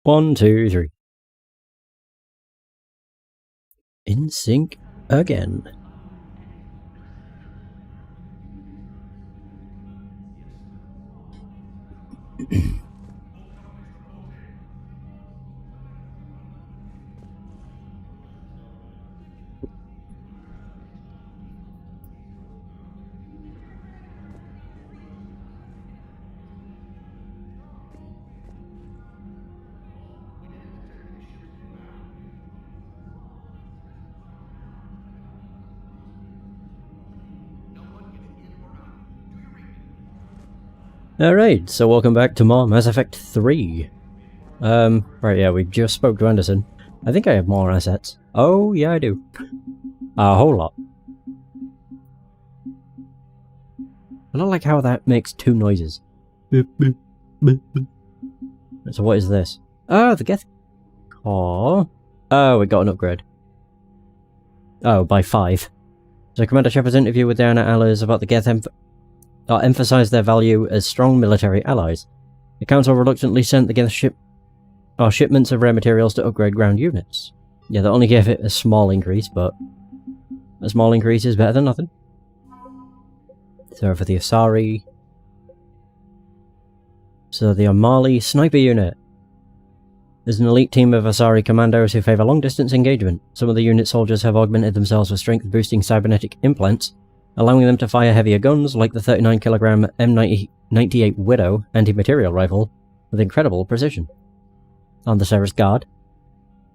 1, 2, 3. In sync again. Alright, so welcome back to more Mass Effect 3. Right, yeah, we just spoke to Anderson. I think I have more assets. Oh, yeah, I do. A whole lot. I don't like how that makes two noises. So what is this? Oh, the Geth... Oh, we got an upgrade. Oh, by 5. So Commander Shepard's interview with Diana Allers about the Geth emphasized their value as strong military allies. The Council reluctantly sent the Geth shipments of rare materials to upgrade ground units. Yeah, they only gave it a small increase, but a small increase is better than nothing. So for the Asari... So the Amali Sniper Unit. There's an elite team of Asari commandos who favour long-distance engagement. Some of the unit soldiers have augmented themselves with strength-boosting cybernetic implants, allowing them to fire heavier guns like the 39kg M98 Widow anti-material rifle with incredible precision. On the Seraph Guard,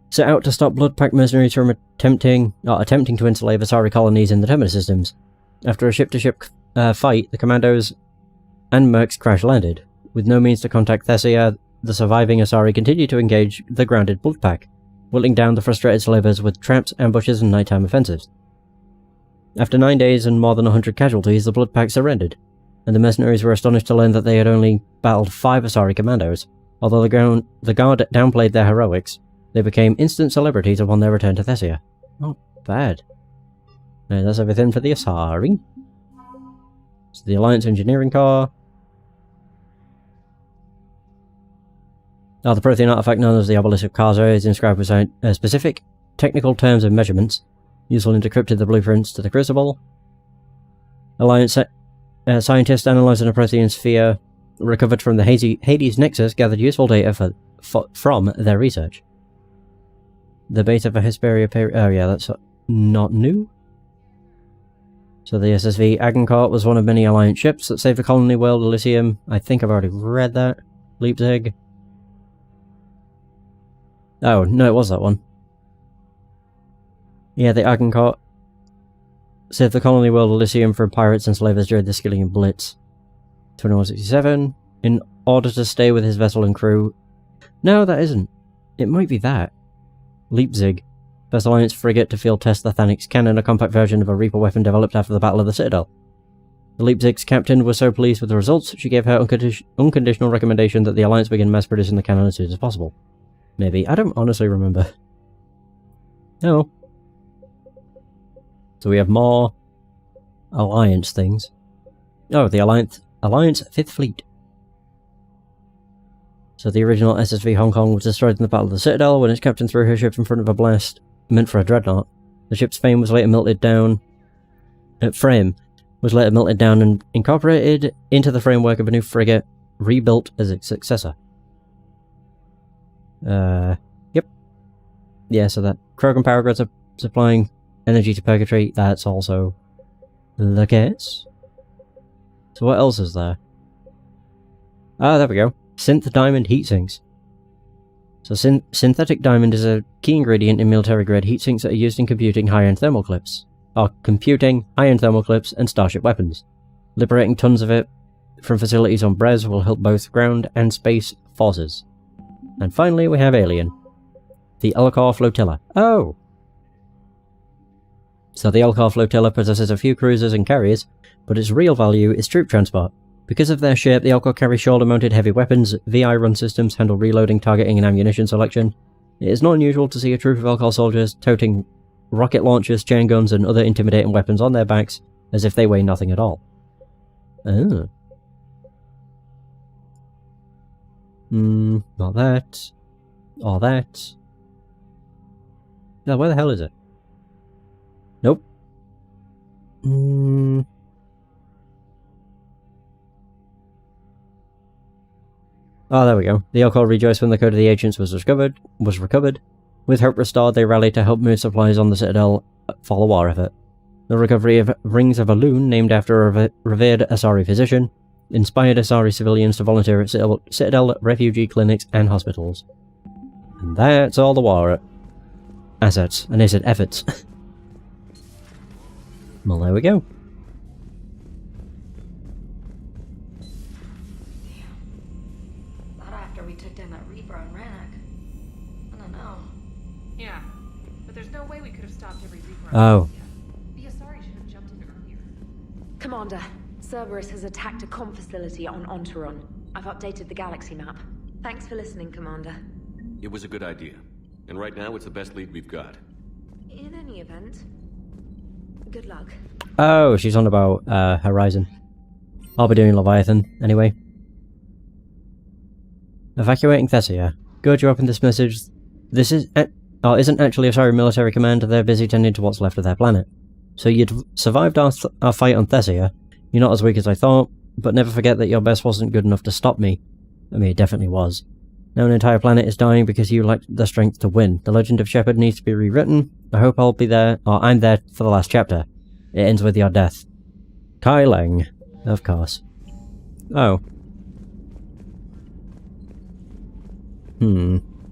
set out to stop Bloodpack mercenaries from attempting to enslave Asari colonies in the Terminus systems. After a ship-to-ship fight, the commandos and mercs crash-landed. With no means to contact Thessia, the surviving Asari continue to engage the grounded Bloodpack, whittling down the frustrated slavers with traps, ambushes, and nighttime offensives. After 9 days and more than 100 casualties, the Bloodpack surrendered, and the mercenaries were astonished to learn that they had only battled 5 Asari commandos. Although the Guard downplayed their heroics, they became instant celebrities upon their return to Thessia. Not bad. Now, that's everything for the Asari. So the Alliance Engineering Corps. Now, the Prothean artifact known as the Obelisk of Kaza is inscribed with specific technical terms and measurements, useful in decrypting the blueprints to the Crucible. Alliance scientists analysing a Prothean sphere recovered from the Hades Nexus gathered useful data from their research. The beta for Hesperia oh yeah, that's not new. So the SSV Agincourt was one of many Alliance ships that saved the colony world Elysium. I think I've already read that. Leipzig. Oh, no, it was that one. Yeah, the Agincourt saved the colony world Elysium from pirates and slavers during the Skillian Blitz. 2167. In order to stay with his vessel and crew... No, that isn't. It might be that. Leipzig. First Alliance frigate to field test the Thanix cannon, a compact version of a Reaper weapon developed after the Battle of the Citadel. The Leipzig's captain was so pleased with the results, she gave her unconditional recommendation that the Alliance begin mass producing the cannon as soon as possible. Maybe. I don't honestly remember. Oh. So we have more Alliance things. Oh, the Alliance 5th Fleet. So the original SSV Hong Kong was destroyed in the Battle of the Citadel when its captain threw her ship in front of a blast meant for a dreadnought. The ship's frame was later melted down and incorporated into the framework of a new frigate, rebuilt as its successor. Yep. Yeah, so that Krogan power grids are supplying energy to Purgatory, that's also the case. So what else is there? Ah, there we go. Synth Diamond heatsinks. So synthetic diamond is a key ingredient in military-grade heatsinks that are used in computing high-end thermal clips. And starship weapons. Liberating tons of it from facilities on Brez will help both ground and space forces. And finally we have Alien. The Elcor Flotilla. Oh! So the Elcor Flotilla possesses a few cruisers and carriers, but its real value is troop transport. Because of their shape, the Elcor carry shoulder-mounted heavy weapons, VI-run systems handle reloading, targeting and ammunition selection. It is not unusual to see a troop of Elcor soldiers toting rocket launchers, chain guns and other intimidating weapons on their backs, as if they weigh nothing at all. Oh. Not that. or that. Now, where the hell is it? Nope. Oh, there we go. The Elcor rejoiced when the code of the ancients was recovered. With hope restored, they rallied to help move supplies on the Citadel for the war effort. The recovery of Rings of Elune, named after a revered Asari physician, inspired Asari civilians to volunteer at Citadel refugee clinics and hospitals. And that's all the war assets. And they said efforts. Well, there we go. Not after we took down that Reaper on Rannoch. I don't know. Yeah, but there's no way we could have stopped every Reaper. Oh. The Asari should have jumped in earlier. Commander, Cerberus has attacked a comm facility on Ontaron. I've updated the galaxy map. Thanks for listening, Commander. It was a good idea. And right now, it's the best lead we've got. In any event, good luck. Oh, she's on about Horizon. I'll be doing Leviathan, anyway. Evacuating Thessia. Good, you opened this message. This isn't actually a sorry military command, they're busy tending to what's left of their planet. So you'd survived our fight on Thessia. You're not as weak as I thought, but never forget that your best wasn't good enough to stop me. I mean, it definitely was. Now an entire planet is dying because you lacked the strength to win. The legend of Shepard needs to be rewritten. I hope I'll be there, or I'm there for the last chapter. It ends with your death. Kai Leng. Of course. Oh.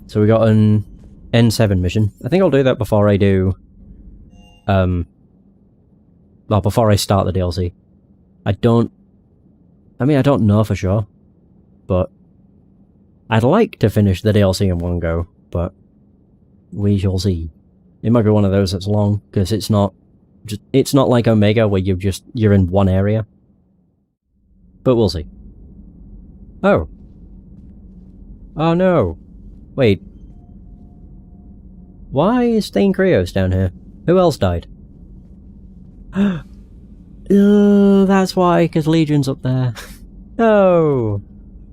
So we got an N7 mission. I think I'll do that before I do... well, before I start the DLC. I don't know for sure. But... I'd like to finish the DLC in one go, but... we shall see. It might be one of those that's long, because it's not like Omega where you're in one area. But we'll see. Oh. Oh no. Wait. Why is Thane Krios down here? Who else died? That's why, because Legion's up there. No.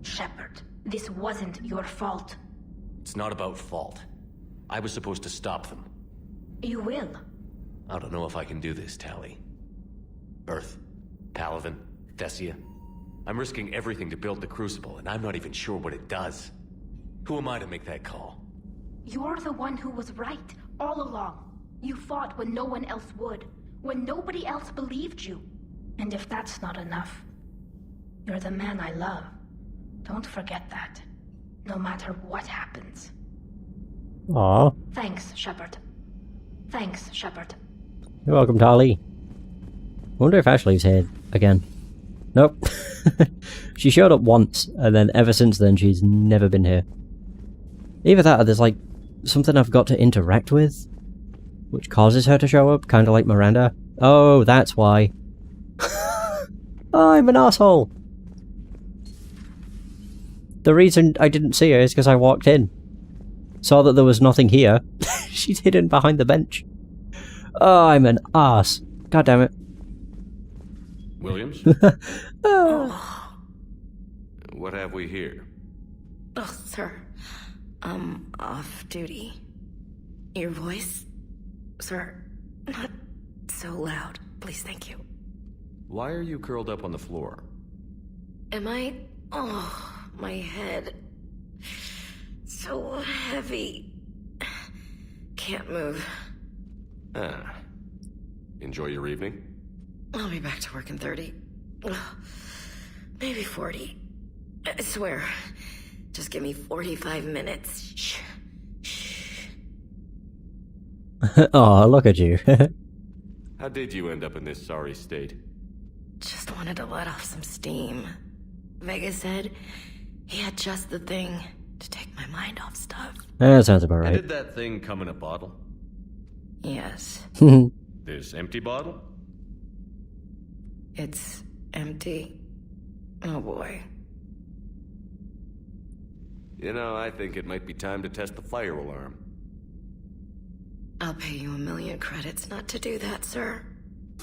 Shepard, this wasn't your fault. It's not about fault. I was supposed to stop them. You will. I don't know if I can do this, Tali. Earth, Palaven, Thessia. I'm risking everything to build the Crucible, and I'm not even sure what it does. Who am I to make that call? You're the one who was right, all along. You fought when no one else would, when nobody else believed you. And if that's not enough, you're the man I love. Don't forget that, no matter what happens. Aww. Thanks, Shepard. Thanks, Shepard. You're welcome, Tali. Wonder if Ashley's here again. Nope. She showed up once, and then ever since then she's never been here. Either that or there's like something I've got to interact with, which causes her to show up, kinda like Miranda. Oh, that's why. I'm an asshole! The reason I didn't see her is because I walked in. Saw that there was nothing here. She's hidden behind the bench. Oh, I'm an ass. God damn it. Williams? What have we here? Oh, sir. I'm off duty. Your voice? Sir, not so loud. Please, thank you. Why are you curled up on the floor? Am I... Oh, my head. So heavy. Can't move. Ah. Enjoy your evening? I'll be back to work in 30. Maybe 40. I swear. Just give me 45 minutes. Shh. Shh. Oh, look at you. How did you end up in this sorry state? Just wanted to let off some steam. Vega said he had just the thing to take my mind off stuff. That sounds about And right. did that thing come in a bottle? Yes. This empty bottle? It's empty. Oh boy. You know, I think it might be time to test the fire alarm. I'll pay you 1 million credits not to do that, sir.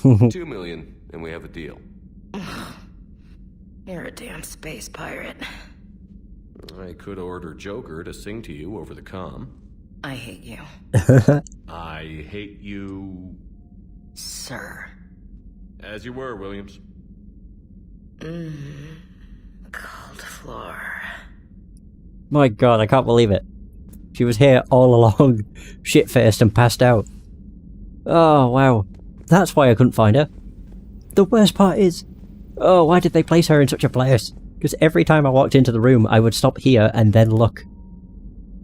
2 million, and we have a deal. You're a damn space pirate. I could order Joker to sing to you over the comm. I hate you. I hate you... Sir. As you were, Williams. Cold floor. My god, I can't believe it. She was here all along, shit-faced and passed out. Oh, wow. That's why I couldn't find her. The worst part is... Oh, why did they place her in such a place? Because every time I walked into the room, I would stop here and then look.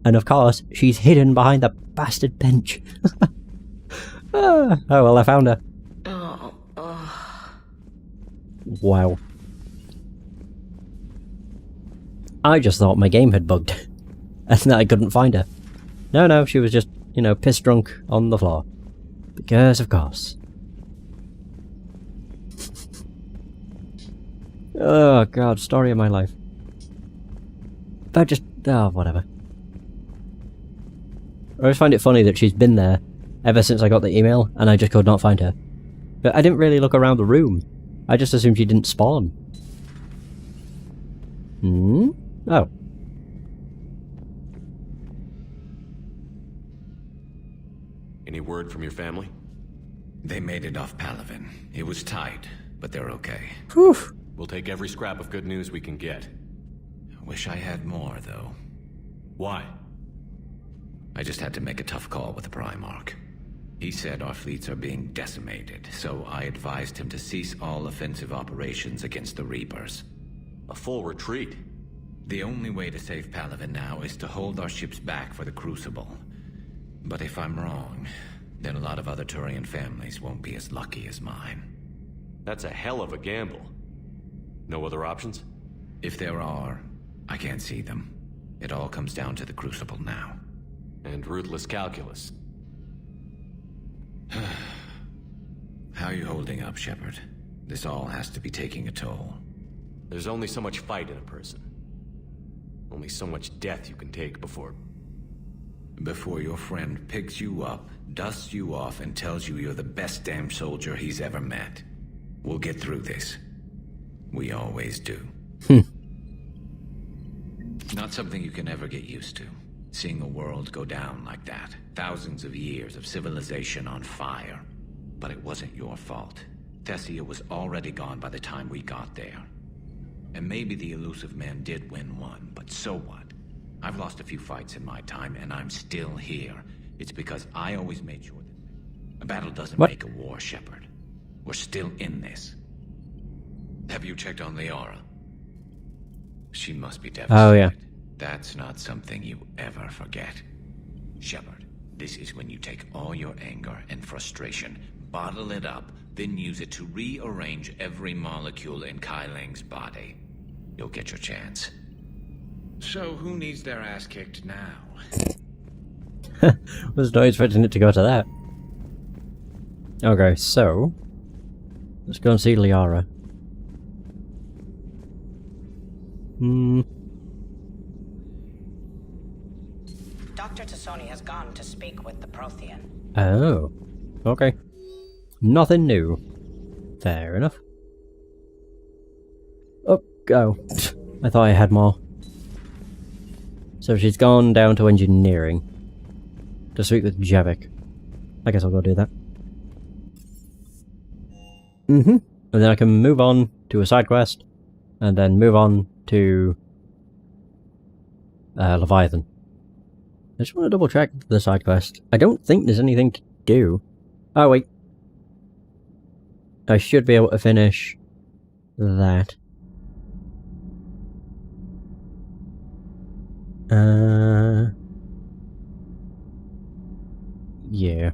And of course, she's hidden behind the bastard bench. Oh, well, I found her. Wow. I just thought my game had bugged. And that I couldn't find her. No, she was just, you know, piss drunk on the floor. Because, of course. Oh god, story of my life. But just... oh, whatever. I always find it funny that she's been there ever since I got the email, and I just could not find her. But I didn't really look around the room. I just assumed she didn't spawn. Oh. Any word from your family? They made it off Palaven. It was tight, but they're okay. Whew. We'll take every scrap of good news we can get. Wish I had more, though. Why? I just had to make a tough call with the Primarch. He said our fleets are being decimated, so I advised him to cease all offensive operations against the Reapers. A full retreat? The only way to save Palaven now is to hold our ships back for the Crucible. But if I'm wrong, then a lot of other Turian families won't be as lucky as mine. That's a hell of a gamble. No other options? If there are, I can't see them. It all comes down to the Crucible now. And ruthless calculus. How are you holding up, Shepard? This all has to be taking a toll. There's only so much fight in a person. Only so much death you can take before... Before your friend picks you up, dusts you off, and tells you you're the best damn soldier he's ever met. We'll get through this. We always do. Not something you can ever get used to. Seeing a world go down like that. Thousands of years of civilization on fire. But it wasn't your fault. Thessia was already gone by the time we got there. And maybe the Illusive Man did win one, but so what? I've lost a few fights in my time, and I'm still here. It's because I always made sure that... A battle doesn't make a war, Shepard. We're still in this. Have you checked on Liara? She must be devastated. Oh, yeah. That's not something you ever forget. Shepard, this is when you take all your anger and frustration, bottle it up, then use it to rearrange every molecule in Kai Ling's body. You'll get your chance. So, who needs their ass kicked now? Was not expecting it to go to that. Okay, so... let's go and see Liara. Dr. T'Soni has gone to speak with the Prothean. Oh. Okay. Nothing new. Fair enough. Up go. I thought I had more. So she's gone down to engineering. To speak with Javik. I guess I'll go do that. And then I can move on to a side quest. And then move on to... Leviathan. I just want to double check the side quest. I don't think there's anything to do. Oh wait. I should be able to finish that. Yeah.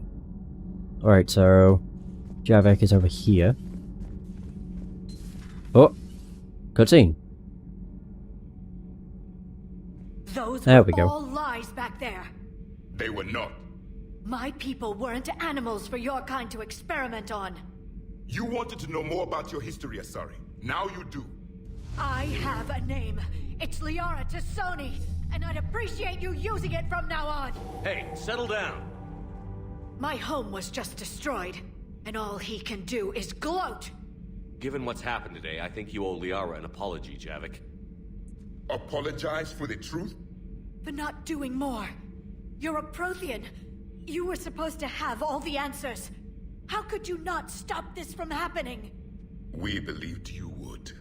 Alright, so Javik is over here. Oh! Cutscene. Those There were we go. all lies back there. They were not. My people weren't animals for your kind to experiment on. You wanted to know more about your history, Asari. Now you do. I have a name. It's Liara T'Soni, and I'd appreciate you using it from now on. Hey, settle down! My home was just destroyed, and all he can do is gloat. Given what's happened today, I think you owe Liara an apology, Javik. Apologize for the truth? For not doing more. You're a Prothean. You were supposed to have all the answers. How could you not stop this from happening? We believed you would.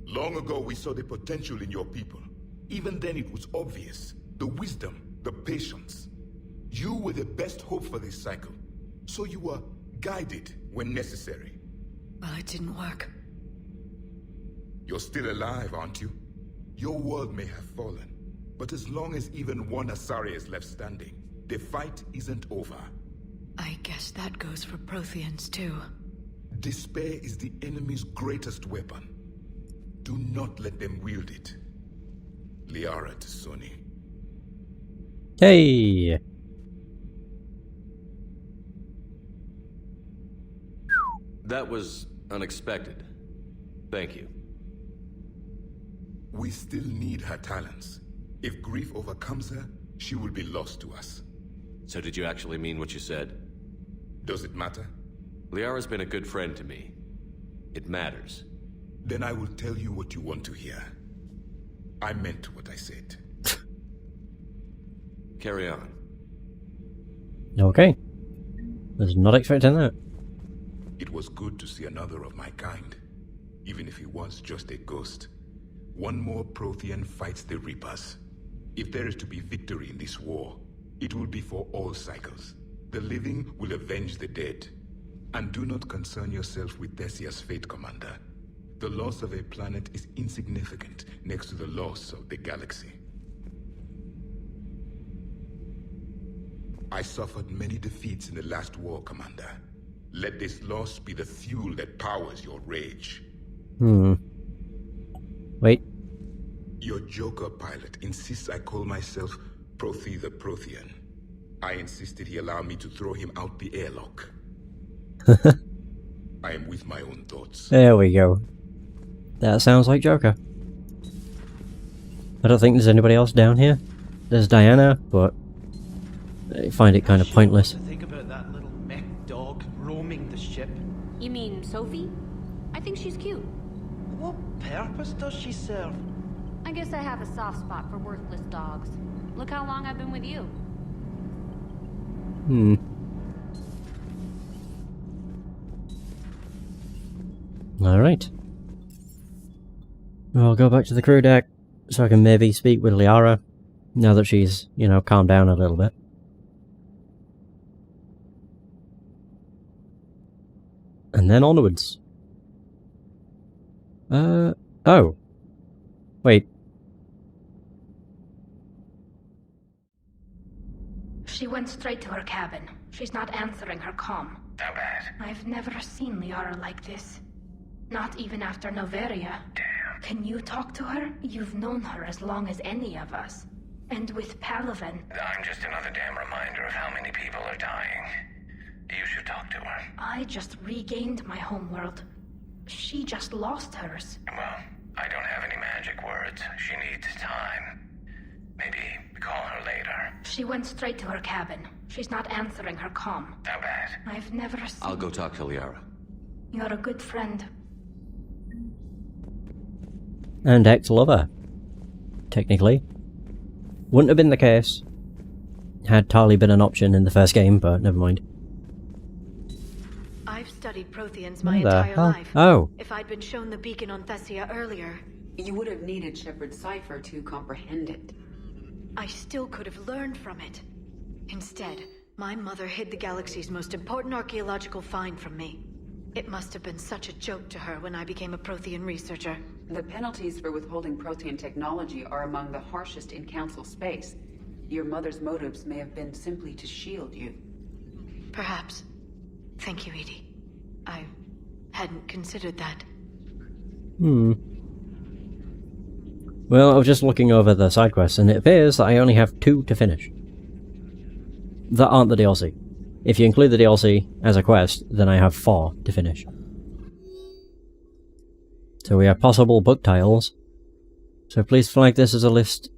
Long ago, we saw the potential in your people. Even then, it was obvious. The wisdom, the patience. You were the best hope for this cycle. So you were guided when necessary. Well, it didn't work. You're still alive, aren't you? Your world may have fallen, but as long as even one Asari is left standing, the fight isn't over. I guess that goes for Protheans, too. Despair is the enemy's greatest weapon. Do not let them wield it. Liara T'Soni. Hey! That was unexpected. Thank you. We still need her talents. If grief overcomes her, she will be lost to us. So did you actually mean what you said? Does it matter? Liara's been a good friend to me. It matters. Then I will tell you what you want to hear. I meant what I said. Carry on. Okay. Was not expecting that. It was good to see another of my kind. Even if he was just a ghost. One more Prothean fights the Reapers. If there is to be victory in this war, it will be for all cycles. The living will avenge the dead. And do not concern yourself with Thessia's fate, Commander. The loss of a planet is insignificant next to the loss of the galaxy. I suffered many defeats in the last war, Commander. Let this loss be the fuel that powers your rage. Wait. Your Joker pilot insists I call myself Prothi the Prothean. I insisted he allow me to throw him out the airlock. I am with my own thoughts. There we go. That sounds like Joker. I don't think there's anybody else down here. There's Diana, but I find it kind of pointless. To think about that little mech dog roaming the ship. You mean Sophie? I think she's cute. What purpose does she serve? I guess I have a soft spot for worthless dogs. Look how long I've been with you. Alright. I'll go back to the crew deck so I can maybe speak with Liara now that she's, you know, calmed down a little bit. And then onwards. Oh. Wait. She went straight to her cabin. She's not answering her comm. How bad? I've never seen Liara like this. Not even after Noveria. Damn. Can you talk to her? You've known her as long as any of us. And with Palaven. I'm just another damn reminder of how many people are dying. You should talk to her. I just regained my homeworld. She just lost hers. Well, I don't have any magic words. She needs time. Maybe call her later. She went straight to her cabin. She's not answering her comm. How bad? I've never seen... I'll go talk to Liara. You're a good friend. And ex-lover. Technically. Wouldn't have been the case had Tali been an option in the first game, but never mind. I've studied Protheans my What the entire hell? life. Oh. If I'd been shown the beacon on Thessia earlier, You would have needed Shepard's cipher to comprehend it. I still could have learned from it. Instead, my mother hid the galaxy's most important archaeological find from me. It must have been such a joke to her when I became a Prothean researcher. The penalties for withholding Prothean technology are among the harshest in Council space. Your mother's motives may have been simply to shield you. Perhaps. Thank you, Edie. I hadn't considered that. Well, I was just looking over the side quests, and it appears that I only have 2 to finish. That aren't the DLC. If you include the DLC as a quest, then I have 4 to finish. So we have possible book titles. So please flag this as a list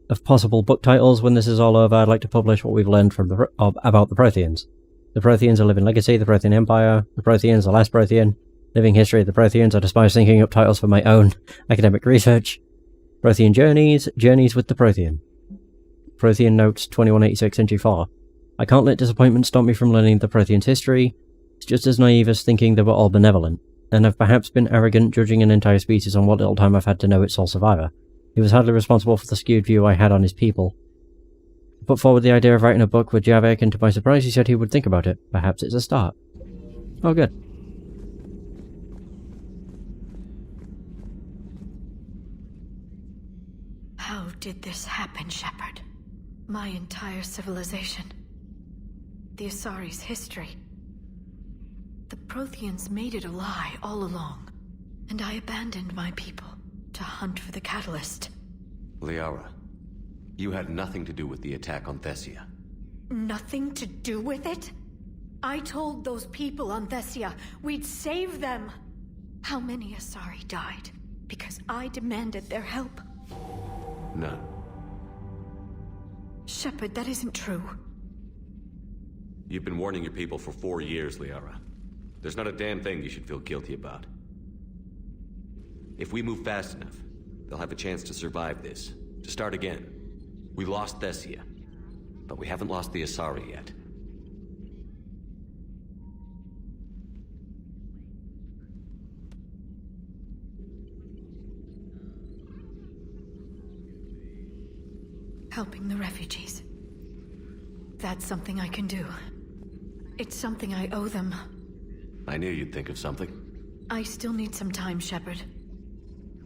of possible book titles. When this is all over, I'd like to publish what we've learned from about the Protheans. The Protheans, A Living Legacy, The Prothean Empire, The Protheans, The Last Prothean, Living History of the Protheans. I despise thinking up titles for my own academic research. Prothean Journeys, Journeys with the Prothean. Prothean Notes 2186 Entry 4. I can't let disappointment stop me from learning the Prothean's history. It's just as naive as thinking they were all benevolent, and I've perhaps been arrogant judging an entire species on what little time I've had to know its sole survivor. He was hardly responsible for the skewed view I had on his people. I put forward the idea of writing a book with Javik, and to my surprise he said he would think about it. Perhaps it's a start. Oh, good. How did this happen, Shepard? My entire civilization. The Asari's history. The Protheans made it a lie all along, and I abandoned my people to hunt for the catalyst. Liara, you had nothing to do with the attack on Thessia. Nothing to do with it? I told those people on Thessia we'd save them. How many Asari died because I demanded their help? None. Shepard, that isn't true. You've been warning your people for 4 years, Liara. There's not a damn thing you should feel guilty about. If we move fast enough, they'll have a chance to survive this, to start again. We lost Thessia, but we haven't lost the Asari yet. Helping the refugees. That's something I can do. It's something I owe them. I knew you'd think of something. I still need some time, Shepard.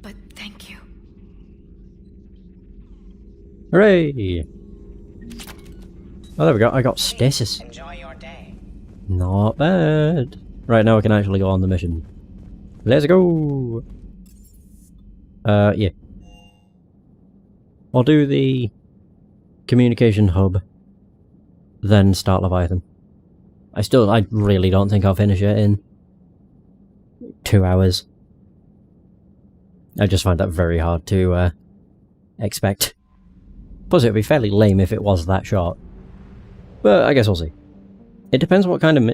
But thank you. Hooray! Oh, there we go. I got stasis. Enjoy your day. Not bad. Right, now I can actually go on the mission. Let's go! Yeah. I'll do the communication hub, then start Leviathan. I really don't think I'll finish it in 2 hours. I just find that very hard to expect. Plus it would be fairly lame if it was that short. But I guess we'll see. It depends what kind of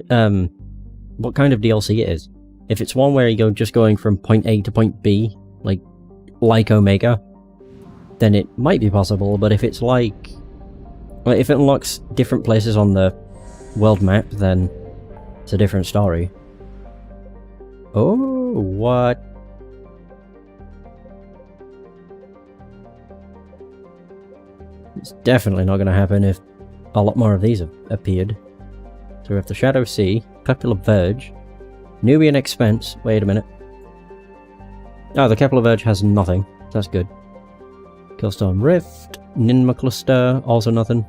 DLC it is. If it's one where you go just going from point A to point B, like Omega, then it might be possible, but if it's like if it unlocks different places on the world map, then it's a different story. Oh, what? It's definitely not going to happen if a lot more of these have appeared. So we have the Shadow Sea, Kepler Verge, Nubian Expense. Wait a minute. Oh, the Kepler Verge has nothing. That's good. Killstone Rift, Ninma Cluster, also nothing.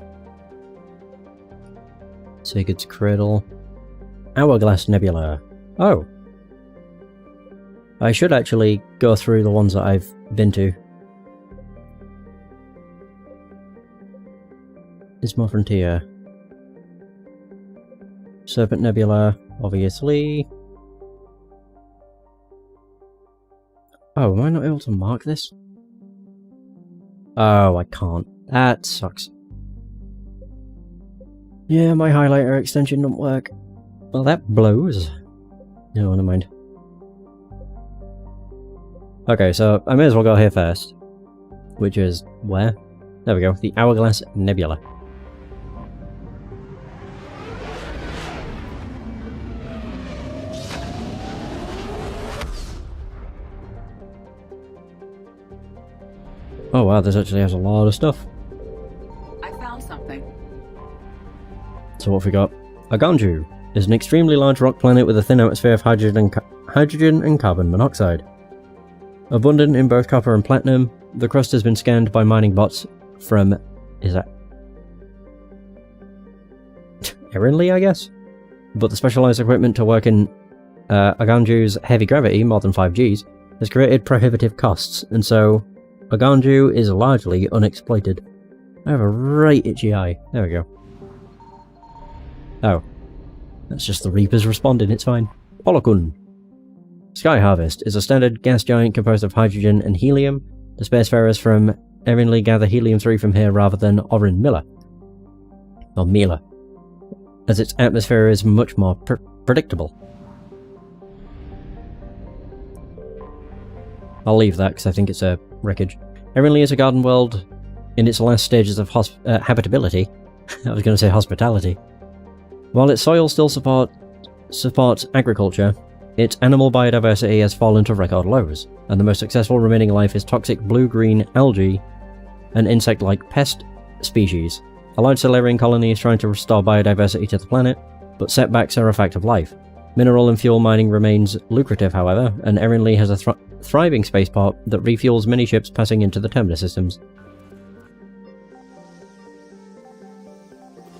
Sigurd's Cradle, Hourglass Nebula. Oh. I should actually go through the ones that I've been to. Isma Frontier. Serpent Nebula, obviously. Oh, am I not able to mark this? Oh, I can't. That sucks. Yeah, my highlighter extension don't work. Well, that blows. No, never mind. Okay, so I may as well go here first. Which is where? There we go, the Hourglass Nebula. Oh wow, this actually has a lot of stuff. I found something. So what have we got? Aganju is an extremely large rock planet with a thin atmosphere of hydrogen and carbon monoxide. Abundant in both copper and platinum, the crust has been scanned by mining bots from... is that... Erinli, I guess? But the specialized equipment to work in Aganju's heavy gravity, more than 5 Gs, has created prohibitive costs, and so Aganju is largely unexploited. I have a right itchy eye. There we go. Oh. That's just the Reapers responding, it's fine. Polokun. Sky Harvest is a standard gas giant composed of hydrogen and helium. The spacefarers from Erinli gather helium-3 from here rather than Orin Miller. Or Mila. As its atmosphere is much more predictable. I'll leave that because I think it's a wreckage. Erinley is a garden world in its last stages of habitability. I was going to say hospitality. While its soil still supports agriculture, its animal biodiversity has fallen to record lows, and the most successful remaining life is toxic blue-green algae and insect-like pest species. A large Salarian colony is trying to restore biodiversity to the planet, but setbacks are a fact of life. Mineral and fuel mining remains lucrative, however, and Erinley has a thriving spaceport that refuels many ships passing into the Terminus systems.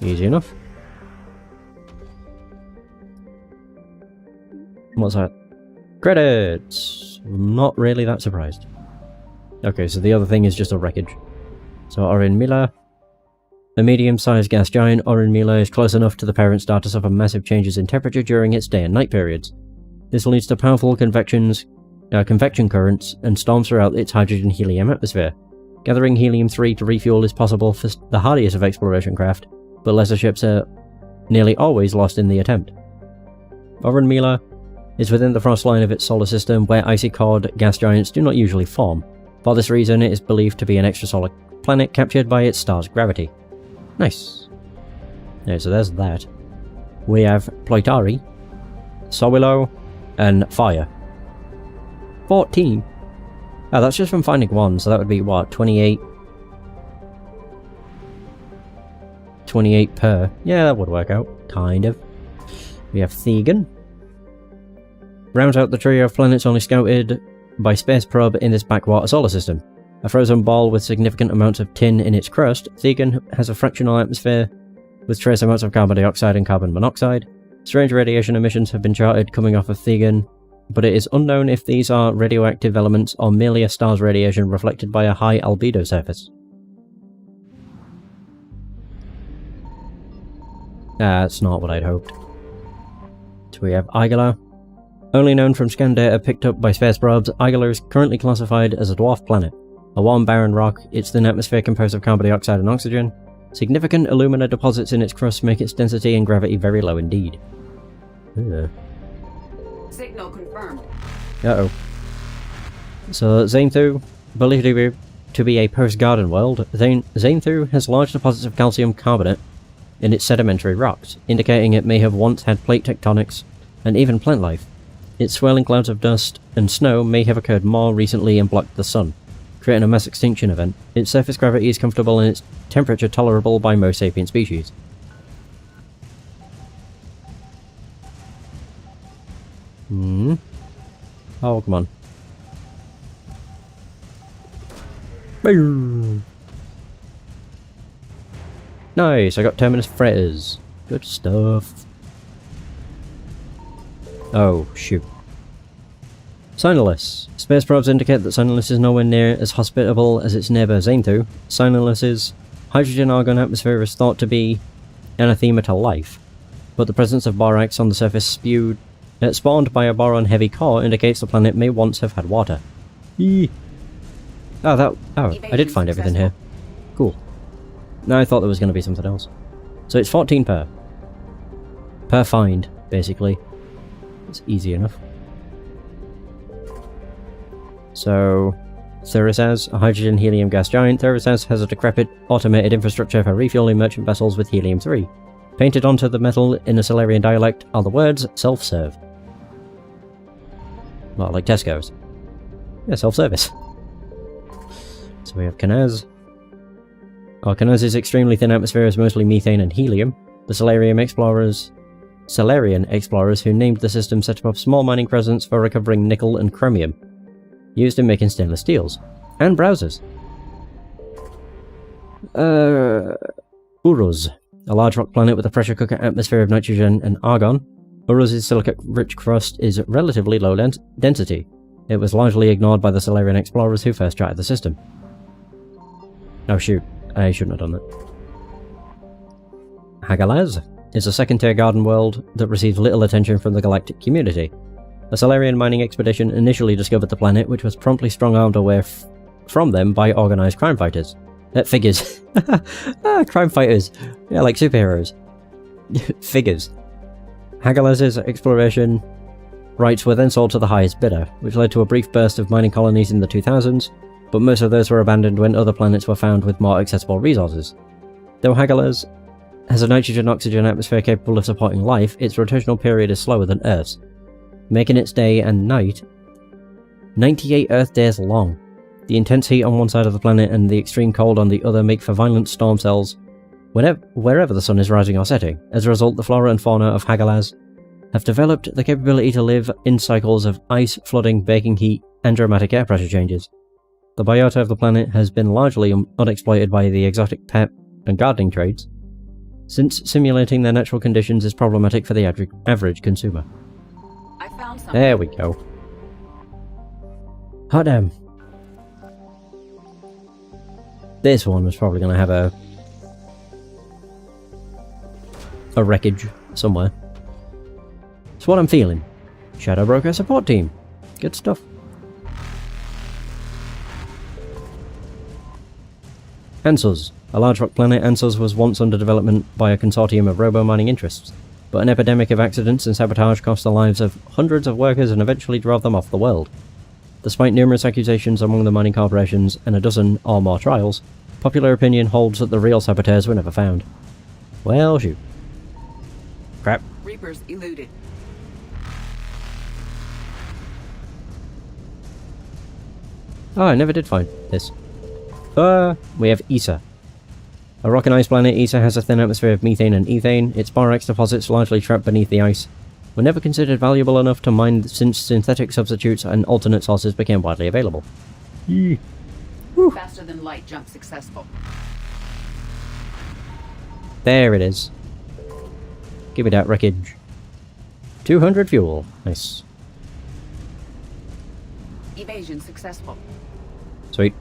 Easy enough. What's that? Credits! Not really that surprised. Okay, so the other thing is just a wreckage. So Orin Mila. A medium-sized gas giant, Orin Mila is close enough to the parent star to suffer massive changes in temperature during its day and night periods. This leads to powerful convection currents and storms throughout its hydrogen-helium atmosphere. Gathering helium-3 to refuel is possible for the hardiest of exploration craft, but lesser ships are nearly always lost in the attempt. Orin Mila is within the frost line of its solar system, where icy-cored gas giants do not usually form. For this reason, it is believed to be an extrasolar planet captured by its star's gravity. Nice. Yeah, so there's that. We have Ploitari, Sowilo, and Fire. 14. Oh, that's just from finding one, so that would be what, 28? 28 per. Yeah, that would work out, kind of. We have Thegan. Rounds out the trio of planets only scouted by space probe in this backwater solar system. A frozen ball with significant amounts of tin in its crust, Thegan has a fractional atmosphere with trace amounts of carbon dioxide and carbon monoxide. Strange radiation emissions have been charted coming off of Thegan, but it is unknown if these are radioactive elements or merely a star's radiation reflected by a high albedo surface. That's not what I'd hoped. So we have Igala. Only known from scan data picked up by space probes, Igala is currently classified as a dwarf planet. A warm, barren rock, its thin atmosphere composed of carbon dioxide and oxygen. Significant alumina deposits in its crust make its density and gravity very low indeed. Ugh. Signal confirmed. Uh-oh. So, Xainthu, believed to be a post-garden world, Xainthu has large deposits of calcium carbonate in its sedimentary rocks, indicating it may have once had plate tectonics and even plant life. Its swirling clouds of dust and snow may have occurred more recently and blocked the sun, creating a mass extinction event. Its surface gravity is comfortable and its temperature tolerable by most sapient species. Oh, come on. Boom. Nice, I got Terminus fretters. Good stuff. Oh, shoot. Sinulus. Space probes indicate that Sinulus is nowhere near as hospitable as its neighbour Xainthu. Sinulus's hydrogen-argon atmosphere is thought to be anathema to life, but the presence of borax on the surface spawned by a boron-heavy core indicates the planet may once have had water. Eee. Oh, I did find everything here. Cool. No, I thought there was going to be something else. So it's 14 per. Per find, basically. It's easy enough. So, Thurisaz, a hydrogen-helium gas giant, Thurisaz has a decrepit, automated infrastructure for refueling merchant vessels with helium-3. Painted onto the metal in a Salarian dialect are the words self-serve. Well, like Tesco's. Yeah, self-service. So we have Kanaz. Kanaz's extremely thin atmosphere is mostly methane and helium. The Salarian explorers who named the system set up small mining presence for recovering nickel and chromium, used in making stainless steels. And browsers. Uruz, a large rock planet with a pressure cooker atmosphere of nitrogen and argon. Uruz's silicate-rich crust is relatively low density. It was largely ignored by the Salarian explorers who first charted the system. Oh shoot, I shouldn't have done that. Hagalaz is a second-tier garden world that receives little attention from the galactic community. A Salarian mining expedition initially discovered the planet, which was promptly strong-armed away from them by organised crime fighters. Figures. Crime fighters. Yeah, like superheroes. Figures. Hagalaz's exploration rights were then sold to the highest bidder, which led to a brief burst of mining colonies in the 2000s. but most of those were abandoned when other planets were found with more accessible resources. Though Hagalaz has a nitrogen-oxygen atmosphere capable of supporting life, its rotational period is slower than Earth's, making its day and night 98 Earth days long. The intense heat on one side of the planet and the extreme cold on the other make for violent storm cells wherever the sun is rising or setting. As a result, the flora and fauna of Hagalaz have developed the capability to live in cycles of ice, flooding, baking heat, and dramatic air pressure changes. The biota of the planet has been largely unexploited by the exotic pet and gardening trades, since simulating their natural conditions is problematic for the average consumer. I found something. There we go. Hot damn. This one was probably going to have a wreckage somewhere. It's what I'm feeling. Shadow Broker support team. Good stuff. Ansus. A large rock planet, Ansus was once under development by a consortium of robo-mining interests, but an epidemic of accidents and sabotage cost the lives of hundreds of workers and eventually drove them off the world. Despite numerous accusations among the mining corporations and a dozen or more trials, popular opinion holds that the real saboteurs were never found. Well, shoot. Crap. Reapers eluded. Oh, I never did find this. We have Issa. A rock and ice planet, Issa has a thin atmosphere of methane and ethane. Its borax deposits, largely trapped beneath the ice, were never considered valuable enough to mine since synthetic substitutes and alternate sources became widely available. Faster than light jump successful. There it is. Give me that wreckage. 200 fuel. Nice. Evasion successful. Sweet.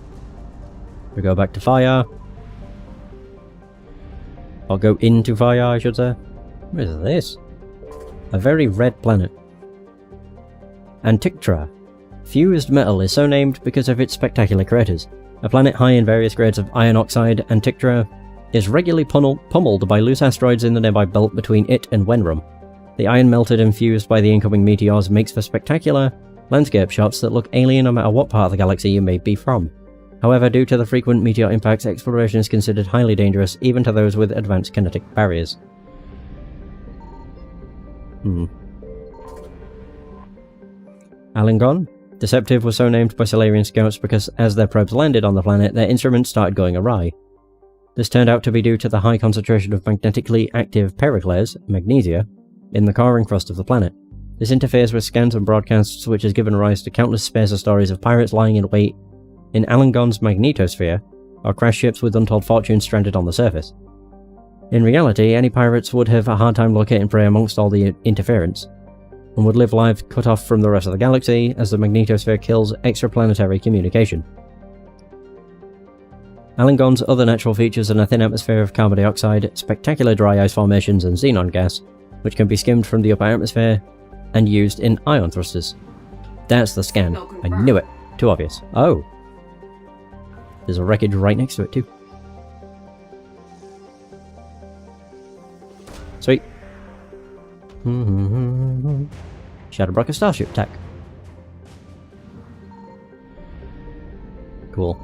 We go back to fire. Or go into fire, I should say. What is this? A very red planet. Antikythera. Fused metal is so named because of its spectacular craters. A planet high in various grades of iron oxide, Antikythera is regularly pummeled by loose asteroids in the nearby belt between it and Wenrum. The iron melted and fused by the incoming meteors makes for spectacular landscape shots that look alien no matter what part of the galaxy you may be from. However, due to the frequent meteor impacts, exploration is considered highly dangerous, even to those with advanced kinetic barriers. Alingon. Deceptive was so named by Solarian scouts because as their probes landed on the planet, their instruments started going awry. This turned out to be due to the high concentration of magnetically active pericles, magnesia, in the core and crust of the planet. This interferes with scans and broadcasts, which has given rise to countless spacer stories of pirates lying in wait in Alingon's magnetosphere, or crash ships with untold fortunes stranded on the surface. In reality, any pirates would have a hard time locating prey amongst all the interference, and would live lives cut off from the rest of the galaxy as the magnetosphere kills extraplanetary communication. Alingon's other natural features are a thin atmosphere of carbon dioxide, spectacular dry ice formations and xenon gas, which can be skimmed from the upper atmosphere and used in ion thrusters. That's the scan. I knew it. Too obvious. Oh. There's a wreckage right next to it too. Sweet. Shadow Broker starship attack. Cool.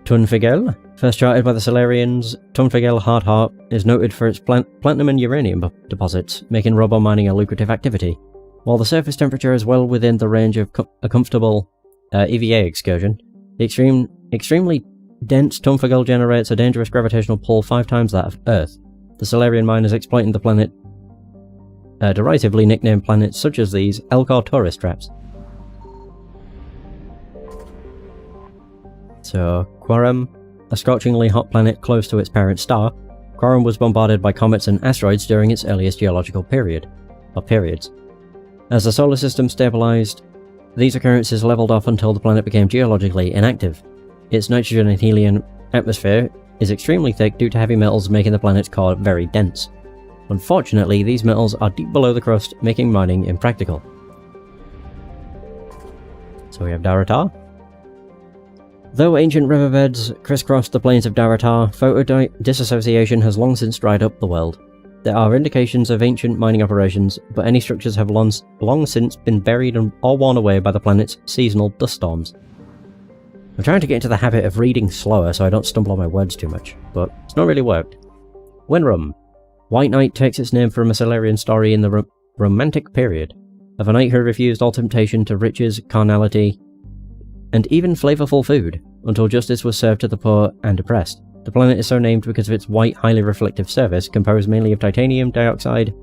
Tunfigel. First charted by the Solarians, Tunfigel Hard Heart is noted for its platinum and uranium deposits, making robo-mining a lucrative activity. While the surface temperature is well within the range of a comfortable EVA excursion, the extremely dense Tunfigel generates a dangerous gravitational pull 5 times that of Earth. The Solarian miners exploiting the planet derisively nicknamed planets such as these Elcor tourist traps. So, Quorum, a scorchingly hot planet close to its parent star, Quorum was bombarded by comets and asteroids during its earliest geological periods. As the solar system stabilized, these occurrences leveled off until the planet became geologically inactive. Its nitrogen and helium atmosphere is extremely thick due to heavy metals making the planet's core very dense. Unfortunately, these metals are deep below the crust, making mining impractical. So we have Daratar. Though ancient riverbeds crisscross the plains of Daratar, photodissociation has long since dried up the world. There are indications of ancient mining operations, but any structures have long since been buried or worn away by the planet's seasonal dust storms. I'm trying to get into the habit of reading slower so I don't stumble on my words too much, but it's not really worked. Winram. White Knight takes its name from a Solarian story in the Romantic period, of a knight who refused all temptation to riches, carnality, and even flavourful food, until justice was served to the poor and oppressed. The planet is so named because of its white, highly reflective surface, composed mainly of titanium dioxide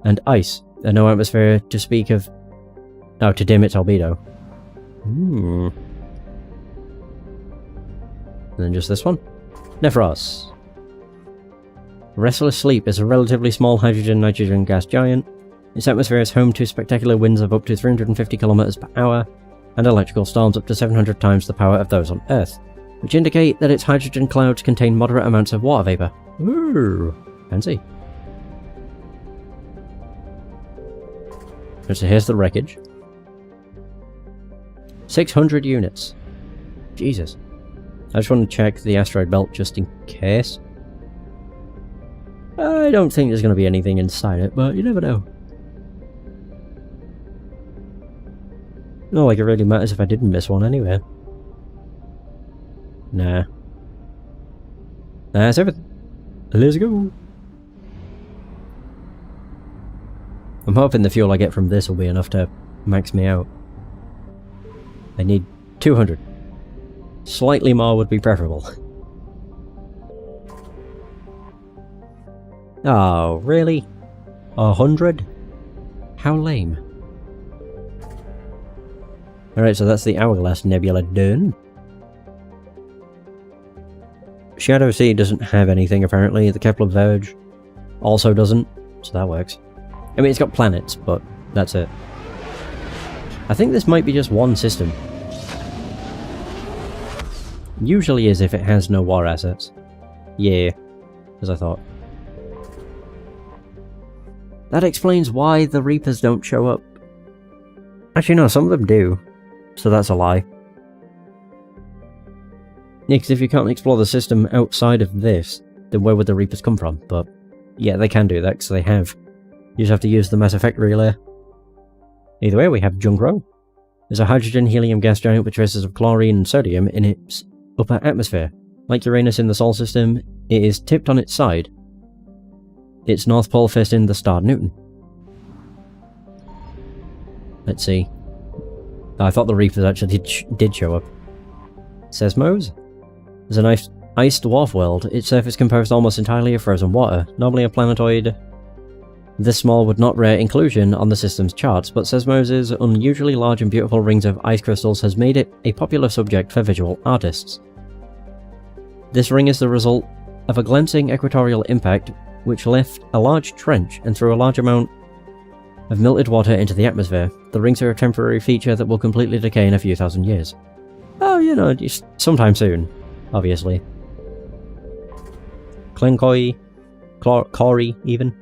and ice, and no atmosphere to speak of... oh, to dim its albedo. And then just this one. Nephros. Restless Sleep is a relatively small hydrogen-nitrogen gas giant. Its atmosphere is home to spectacular winds of up to 350 km per hour, and electrical storms up to 700 times the power of those on Earth, which indicate that its hydrogen clouds contain moderate amounts of water vapour. Ooh, fancy. So here's the wreckage. 600 units. Jesus. I just want to check the asteroid belt just in case. I don't think there's going to be anything inside it, but you never know. Not like it really matters if I didn't miss one anyway. Nah. That's everything. Let's go. I'm hoping the fuel I get from this will be enough to max me out. I need 200. Slightly more would be preferable. Oh, really? 100? How lame. Alright, so that's the Hourglass Nebula done. Shadow Sea doesn't have anything apparently. The Kepler Verge also doesn't, so that works. I mean, it's got planets, but that's it. I think this might be just one system. Usually is if it has no war assets. Yeah, as I thought. That explains why the Reapers don't show up. Actually no, some of them do. So that's a lie. Yeah, because if you can't explore the system outside of this, then where would the Reapers come from? But yeah, they can do that, because they have. You just have to use the Mass Effect relay. Either way, we have Junkro. There's a hydrogen-helium gas giant with traces of chlorine and sodium in its upper atmosphere. Like Uranus in the Sol system, it is tipped on its side. Its north pole facing the star Newton. Let's see. I thought the Reapers actually did show up. Seismos? There's an ice dwarf world. Its surface composed almost entirely of frozen water. Normally a planetoid this small would not rare inclusion on the system's charts, but Seismos' unusually large and beautiful rings of ice crystals has made it a popular subject for visual artists. This ring is the result of a glancing equatorial impact which left a large trench and threw a large amount of melted water into the atmosphere. The rings are a temporary feature that will completely decay in a few thousand years. Oh, you know, just sometime soon, obviously. Klinkoi, Cori even.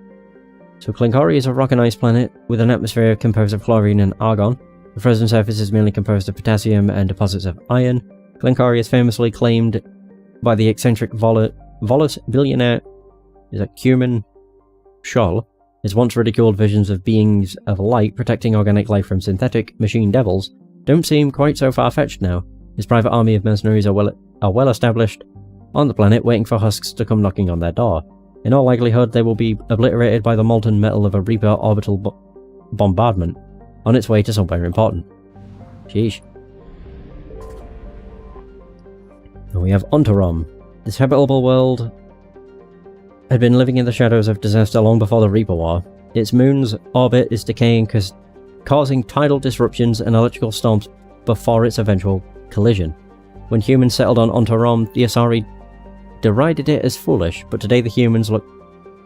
So Klinkori is a rock and ice planet with an atmosphere composed of chlorine and argon. The frozen surface is mainly composed of potassium and deposits of iron. Klinkori is famously claimed by the eccentric Volus billionaire Cuman Scholl. His once ridiculed visions of beings of light protecting organic life from synthetic machine devils don't seem quite so far-fetched now. His private army of mercenaries are well established on the planet, waiting for husks to come knocking on their door. In all likelihood, they will be obliterated by the molten metal of a Reaper orbital bombardment on its way to somewhere important. Sheesh. And we have Ontarom. This habitable world had been living in the shadows of disaster long before the Reaper War. Its moon's orbit is decaying, causing tidal disruptions and electrical storms before its eventual collision. When humans settled on Ontarom, the Asari derided it as foolish, but today the humans look...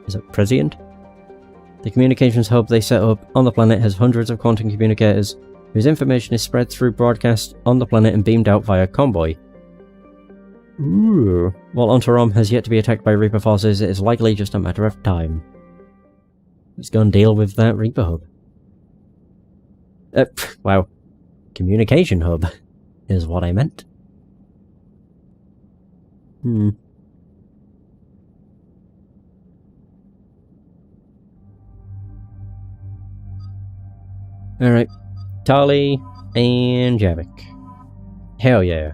is it prescient? The communications hub they set up on the planet has hundreds of quantum communicators, whose information is spread through broadcast on the planet and beamed out via convoy. Ooh. While Ontarom has yet to be attacked by Reaper forces, it is likely just a matter of time. Let's go and deal with that Reaper hub. Wow. Communication hub is what I meant. Alright. Tali and Javik. Hell yeah.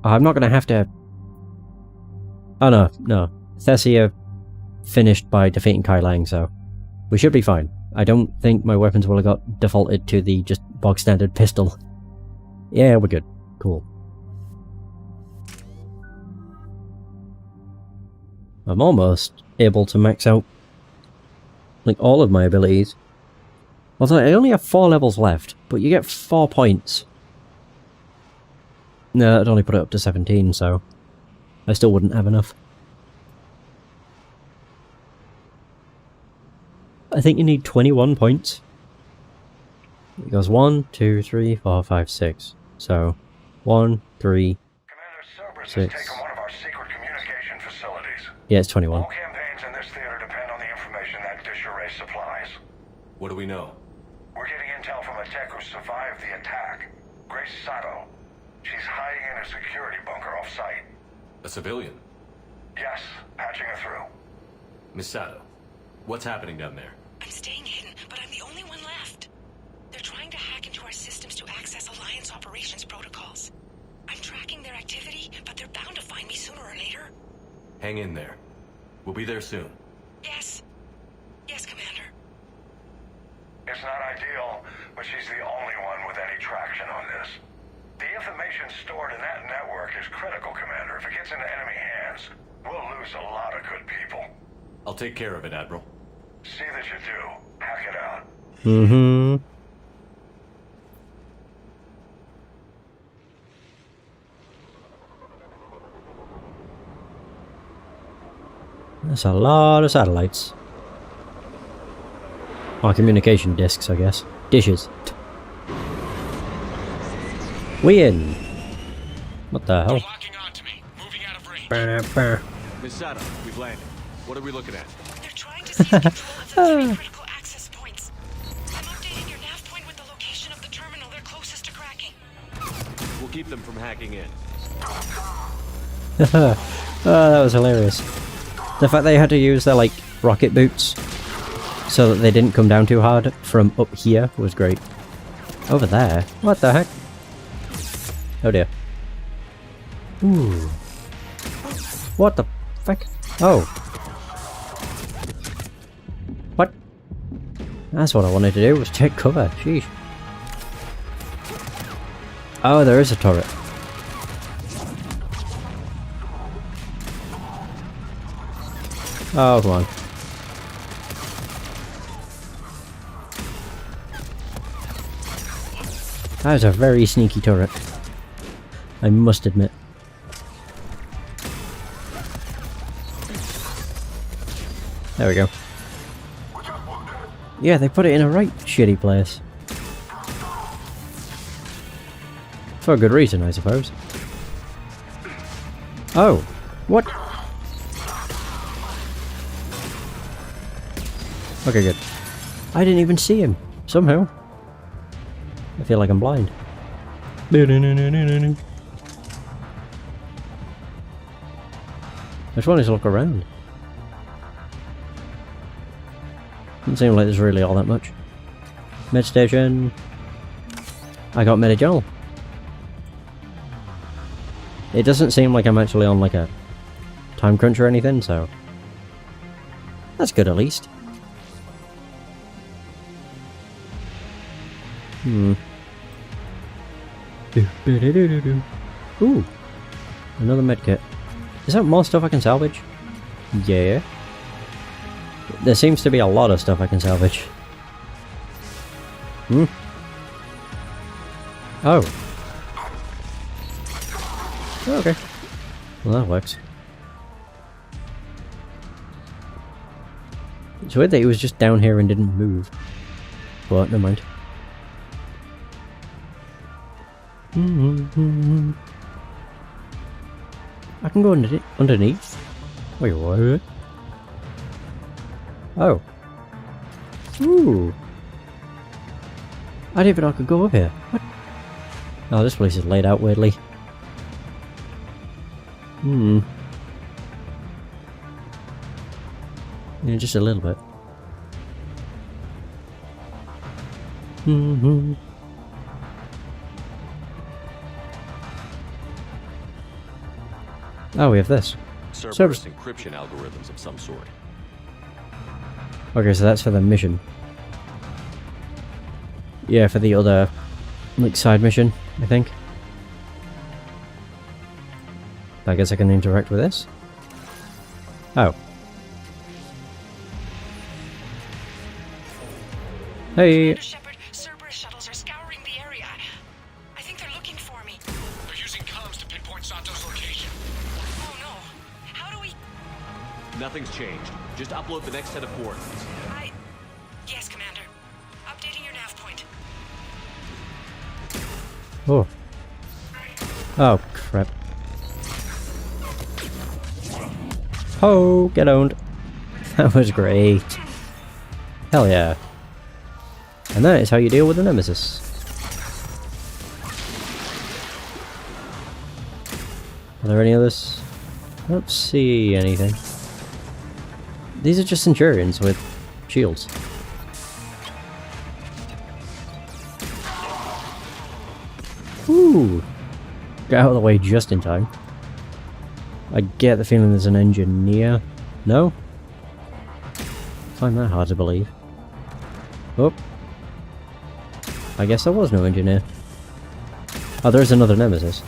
I'm not gonna have to... Oh no, no. Thessia finished by defeating Kai Lang, so we should be fine. I don't think my weapons will have got defaulted to the just bog standard pistol. Yeah, we're good. Cool. I'm almost able to max out like all of my abilities. Although I only have 4 levels left, but you get 4 points. No, I'd only put it up to 17, so I still wouldn't have enough. I think you need 21 points. It goes 1, 2, 3, 4, 5, 6. So 1, 3, 6. Yeah, it's 21. All campaigns in this theater depend on the information that Disarray supplies. What do we know? We're getting intel from a tech who survived the attack. Grace Sato. She's hiding in a security bunker off-site. A civilian? Yes, patching her through. Miss Sato, what's happening down there? I'm staying hidden, but I'm the only one left. They're trying to hack into our systems to access Alliance operations protocols. I'm tracking their activity, but they're bound to find me sooner or later. Hang in there. We'll be there soon. Yes. Yes, Commander. It's not ideal, but she's the only one with any traction on this. The information stored in that network is critical, Commander. If it gets into enemy hands, we'll lose a lot of good people. I'll take care of it, Admiral. See that you do. Hack it out. Mm-hmm. That's a lot of satellites. Or communication discs, I guess. Dishes. We in. What the hell? Miss Sato, we've landed. What are we looking at? They're trying to seize control of the 3 critical access points. I'm updating your nav point with the location of the terminal they're closest to cracking. We'll keep them from hacking in. Oh, that was hilarious. The fact they had to use their, like, rocket boots so that they didn't come down too hard from up here was great. Over there? What the heck? Oh dear. Ooh. What the fuck? Oh. What? That's what I wanted to do, was take cover. Sheesh. Oh, there is a turret. Oh, come on. That was a very sneaky turret, I must admit. There we go. Yeah, they put it in a right shitty place. For a good reason, I suppose. Oh, what? Okay, good. I didn't even see him, somehow. I feel like I'm blind. I just wanted to look around. Doesn't seem like there's really all that much. Med station. I got Medigel. It doesn't seem like I'm actually on like a time crunch or anything, so that's good at least. Ooh, another medkit. Is that more stuff I can salvage? Yeah. There seems to be a lot of stuff I can salvage. Oh. Oh, okay. Well, that works. It's weird that he was just down here and didn't move. But, never mind. I can go underneath? Wait, what? Oh. Ooh. I didn't even know I could go up here. What? Oh, this place is laid out weirdly. Yeah, just a little bit. Oh, we have this. Cerberus encryption algorithms of some sort. Okay, so that's for the mission. Yeah, for the other, like, side mission, I think. I guess I can interact with this. Oh. Hey! Shepard, Cerberus shuttles are scouring the area. I think they're looking for me. They're using comms to pinpoint Sato's location. Oh no. How do we... Nothing's changed. Just upload the next set of coordinates. Yes, Commander. Updating your nav point. Oh. Oh, crap. Oh, get owned. That was great. Hell yeah. And that is how you deal with the Nemesis. Are there any others? I don't see anything. These are just Centurions with shields. Ooh! Get out of the way just in time. I get the feeling there's an engineer. No? Find that hard to believe. Oh. I guess there was no engineer. Oh, there's another Nemesis.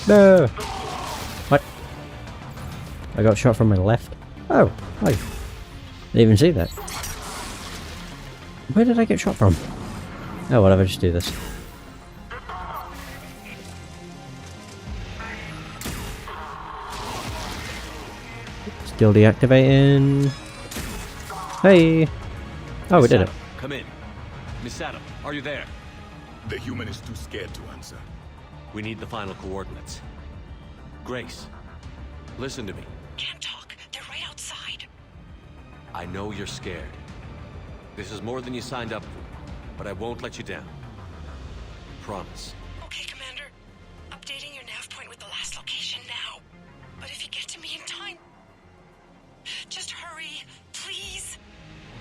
No! What? I got shot from my left? Oh, hi. Didn't even see that. Where did I get shot from? Oh, whatever, just do this. Still deactivating. Hey! Oh, we did it. Come in. Misato, are you there? The human is too scared to answer. We need the final coordinates. Grace, listen to me. Can't talk. They're right outside. I know you're scared. This is more than you signed up for, but I won't let you down. Promise. Okay, Commander. Updating your nav point with the last location now. But if you get to me in time... Just hurry, please.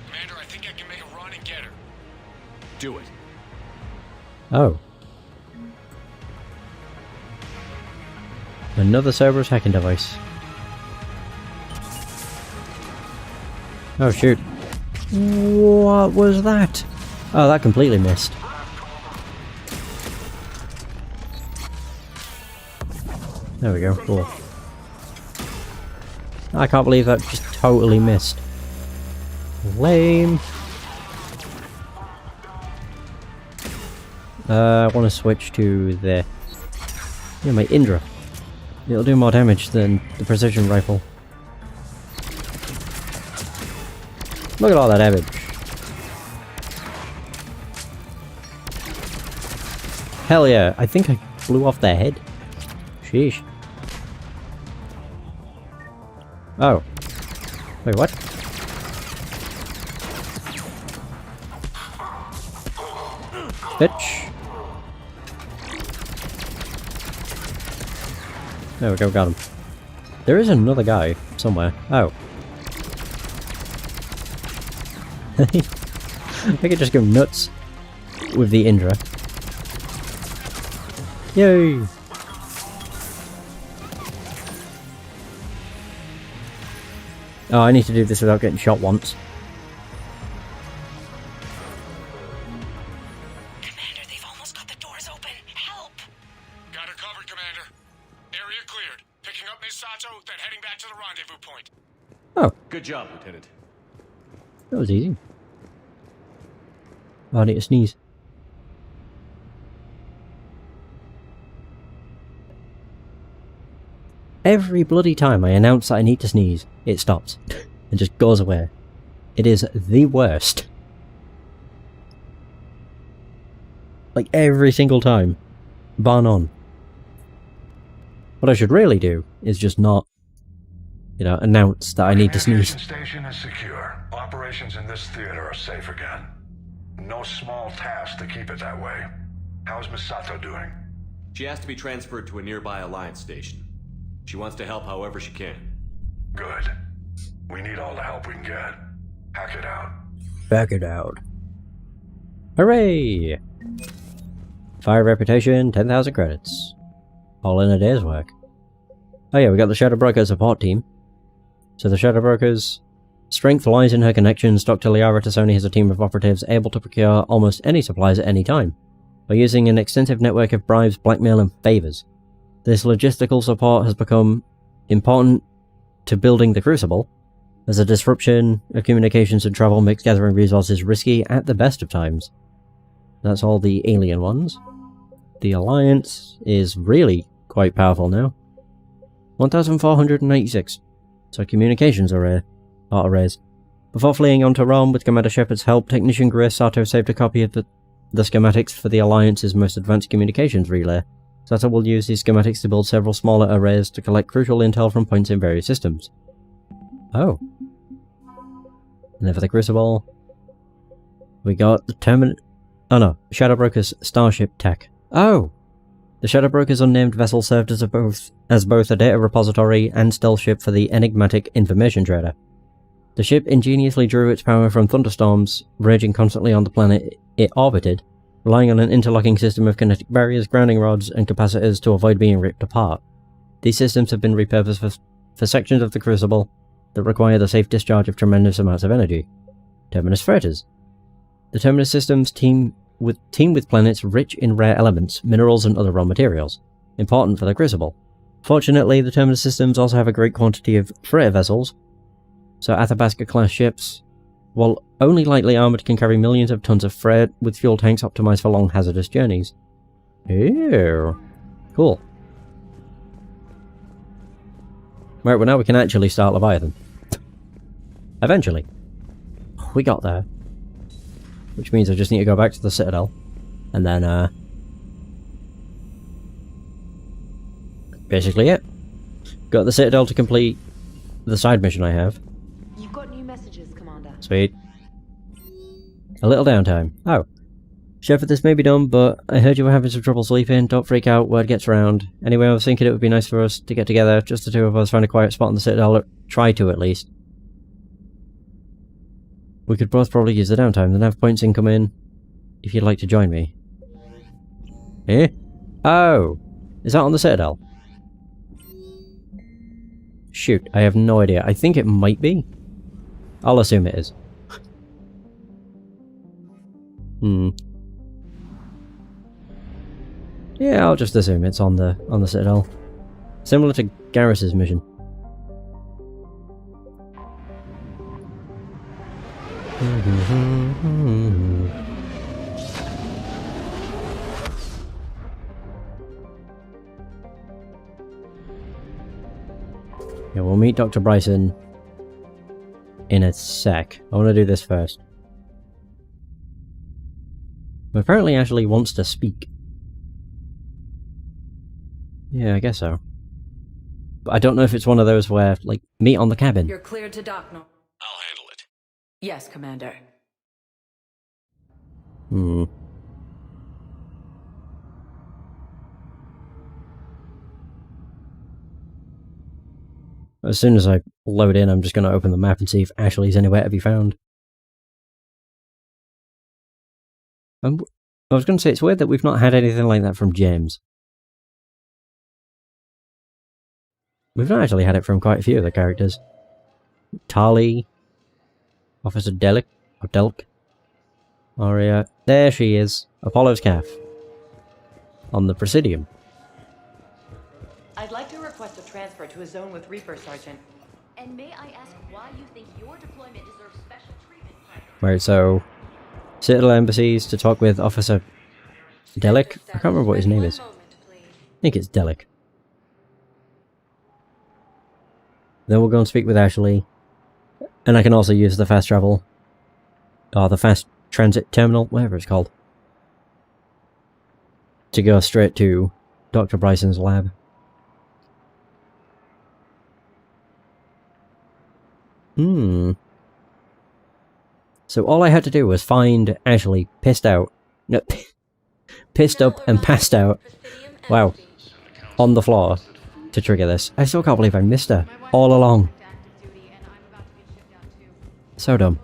Commander, I think I can make a run and get her. Do it. Oh. Another Cerberus hacking device. Oh shoot. What was that? Oh, that completely missed. There we go, cool. I can't believe that just totally missed. Lame. I want to switch to the... Yeah, my Indra. It'll do more damage than the precision rifle. Look at all that damage. Hell yeah, I think I blew off their head. Sheesh. Oh. Wait, what? Bitch. There we go, got him. There is another guy somewhere. Oh. I could just go nuts with the Indra. Yay! Oh, I need to do this without getting shot once. Commander, they've almost got the doors open. Help! Got her covered, Commander. Area cleared. Picking up Miss Sato, then heading back to the rendezvous point. Oh. Good job, Lieutenant. That was easy. Oh, I need to sneeze. Every bloody time I announce that I need to sneeze, it stops. And just goes away. It is the worst. Like every single time. Bar none. What I should really do is just not, you know, announce that I need to sneeze. The station is secure. Operations in this theater are safe again. No small task to keep it that way. How's Miss Sato doing? She has to be transferred to a nearby Alliance station. She wants to help however she can. Good. We need all the help we can get. Hack it out. Back it out. Hooray! Fire reputation, 10,000 credits. all in a day's work. Oh yeah, we got the Shadow Broker support team. So the Shadow Broker's strength lies in her connections. Dr. Liara Tassoni has a team of operatives able to procure almost any supplies at any time, by using an extensive network of bribes, blackmail and favours. This logistical support has become important to building the Crucible, as a disruption of communications and travel makes gathering resources risky at the best of times. That's all the alien ones. The Alliance is really quite powerful now. 1,496. So communications array. Arrays. Before fleeing onto Realm with Commander Shepard's help, Technician Grace Sato saved a copy of the schematics for the Alliance's most advanced communications relay. Sato will use these schematics to build several smaller arrays to collect crucial intel from points in various systems. Oh. And then for the Crucible, we got the Shadow Broker's Starship tech. Oh! The Shadow Broker's unnamed vessel served as both a data repository and stealth ship for the enigmatic information trader. The ship ingeniously drew its power from thunderstorms raging constantly on the planet it orbited, relying on an interlocking system of kinetic barriers, grounding rods, and capacitors to avoid being ripped apart. These systems have been repurposed for sections of the Crucible that require the safe discharge of tremendous amounts of energy. Terminus freighters. The Terminus systems team with planets rich in rare elements, minerals and other raw materials, important for the Crucible. Fortunately, the Terminus systems also have a great quantity of freighter vessels, so Athabasca-class ships, while only lightly armoured, can carry millions of tons of freight with fuel tanks optimised for long hazardous journeys. Ew. Cool. Right, well now we can actually start Leviathan. Eventually. We got there. Which means I just need to go back to the Citadel. And then, basically it. Got the Citadel to complete the side mission I have. You've got new messages, Commander. Sweet. A little downtime. Oh. Shepard, this may be dumb, but I heard you were having some trouble sleeping. Don't freak out, word gets around. Anyway, I was thinking it would be nice for us to get together, just the two of us, find a quiet spot in the Citadel, or try to at least. We could both probably use the downtime, then have points incoming, if you'd like to join me. Eh? Oh! Is that on the Citadel? Shoot, I have no idea. I think it might be. I'll assume it is. Yeah, I'll just assume it's on the Citadel. Similar to Garrus's mission. Yeah, we'll meet Dr. Bryson in a sec. I want to do this first. Apparently Ashley wants to speak. Yeah, I guess so. But I don't know if it's one of those where, like, meet on the cabin. You're cleared to dock, no? I'll handle it. Yes, Commander. As soon as I load in, I'm just going to open the map and see if Ashley's anywhere to be found. I was going to say, it's weird that we've not had anything like that from James. We've not actually had it from quite a few of the characters. Tali, Officer Delk, or Delk, Aria. There she is, Apollo's calf, on the Presidium. I'd like to request a transfer to a zone with Reaper, Sergeant. And may I ask why you think your deployment deserves special treatment? Right, so Citadel Embassies to talk with Officer Delk. I can't remember what his name is. I think it's Delk. Then we'll go and speak with Ashley. And I can also use the fast travel. Or the fast transit terminal, whatever it's called. To go straight to Dr. Bryson's lab. So all I had to do was find Ashley pissed out. No, pissed up and passed out. Wow. On the floor to trigger this. I still can't believe I missed her all along. So dumb.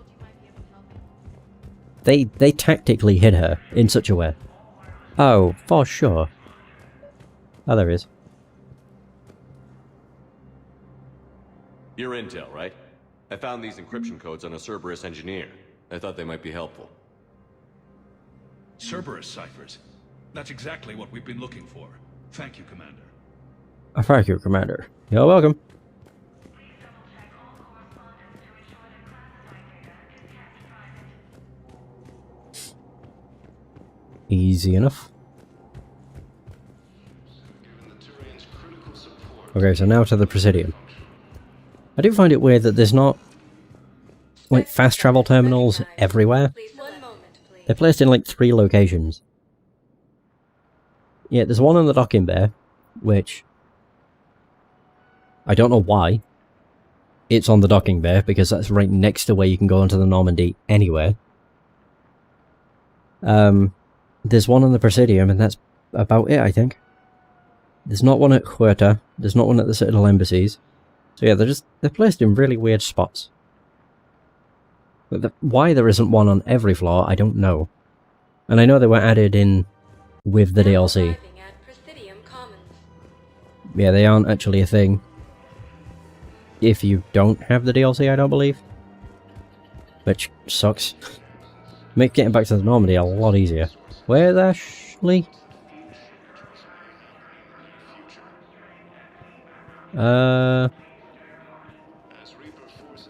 They tactically hid her in such a way. Oh, for sure. Oh, there is. You're Intel, right? I found these encryption codes on a Cerberus engineer. I thought they might be helpful. Cerberus ciphers. That's exactly what we've been looking for. Thank you, Commander. Thank you, Commander. You're welcome. Easy enough. Okay, so now to the Presidium. I do find it weird that there's not, like, fast travel terminals everywhere. They're placed in, like, 3 locations. Yeah, there's one on the docking bay, which I don't know why. It's on the docking bay, because that's right next to where you can go into the Normandy anyway. There's one on the Presidium, and that's about it, I think. There's not one at Huerta. There's not one at the Citadel embassies. So yeah, they're placed in really weird spots. But why there isn't one on every floor, I don't know. And I know they were added in with the DLC. Yeah, they aren't actually a thing if you don't have the DLC, I don't believe. Which sucks. Make getting back to the Normandy a lot easier. Where's Ashley?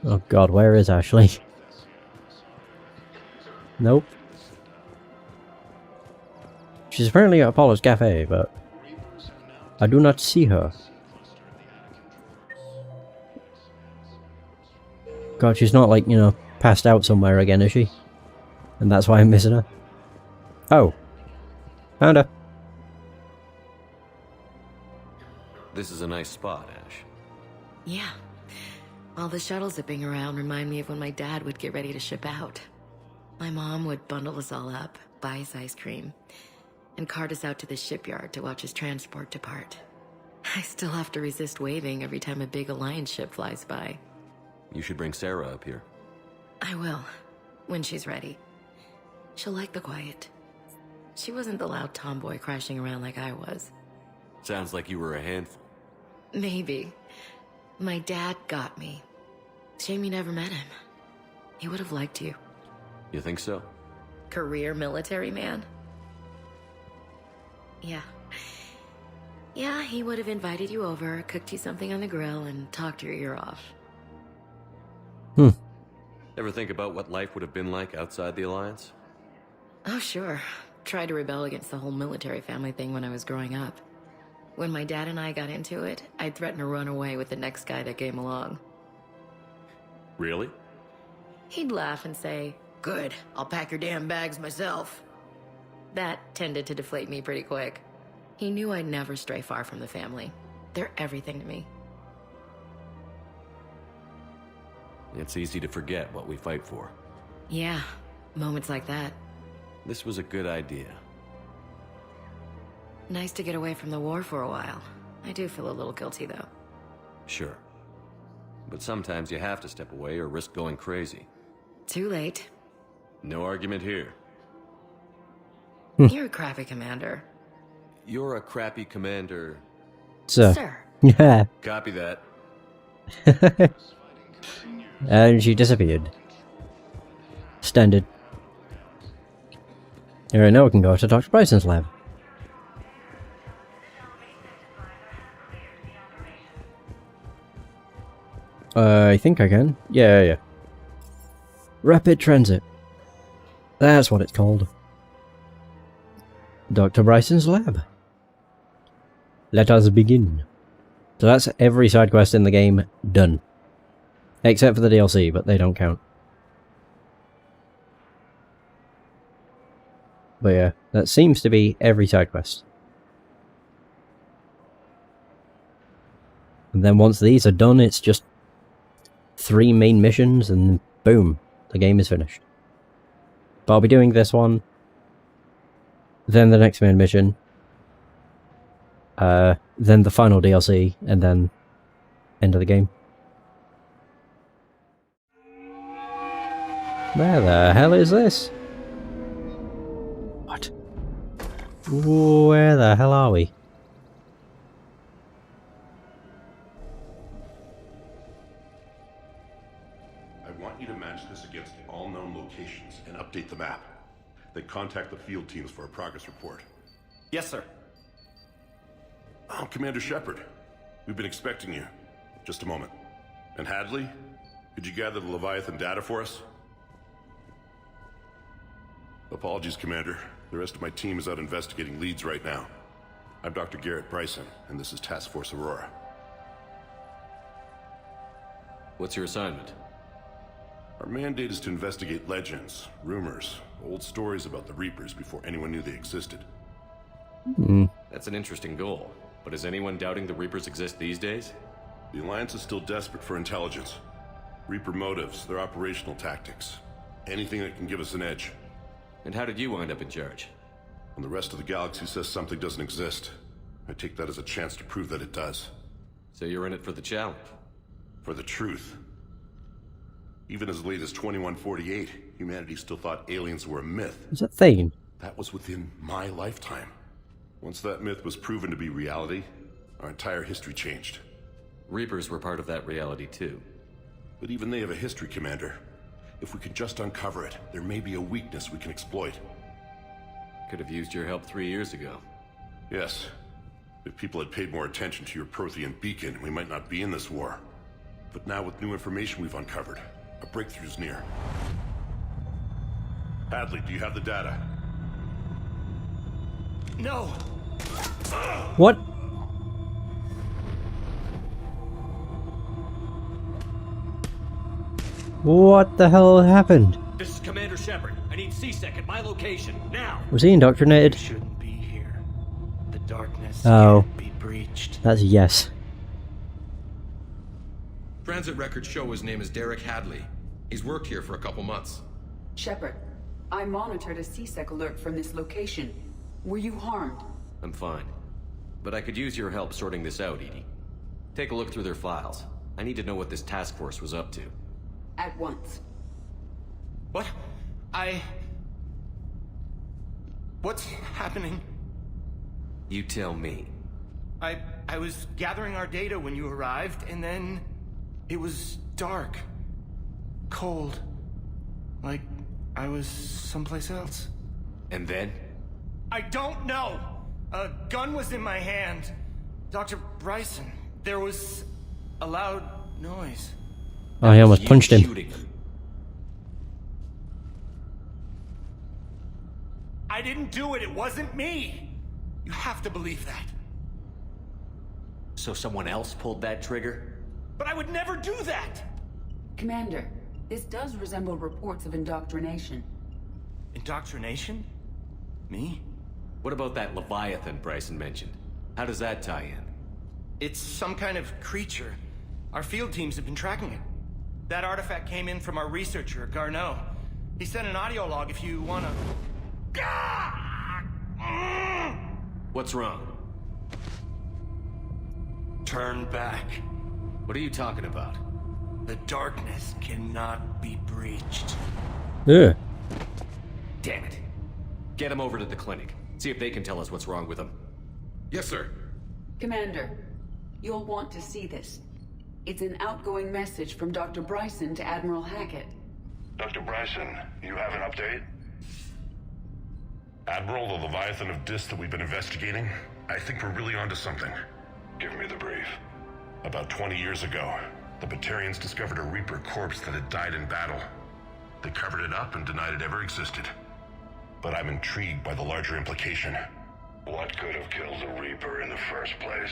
Oh god, where is Ashley? Nope. She's apparently at Apollo's Cafe, but I do not see her. God, she's not, like, you know, passed out somewhere again, is she? And that's why I'm missing her. Oh. Found her. This is a nice spot, Ash. Yeah. All the shuttles zipping around remind me of when my dad would get ready to ship out. My mom would bundle us all up, buy us ice cream, and cart us out to the shipyard to watch his transport depart. I still have to resist waving every time a big Alliance ship flies by. You should bring Sarah up here. I will, when she's ready. She'll like the quiet. She wasn't the loud tomboy crashing around like I was. Sounds like you were a handful. Maybe. My dad got me. Shame you never met him. He would have liked you. You think so? Career military man? Yeah. Yeah, he would have invited you over, cooked you something on the grill, and talked your ear off. Ever think about what life would have been like outside the Alliance? Oh, sure. Tried to rebel against the whole military family thing when I was growing up. When my dad and I got into it, I'd threaten to run away with the next guy that came along. Really? He'd laugh and say, "Good, I'll pack your damn bags myself." That tended to deflate me pretty quick. He knew I'd never stray far from the family. They're everything to me. It's easy to forget what we fight for. Yeah, moments like that. This was a good idea. Nice to get away from the war for a while. I do feel a little guilty, though. Sure. But sometimes you have to step away or risk going crazy. Too late. No argument here. You're a crappy commander. You're a crappy commander. Sir. Yeah. Copy that. And she disappeared. Standard. Alright, now we can go to Dr. Bryson's lab. I think I can. Yeah. Rapid transit. That's what it's called. Dr. Bryson's lab. Let us begin. So that's every side quest in the game done. Except for the DLC, but they don't count. But yeah, that seems to be every side quest. And then once these are done, it's just 3 main missions and boom, the game is finished. But I'll be doing this one, then the next main mission, then the final DLC, and then end of the game. Where the hell is this? What? Where the hell are we? want you to match this against all known locations and update the map. Then contact the field teams for a progress report. Yes, sir. Oh, Commander Shepard. We've been expecting you. Just a moment. And Hadley? Could you gather the Leviathan data for us? Apologies, Commander. The rest of my team is out investigating leads right now. I'm Dr. Garrett Bryson, and this is Task Force Aurora. What's your assignment? Our mandate is to investigate legends, rumors, old stories about the Reapers before anyone knew they existed. That's an interesting goal. But is anyone doubting the Reapers exist these days? The Alliance is still desperate for intelligence. Reaper motives, their operational tactics. Anything that can give us an edge. And how did you wind up in charge? When the rest of the galaxy says something doesn't exist, I take that as a chance to prove that it does. So you're in it for the challenge? For the truth. Even as late as 2148, humanity still thought aliens were a myth. Is that Thane? That was within my lifetime. Once that myth was proven to be reality, our entire history changed. Reapers were part of that reality too. But even they have a history, Commander. If we can just uncover it, there may be a weakness we can exploit. Could have used your help 3 years ago. Yes. If people had paid more attention to your Prothean beacon, we might not be in this war. But now with new information we've uncovered, a breakthrough's near. Hadley, do you have the data? No! What? What the hell happened? This is Commander Shepard. I need C-Sec at my location, now! Was he indoctrinated? Shouldn't be here. The darkness Oh. can't be breached. That's a yes. Transit records show his name is Derek Hadley. He's worked here for a couple months. Shepard, I monitored a C-Sec alert from this location. Were you harmed? I'm fine. But I could use your help sorting this out, EDI. Take a look through their files. I need to know what this task force was up to. At once. What? What's happening? You tell me. I was gathering our data when you arrived, and then it was dark. Cold. Like I was someplace else. And then? I don't know! A gun was in my hand. Dr. Bryson, there was a loud noise. Oh, he almost punched him. I didn't do it, it wasn't me! You have to believe that. So someone else pulled that trigger? But I would never do that! Commander, this does resemble reports of indoctrination. Indoctrination? Me? What about that Leviathan Bryson mentioned? How does that tie in? It's some kind of creature. Our field teams have been tracking it. That artifact came in from our researcher, Garneau. He sent an audio log if you wanna... What's wrong? Turn back. What are you talking about? The darkness cannot be breached. Yeah. Damn it. Get him over to the clinic. See if they can tell us what's wrong with him. Yes, sir. Commander, you'll want to see this. It's an outgoing message from Dr. Bryson to Admiral Hackett. Dr. Bryson, you have an update? Admiral, the Leviathan of Dis that we've been investigating, I think we're really onto something. Give me the brief. About 20 years ago, the Batarians discovered a Reaper corpse that had died in battle. They covered it up and denied it ever existed. But I'm intrigued by the larger implication. What could have killed the Reaper in the first place?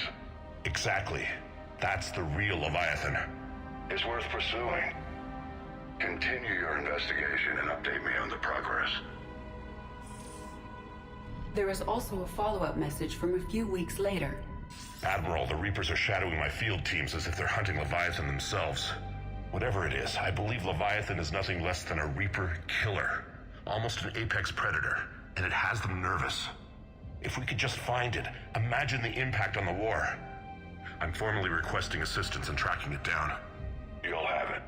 Exactly. That's the real Leviathan. It's worth pursuing. Continue your investigation and update me on the progress. There is also a follow-up message from a few weeks later. Admiral, the Reapers are shadowing my field teams as if they're hunting Leviathan themselves. Whatever it is, I believe Leviathan is nothing less than a Reaper killer. Almost an apex predator, and it has them nervous. If we could just find it, imagine the impact on the war. I'm formally requesting assistance in tracking it down. You'll have it.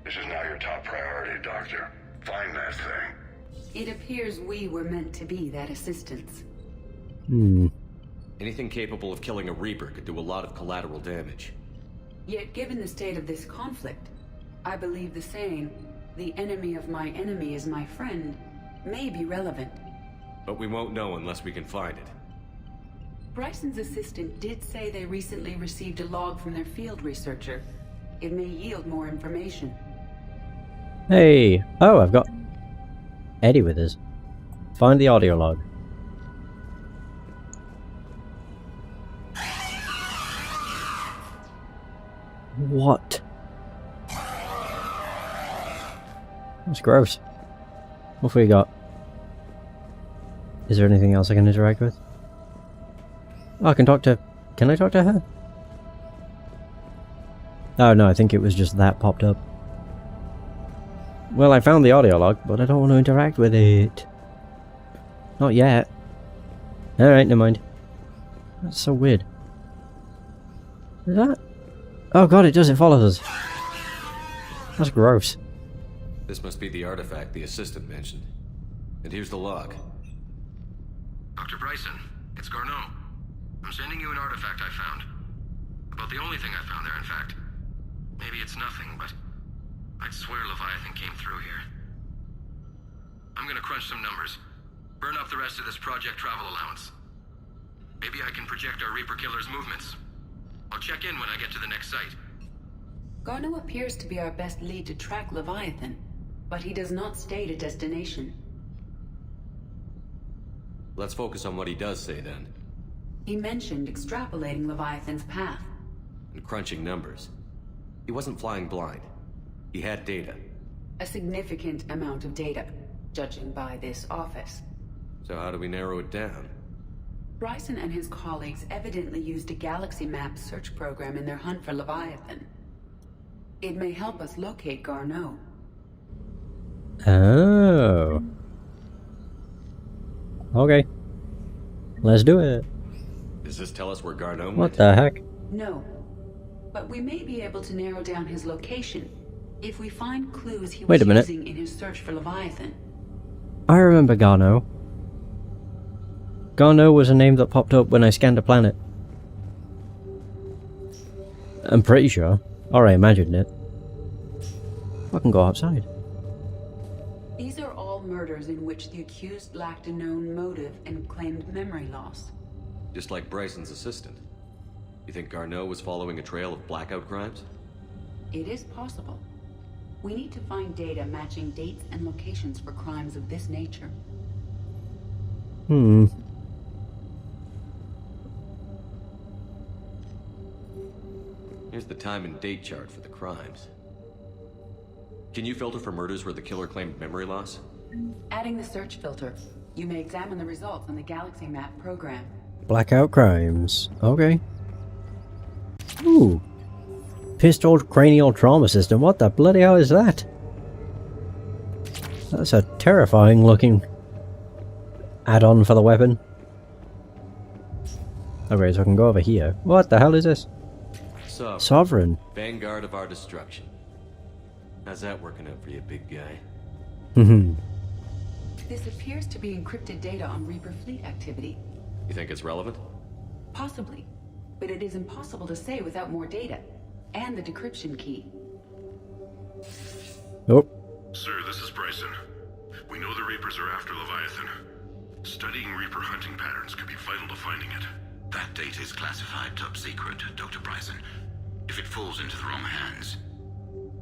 This is now your top priority, Doctor. Find that thing. It appears we were meant to be that assistance. Anything capable of killing a Reaper could do a lot of collateral damage. Yet given the state of this conflict, I believe the saying, "The enemy of my enemy is my friend," may be relevant. But we won't know unless we can find it. Bryson's assistant did say they recently received a log from their field researcher. It may yield more information. Hey! Oh, I've got Eddie with us. Find the audio log. What? That's gross. What have we got? Is there anything else I can interact with? Oh, I can talk to... Can I talk to her? Oh no, I think it was just that popped up. Well, I found the audio log, but I don't want to interact with it. Not yet. Alright, never mind. That's so weird. Is that... Oh god, it does, it follows us. That's gross. This must be the artifact the assistant mentioned. And here's the log. Dr. Bryson, it's Garneau. I'm sending you an artifact I found. About the only thing I found there, in fact. Maybe it's nothing, but I'd swear Leviathan came through here. I'm gonna crunch some numbers. Burn up the rest of this Project Travel allowance. Maybe I can project our Reaper Killer's movements. I'll check in when I get to the next site. Garneau appears to be our best lead to track Leviathan, but he does not state a destination. Let's focus on what he does say then. He mentioned extrapolating Leviathan's path. And crunching numbers. He wasn't flying blind. He had data. A significant amount of data, judging by this office. So how do we narrow it down? Bryson and his colleagues evidently used a galaxy map search program in their hunt for Leviathan. It may help us locate Garneau. Oh. Okay. Let's do it. Does this tell us where Garneau went? What the heck? No. But we may be able to narrow down his location if we find clues he was using in his search for Leviathan. I remember Garneau. Garneau was a name that popped up when I scanned a planet. I'm pretty sure. Or I imagined it. I can go outside. These are all murders in which the accused lacked a known motive and claimed memory loss. Just like Bryson's assistant. You think Garneau was following a trail of blackout crimes? It is possible. We need to find data matching dates and locations for crimes of this nature. Here's the time and date chart for the crimes. Can you filter for murders where the killer claimed memory loss? Adding the search filter, you may examine the results on the Galaxy Map program. Blackout crimes. Okay. Ooh. Pistol cranial trauma system. What the bloody hell is that? That's a terrifying looking add-on for the weapon. Okay, so I can go over here. What the hell is this? Sovereign. Vanguard of our destruction. How's that working out for you, big guy? This appears to be encrypted data on Reaper fleet activity. You think it's relevant? Possibly. But it is impossible to say without more data. And the decryption key. Oh. Sir, this is Bryson. We know the Reapers are after Leviathan. Studying Reaper hunting patterns could be vital to finding it. That data is classified top secret, Dr. Bryson. If it falls into the wrong hands...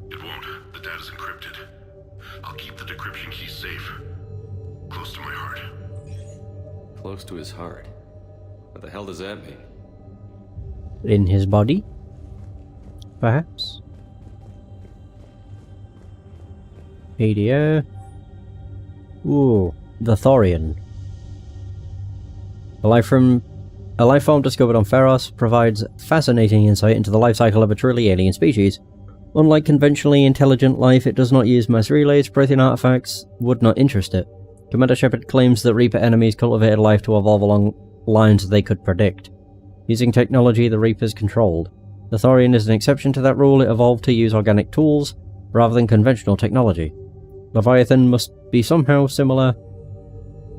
It won't. The data's encrypted. I'll keep the decryption key safe. Close to my heart. Close to his heart? What the hell does that mean? In his body? Perhaps? Media. Ooh, the Thorian. A life form discovered on Pharos provides fascinating insight into the life cycle of a truly alien species. Unlike conventionally intelligent life, it does not use mass relays. Prothean artifacts would not interest it. Commander Shepard claims that Reaper enemies cultivated life to evolve along lines they could predict. Using technology the Reapers controlled. The Thorian is an exception to that rule. It evolved to use organic tools rather than conventional technology. Leviathan must be somehow similar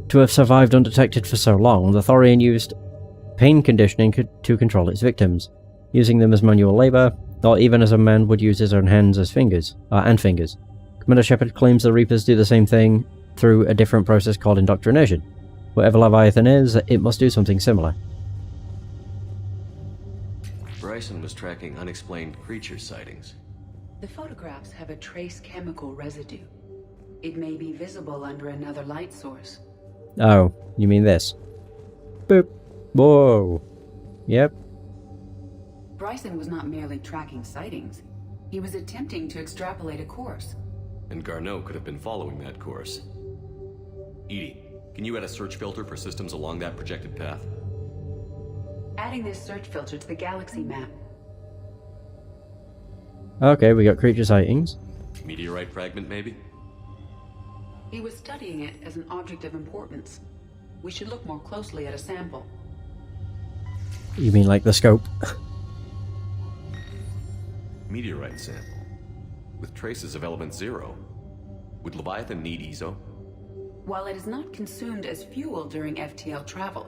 to have survived undetected for so long. The Thorian used pain conditioning to control its victims, using them as manual labor. or even as a man would use his own hands as fingers, and fingers. Commander Shepard claims the Reapers do the same thing through a different process called indoctrination. Whatever Leviathan is, it must do something similar. Bryson was tracking unexplained creature sightings. The photographs have a trace chemical residue. It may be visible under another light source. Oh, you mean this? Boop. Whoa. Yep. Bryson was not merely tracking sightings. He was attempting to extrapolate a course. And Garneau could have been following that course. EDI, can you add a search filter for systems along that projected path? Adding this search filter to the galaxy map. Okay, we got creature sightings. Meteorite fragment, maybe? He was studying it as an object of importance. We should look more closely at a sample. You mean like the scope? Meteorite sample. With traces of element 0. Would Leviathan need ESO? While it is not consumed as fuel during FTL travel,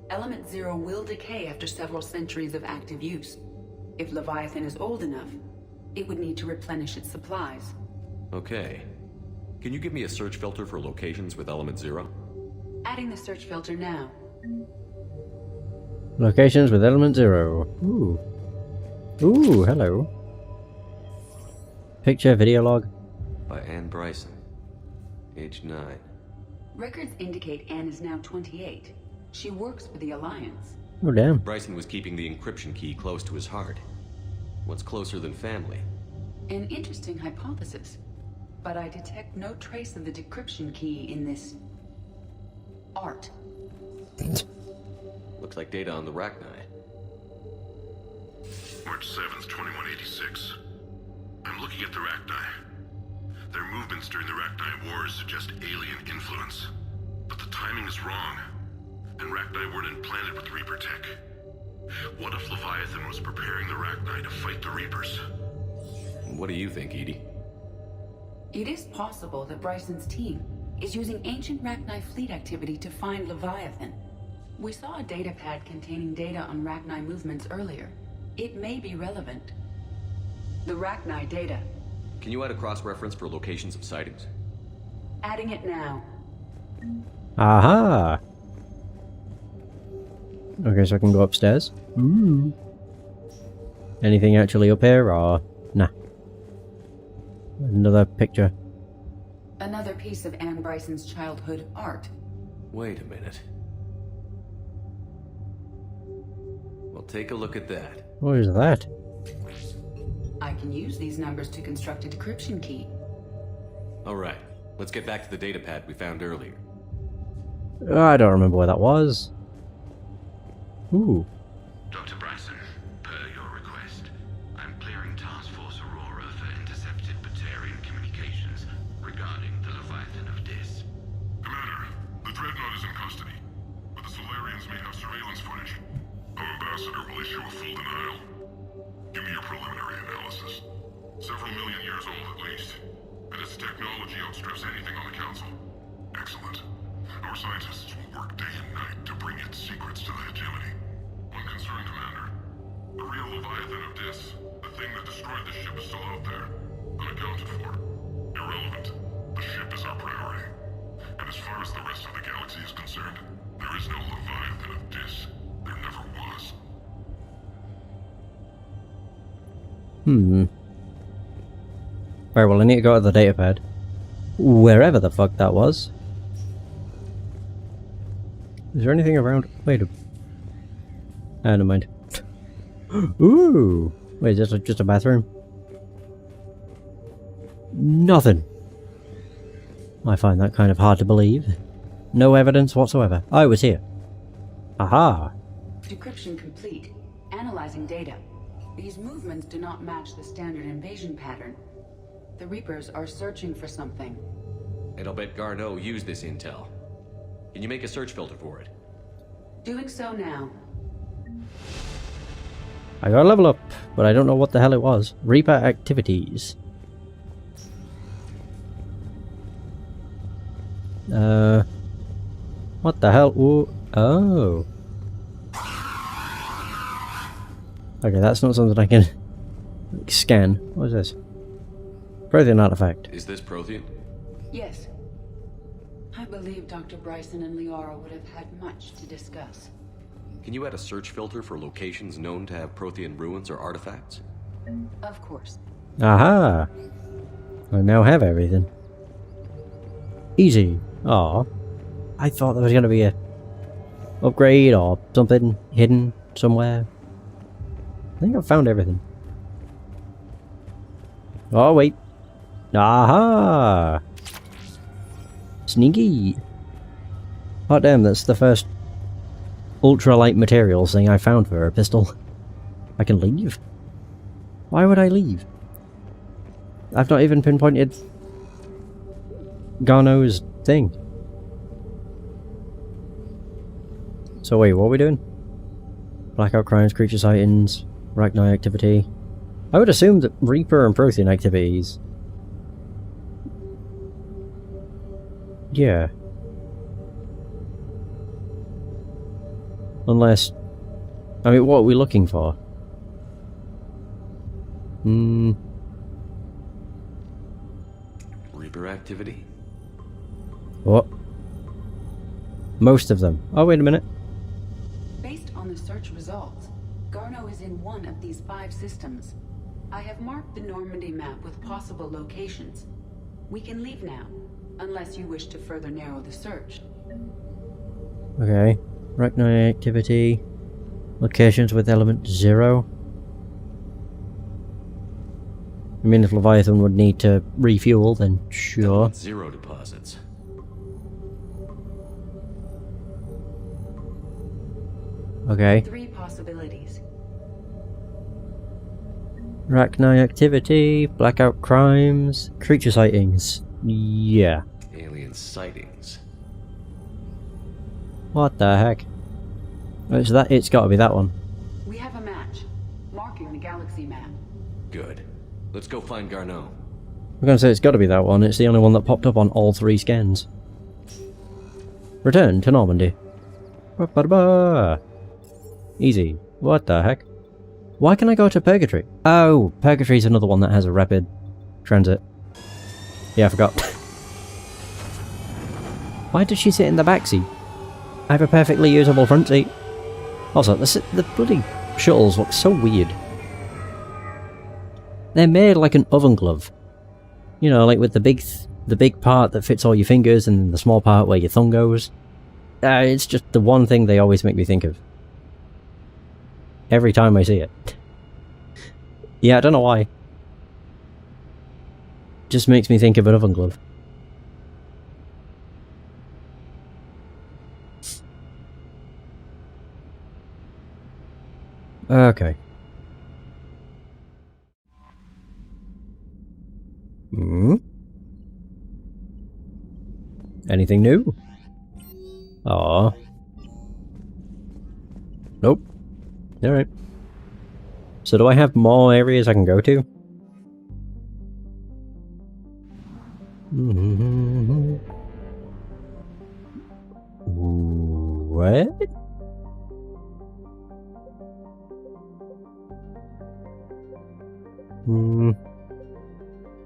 element 0 will decay after several centuries of active use. If Leviathan is old enough, it would need to replenish its supplies. Okay. Can you give me a search filter for locations with element 0? Adding the search filter now. Locations with element 0. Ooh. Ooh, hello. Picture video log. By Anne Bryson. Age 9. Records indicate Anne is now 28. She works for the Alliance. Oh, damn. Bryson was keeping the encryption key close to his heart. What's closer than family? An interesting hypothesis. But I detect no trace of the decryption key in this... art. Looks like data on the Rachni. March 7th, 2186. I'm looking at the Rachni. Their movements during the Rachni Wars suggest alien influence. But the timing is wrong. And Rachni weren't implanted with Reaper tech. What if Leviathan was preparing the Rachni to fight the Reapers? What do you think, EDI? It is possible that Bryson's team is using ancient Rachni fleet activity to find Leviathan. We saw a datapad containing data on Rachni movements earlier. It may be relevant. The Rachni data. Can you add a cross-reference for locations of sightings? Adding it now. Aha! Okay, so I can go upstairs. Ooh. Anything actually up here, or... Nah. Another picture. Another piece of Anne Bryson's childhood art. Wait a minute. Well, take a look at that. What is that? I can use these numbers to construct a decryption key. Alright, let's get back to the datapad we found earlier. I don't remember where that was. Ooh. Dr. Bryson, per your request, I'm clearing Task Force Aurora for intercepted Batarian communications regarding the Leviathan of Dis. Commander, the Dreadnought is in custody, but the Solarians may have surveillance footage. Our ambassador will issue a full denial. Give me your preliminary analysis. Several million years old at least, and its technology outstrips anything on the Council. Excellent. Our scientists will work day and night to bring its secrets to the hegemony. One concern, Commander. The real Leviathan of Dis, the thing that destroyed the ship, is still out there, unaccounted for. Irrelevant. The ship is our priority. And as far as the rest of the galaxy is concerned, there is no Leviathan of Dis. There never was. Right, well I need to go to the datapad. Wherever the fuck that was. Is there anything around? Wait a... never mind. Ooh! Wait, is this just a bathroom? Nothing. I find that kind of hard to believe. No evidence whatsoever. I was here. Aha! Decryption complete. Analyzing data. These movements do not match the standard invasion pattern. The Reapers are searching for something. And I'll bet Garneau used this intel. Can you make a search filter for it? Doing so now. I got a level up, but I don't know what the hell it was. Reaper activities. What the hell? Ooh. Oh. Okay, that's not something I can Scan. What is this? Prothean artifact. Is this Prothean? Yes. I believe Dr. Bryson and Liara would have had much to discuss. Can you add a search filter for locations known to have Prothean ruins or artifacts? Of course. Aha! I now have everything. Easy. Aw. I thought there was going to be a upgrade or something hidden somewhere. I think I've found everything. Oh, wait. Aha! Sneaky! Hot damn, that's the first ultralight materials thing I found for a pistol. I can leave? Why would I leave? I've not even pinpointed Garneau's thing. So wait, what are we doing? Blackout crimes, creature sightings, Rachni activity. I would assume that Reaper and Prothean activities... Yeah. Unless... I mean, what are we looking for? Reaper activity? What? Most of them. Oh, wait a minute. Based on the search results, Garneau is in one of these 5 systems. I have marked the Normandy map with possible locations. We can leave now, unless you wish to further narrow the search. Okay. Rachni activity. Locations with element 0. I mean, if Leviathan would need to refuel, then sure. Element 0 deposits. Okay. 3 possibilities. Rachni activity, blackout crimes, creature sightings. Yeah. Alien sightings. What the heck? It's got to be that one. We have a match, marking the galaxy map. Good. Let's go find Garneau. I'm gonna say it's got to be that one. It's the only one that popped up on all 3 scans. Return to Normandy. Ba-ba-da-ba. Easy. What the heck? Why can I go to Purgatory? Oh, Purgatory's another one that has a rapid transit. Yeah, I forgot. Why does she sit in the backseat? I have a perfectly usable front seat. Also, the bloody shuttles look so weird. They're made like an oven glove. You know, like with the big part that fits all your fingers and the small part where your thumb goes. It's just the one thing they always make me think of. Every time I see it. Yeah, I don't know why. Just makes me think of an oven glove. Okay. Anything new? Aw. Nope. Alright. So do I have more areas I can go to? What?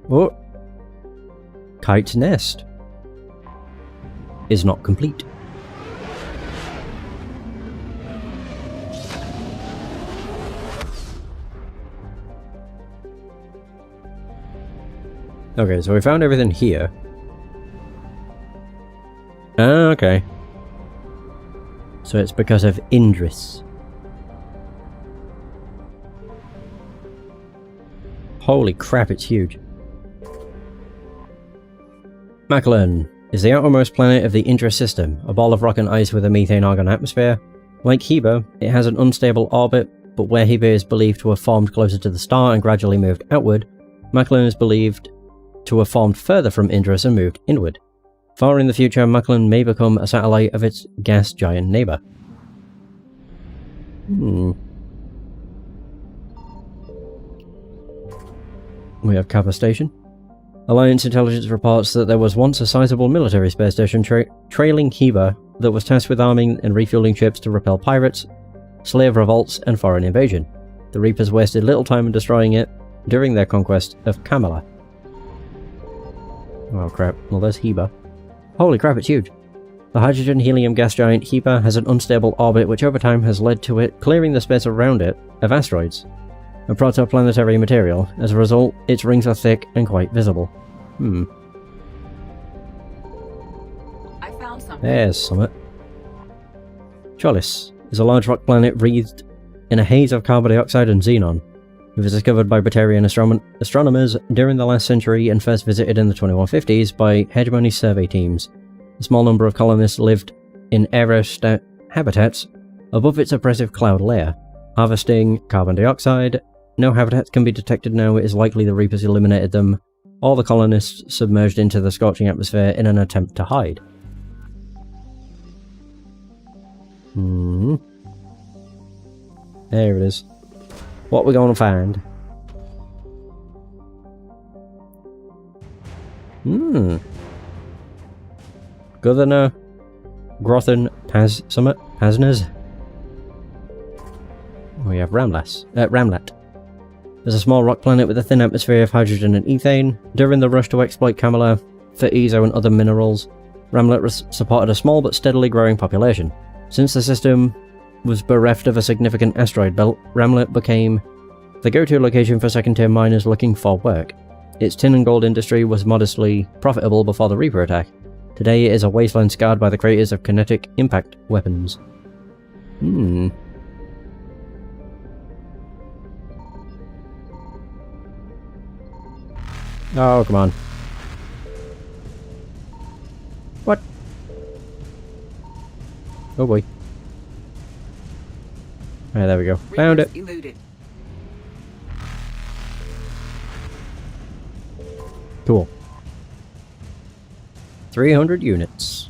Oh. Kite's nest is not complete. Okay, so we found everything here. Okay. So it's because of Indris. Holy crap, it's huge. Macklin is the outermost planet of the Indris system, a ball of rock and ice with a methane-argon atmosphere. Like Heber, it has an unstable orbit, but where Heber is believed to have formed closer to the star and gradually moved outward, Macklin is believed to have formed further from Indris and moved inward. Far in the future, Macklin may become a satellite of its gas giant neighbour. We have Kappa Station. Alliance intelligence reports that there was once a sizable military space station trailing Heber that was tasked with arming and refueling ships to repel pirates, slave revolts, and foreign invasion. The Reapers wasted little time in destroying it, during their conquest of Kamala. Oh crap, well there's Heba. Holy crap, it's huge! The hydrogen-helium gas giant Heba has an unstable orbit which over time has led to it clearing the space around it of asteroids, a protoplanetary material. As a result, its rings are thick and quite visible. I found something. There's Summit. Chalice is a large rock planet wreathed in a haze of carbon dioxide and xenon. It was discovered by Batarian astronomers during the last century and first visited in the 2150s by hegemony survey teams. A small number of colonists lived in aerostat habitats above its oppressive cloud layer, harvesting carbon dioxide. No habitats can be detected now. It is likely the Reapers eliminated them. All the colonists submerged into the scorching atmosphere in an attempt to hide. There it is. What we're going to find? Governor Grothan Pazners. We have Ramlet. There's a small rock planet with a thin atmosphere of hydrogen and ethane. During the rush to exploit Kamala for Ezo and other minerals, Ramlet supported a small but steadily growing population. Since the system was bereft of a significant asteroid belt, Ramlet became the go-to location for second-tier miners looking for work. Its tin and gold industry was modestly profitable before the Reaper attack. Today it is a wasteland scarred by the creators of kinetic impact weapons. Oh, come on. What? Oh boy. Alright, there we go. Found it. Eluded. Cool. 300 units.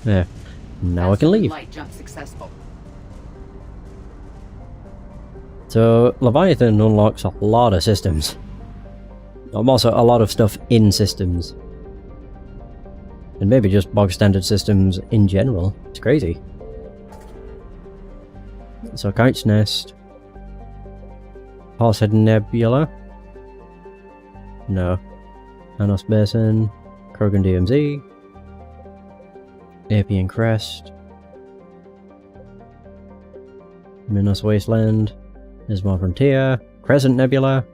There. Now I can leave. Light jump successful. So, Leviathan unlocks a lot of systems. Also, a lot of stuff in systems. And maybe just bog standard systems in general. It's crazy. So, Kite's Nest. Horsehead Nebula. No. Anos Basin. Krogan DMZ. Apian Crest. Minos Wasteland. Ismar Frontier. Crescent Nebula.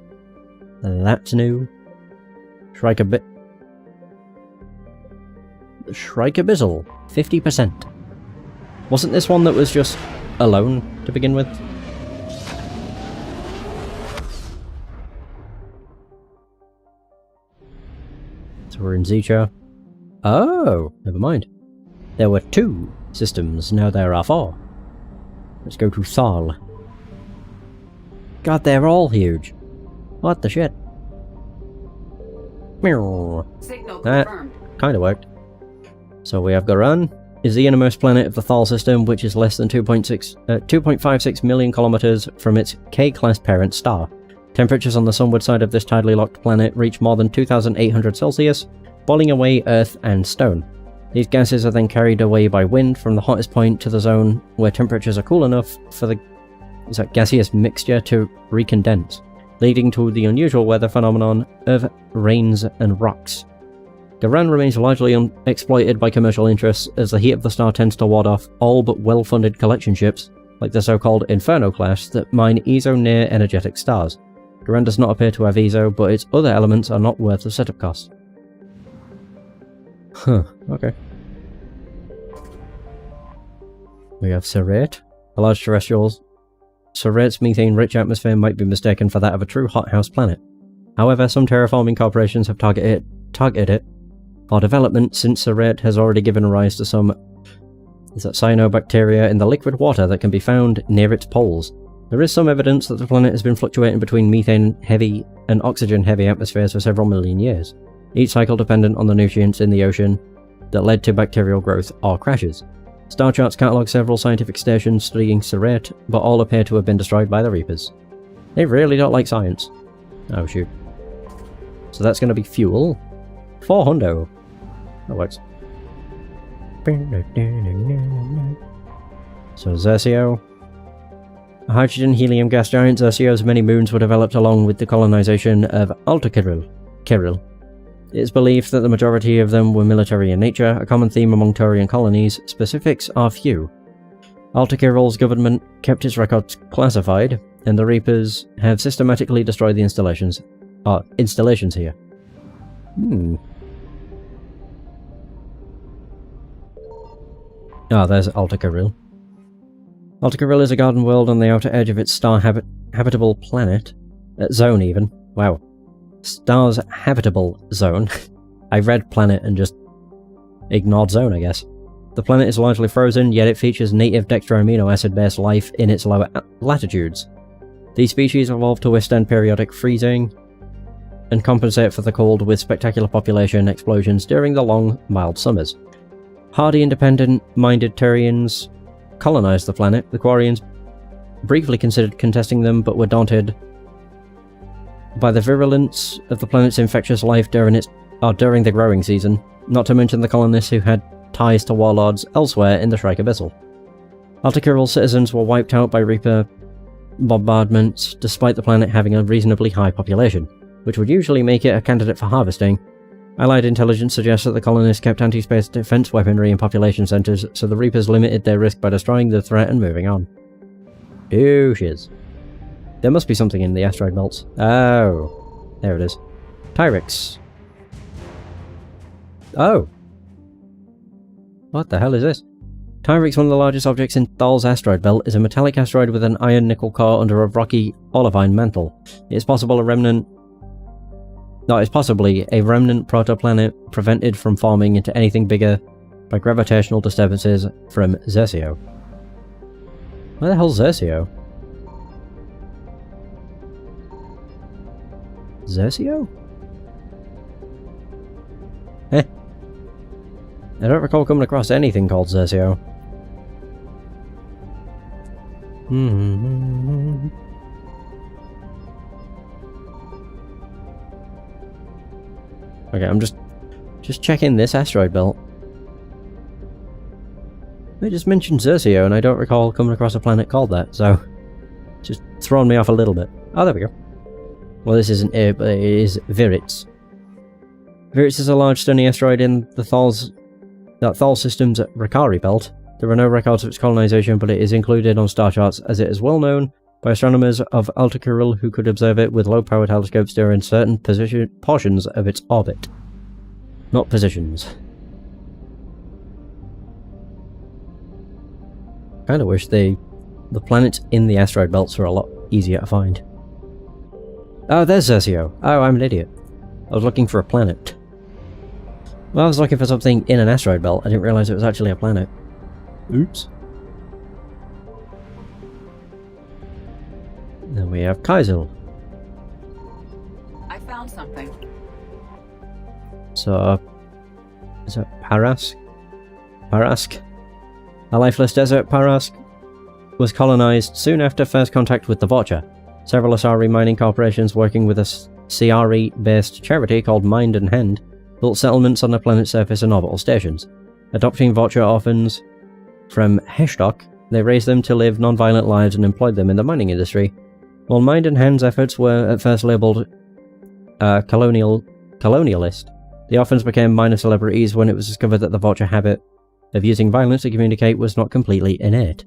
That's new. Shrike Abyssal. 50%. Wasn't this one that was just alone to begin with? So we're in Zecha. Oh, never mind. There were 2 systems, now there are 4. Let's go to Thal. God, they're all huge. What the shit? Signal that confirmed. Kinda worked. So we have Garan, is the innermost planet of the Thal system, which is less than 2.56 million kilometers from its K-class parent star. Temperatures on the sunward side of this tidally locked planet reach more than 2,800 Celsius, boiling away Earth and stone. These gases are then carried away by wind from the hottest point to the zone where temperatures are cool enough for the gaseous mixture to recondense, leading to the unusual weather phenomenon of rains and rocks. Garan remains largely unexploited by commercial interests, as the heat of the star tends to ward off all but well-funded collection ships, like the so-called Inferno class, that mine Ezo near energetic stars. Garan does not appear to have Ezo, but its other elements are not worth the setup cost. Huh, okay. We have Serrate, a large terrestrial. Serrate's methane-rich atmosphere might be mistaken for that of a true hothouse planet. However, some terraforming corporations have targeted it for development, since Serrate has already given rise to some cyanobacteria in the liquid water that can be found near its poles. There is some evidence that the planet has been fluctuating between methane-heavy and oxygen-heavy atmospheres for several million years, each cycle dependent on the nutrients in the ocean that led to bacterial growth or crashes. Star charts catalogue several scientific stations studying Serrate, but all appear to have been destroyed by the Reapers. They really don't like science. Oh shoot. So that's going to be fuel. 4 hundo. That works. So Zercio. hydrogen helium gas giant Zersio's many moons were developed along with the colonization of Alta Kiril. It is believed that the majority of them were military in nature, a common theme among Turian colonies. Specifics are few. Alta Kiril's government kept its records classified, and the Reapers have systematically destroyed the installations here. There's Alta Kiril. Alta Kiril is a garden world on the outer edge of its star-habitable planet. Zone, even. Wow. Star's habitable zone. I read planet and just ignored zone, I guess. The planet is largely frozen, yet it features native dextro amino acid-based life in its lower latitudes. These species evolved to withstand periodic freezing and compensate for the cold with spectacular population explosions during the long, mild summers. Hardy, independent-minded Turians colonized the planet. The Quarians briefly considered contesting them, but were daunted by the virulence of the planet's infectious life during the growing season, not to mention the colonists who had ties to warlords elsewhere in the Shrike Abyssal. Alta Kiril's citizens were wiped out by Reaper bombardments, despite the planet having a reasonably high population, which would usually make it a candidate for harvesting. Allied intelligence suggests that the colonists kept anti-space defense weaponry in population centers, so the Reapers limited their risk by destroying the threat and moving on. Oh, shiz. There must be something in the asteroid belts. Oh. There it is. Tyrix. Oh. What the hell is this? Tyrix, one of the largest objects in Thal's asteroid belt, is a metallic asteroid with an iron-nickel core under a rocky olivine mantle. It is possibly a remnant protoplanet prevented from forming into anything bigger by gravitational disturbances from Zersio. Where the hell's Zersio? Zersio? I don't recall coming across anything called Zersio. Okay, I'm just checking this asteroid belt. They just mentioned Zersio, and I don't recall coming across a planet called that, so just thrown me off a little bit. Oh, there we go. Well, this isn't it, but it is Viritz. Viritz is a large stony asteroid in the Thal system's Rakari belt. There are no records of its colonization, but it is included on star charts as it is well known by astronomers of Alta Kiril who could observe it with low-power telescopes during certain portions of its orbit. Not positions. Kinda wish the planets in the asteroid belts were a lot easier to find. Oh, there's Zersio. Oh, I'm an idiot. I was looking for a planet. Well, I was looking for something in an asteroid belt. I didn't realize it was actually a planet. Oops. Then we have Kaizel. I found something. So, is it Parask? Parask? A lifeless desert, Parask was colonized soon after first contact with the Vulture. Several Asari mining corporations working with a Siari-based charity called Mind and Hand built settlements on the planet's surface and orbital stations. Adopting Vulture orphans from Heshtok, they raised them to live non-violent lives and employed them in the mining industry. While Mind and Hand's efforts were at first labelled colonialist, the orphans became minor celebrities when it was discovered that the Vulture habit of using violence to communicate was not completely innate.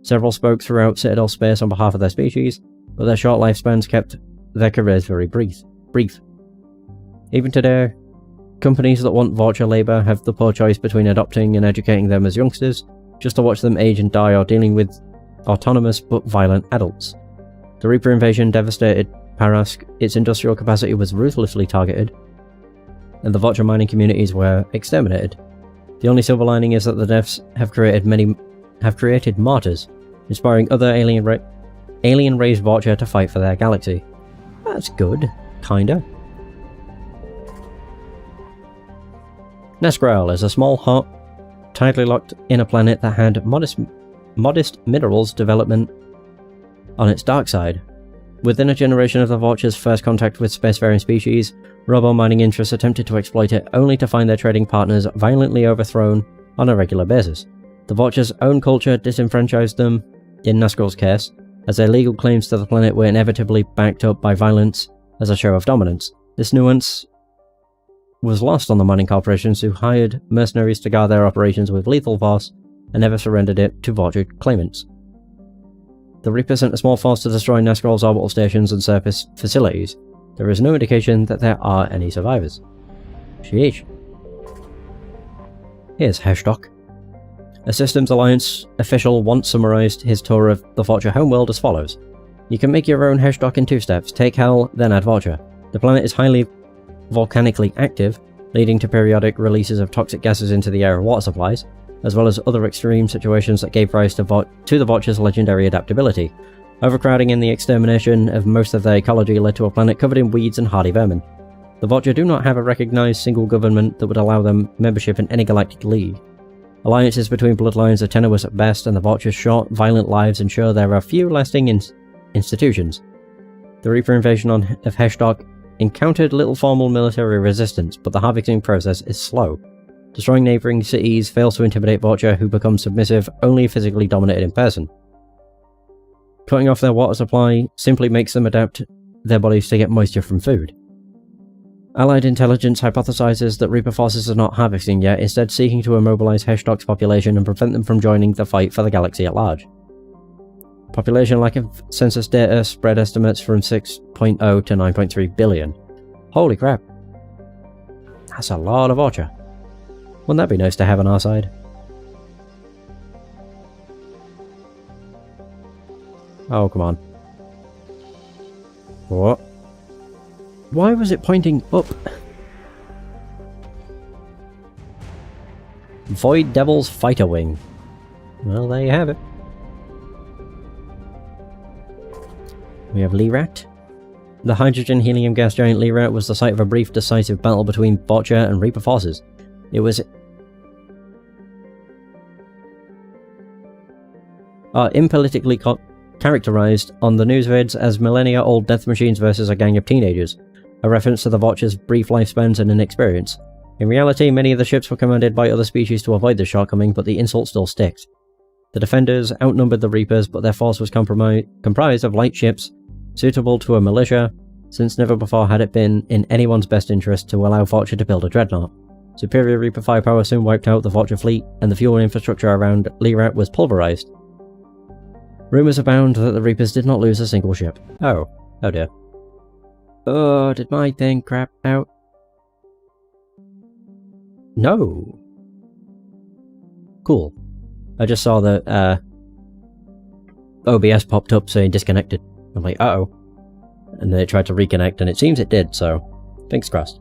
Several spoke throughout Citadel space on behalf of their species, but their short lifespans kept their careers very brief. Even today, companies that want Vulture labour have the poor choice between adopting and educating them as youngsters, just to watch them age and die, or dealing with autonomous but violent adults. The Reaper invasion devastated Parask, its industrial capacity was ruthlessly targeted, and the Vulture mining communities were exterminated. The only silver lining is that the deaths have created martyrs, inspiring other alien-raised Vulture to fight for their galaxy. That's good, kinda. Nesgrail is a small, hot, tidally locked inner planet that had modest minerals development on its dark side. Within a generation of the Vulture's first contact with spacefaring species, robo-mining interests attempted to exploit it, only to find their trading partners violently overthrown on a regular basis. The Vulture's own culture disenfranchised them, in Nesgrail's case, as their legal claims to the planet were inevitably backed up by violence as a show of dominance. This nuance was lost on the mining corporations, who hired mercenaries to guard their operations with lethal force and never surrendered it to Vulture claimants. The Reaper sent a small force to destroy Nescroll's orbital stations and surface facilities. There is no indication that there are any survivors. Sheesh. Here's Heshtok. A Systems Alliance official once summarized his tour of the Vulture homeworld as follows. You can make your own Heshtok in 2 steps. Take Hell, then add Vulture. The planet is highly volcanically active, leading to periodic releases of toxic gases into the air and water supplies, as well as other extreme situations that gave rise to the Vulture's legendary adaptability. Overcrowding and the extermination of most of their ecology led to a planet covered in weeds and hardy vermin. The Vulture do not have a recognized single government that would allow them membership in any galactic league. Alliances between bloodlines are tenuous at best, and the Vulture's short, violent lives ensure there are few lasting institutions. The Reaper invasion of Heshtok encountered little formal military resistance, but the harvesting process is slow. Destroying neighbouring cities fails to intimidate Vulture, who become submissive only if physically dominated in person. Cutting off their water supply simply makes them adapt their bodies to get moisture from food. Allied intelligence hypothesizes that Reaper forces are not harvesting yet, instead seeking to immobilize Heshtok's population and prevent them from joining the fight for the galaxy at large. Population lack of census data spread estimates from 6.0 to 9.3 billion. Holy crap. That's a lot of Vulture. Wouldn't that be nice to have on our side? Oh, come on. What? Why was it pointing up? Void Devil's Fighter Wing. Well, there you have it. We have Lyrat. The hydrogen helium gas giant Lyrat was the site of a brief decisive battle between Vulture and Reaper forces. It was impolitically characterized on the newsvids as millennia-old death machines versus a gang of teenagers, a reference to the Vulture's brief lifespans and inexperience. In reality, many of the ships were commanded by other species to avoid this shortcoming, but the insult still sticks. The Defenders outnumbered the Reapers, but their force was comprised of light ships, suitable to a militia, since never before had it been in anyone's best interest to allow Vulture to build a dreadnought. Superior Reaper firepower soon wiped out the Vulture fleet, and the fuel infrastructure around Lyrat was pulverized. Rumours abound that the Reapers did not lose a single ship. Oh dear. Oh, did my thing crap out? No. Cool. I just saw that OBS popped up saying disconnected. I'm like, uh-oh. And then it tried to reconnect, and it seems it did, so fingers crossed.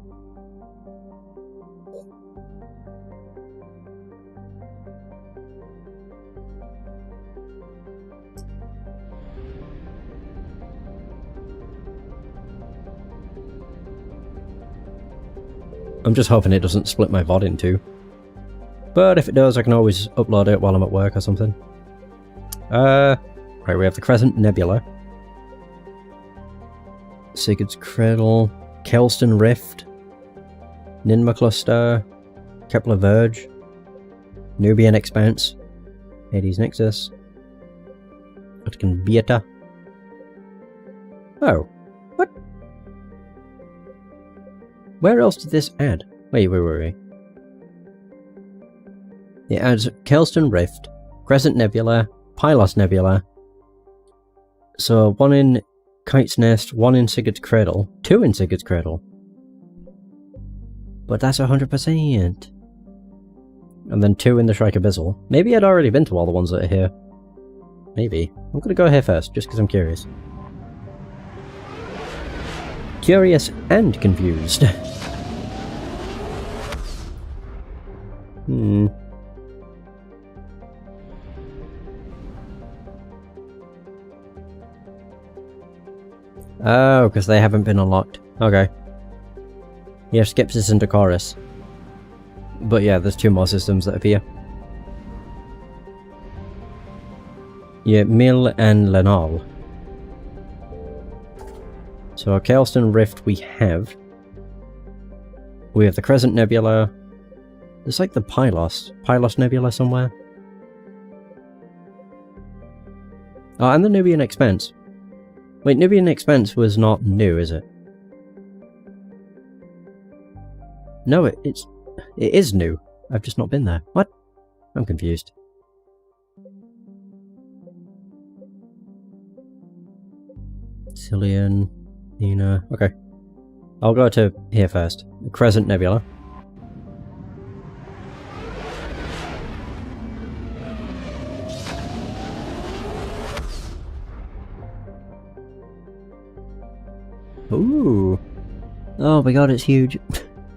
I'm just hoping it doesn't split my VOD in two. But if it does, I can always upload it while I'm at work or something. Right, we have the Crescent Nebula. Sigurd's Cradle, Kelston Rift, Ninma Cluster, Kepler Verge, Nubian Expanse, Hades Nexus, Vatican Beta. Oh, what? Where else did this add? Wait. It adds Kelston Rift, Crescent Nebula, Pylos Nebula. So 1 in Kite's Nest, 1 in Sigurd's Cradle, 2 in Sigurd's Cradle. But that's 100%. And then 2 in the Shrike Abyssal. Maybe I'd already been to all the ones that are here. Maybe. I'm gonna go here first, just because I'm curious. Curious and confused. Oh, because they haven't been unlocked. Okay. You have Skepsis and Decorus. But yeah, there's 2 more systems that appear. Yeah, Mill and Lenal. So Kelston Rift we have. We have the Crescent Nebula. There's like the Pylos Nebula somewhere. Oh, and the Nubian Expanse. Wait, Nubian Expanse was not new, is it? No, it is new. I've just not been there. What? I'm confused. Cillian, Nina. Okay. I'll go to here first. Crescent Nebula. Ooh. Oh my god, it's huge.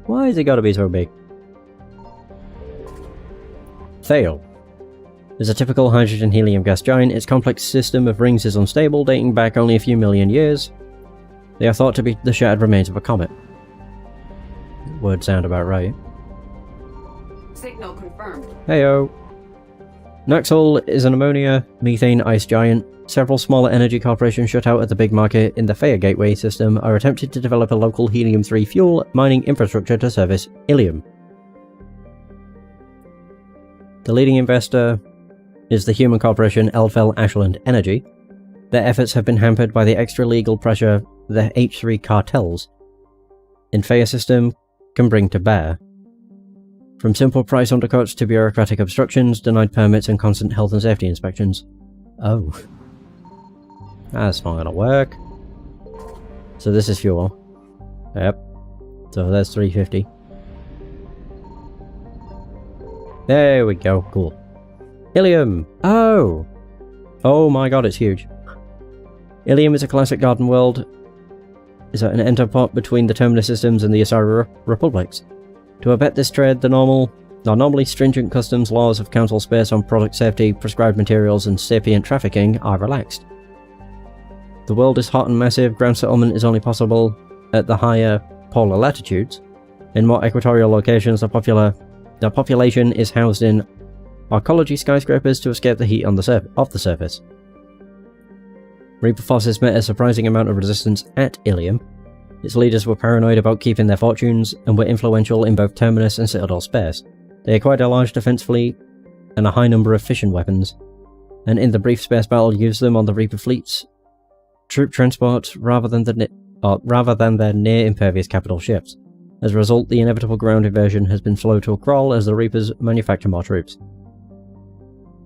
Why has it got to be so big? Thale. As a typical hydrogen-helium gas giant, its complex system of rings is unstable, dating back only a few million years. They are thought to be the shattered remains of a comet. Words sound about right. Signal confirmed. Heyo. Naxal is an ammonia, methane ice giant. Several smaller energy corporations shut out at the big market in the Faya Gateway system are attempting to develop a local helium-3 fuel mining infrastructure to service Ilium. The leading investor is the human corporation Elfel Ashland Energy. Their efforts have been hampered by the extra-legal pressure the H3 cartels in Faya system can bring to bear. From simple price undercuts to bureaucratic obstructions, denied permits and constant health and safety inspections. Oh. That's not gonna work. So this is fuel. Yep. So there's 350. There we go, cool. Ilium! Oh! Oh my god, it's huge. Ilium is a classic garden world. Is an entrepot between the Terminus systems and the Asari Republics. To abet this trade, the normally stringent customs laws of Council space on product safety, prescribed materials, and sapient trafficking are relaxed. The world is hot and massive, ground settlement is only possible at the higher polar latitudes. In more equatorial locations, the population is housed in arcology skyscrapers to escape the heat on of the surface. Reaper forces met a surprising amount of resistance at Ilium. Its leaders were paranoid about keeping their fortunes, and were influential in both Terminus and Citadel space. They acquired a large defense fleet and a high number of fission weapons, and in the brief space battle used them on the Reaper fleets troop transport rather than their near-impervious capital ships. As a result, the inevitable ground invasion has been slow to a crawl as the Reapers manufacture more troops.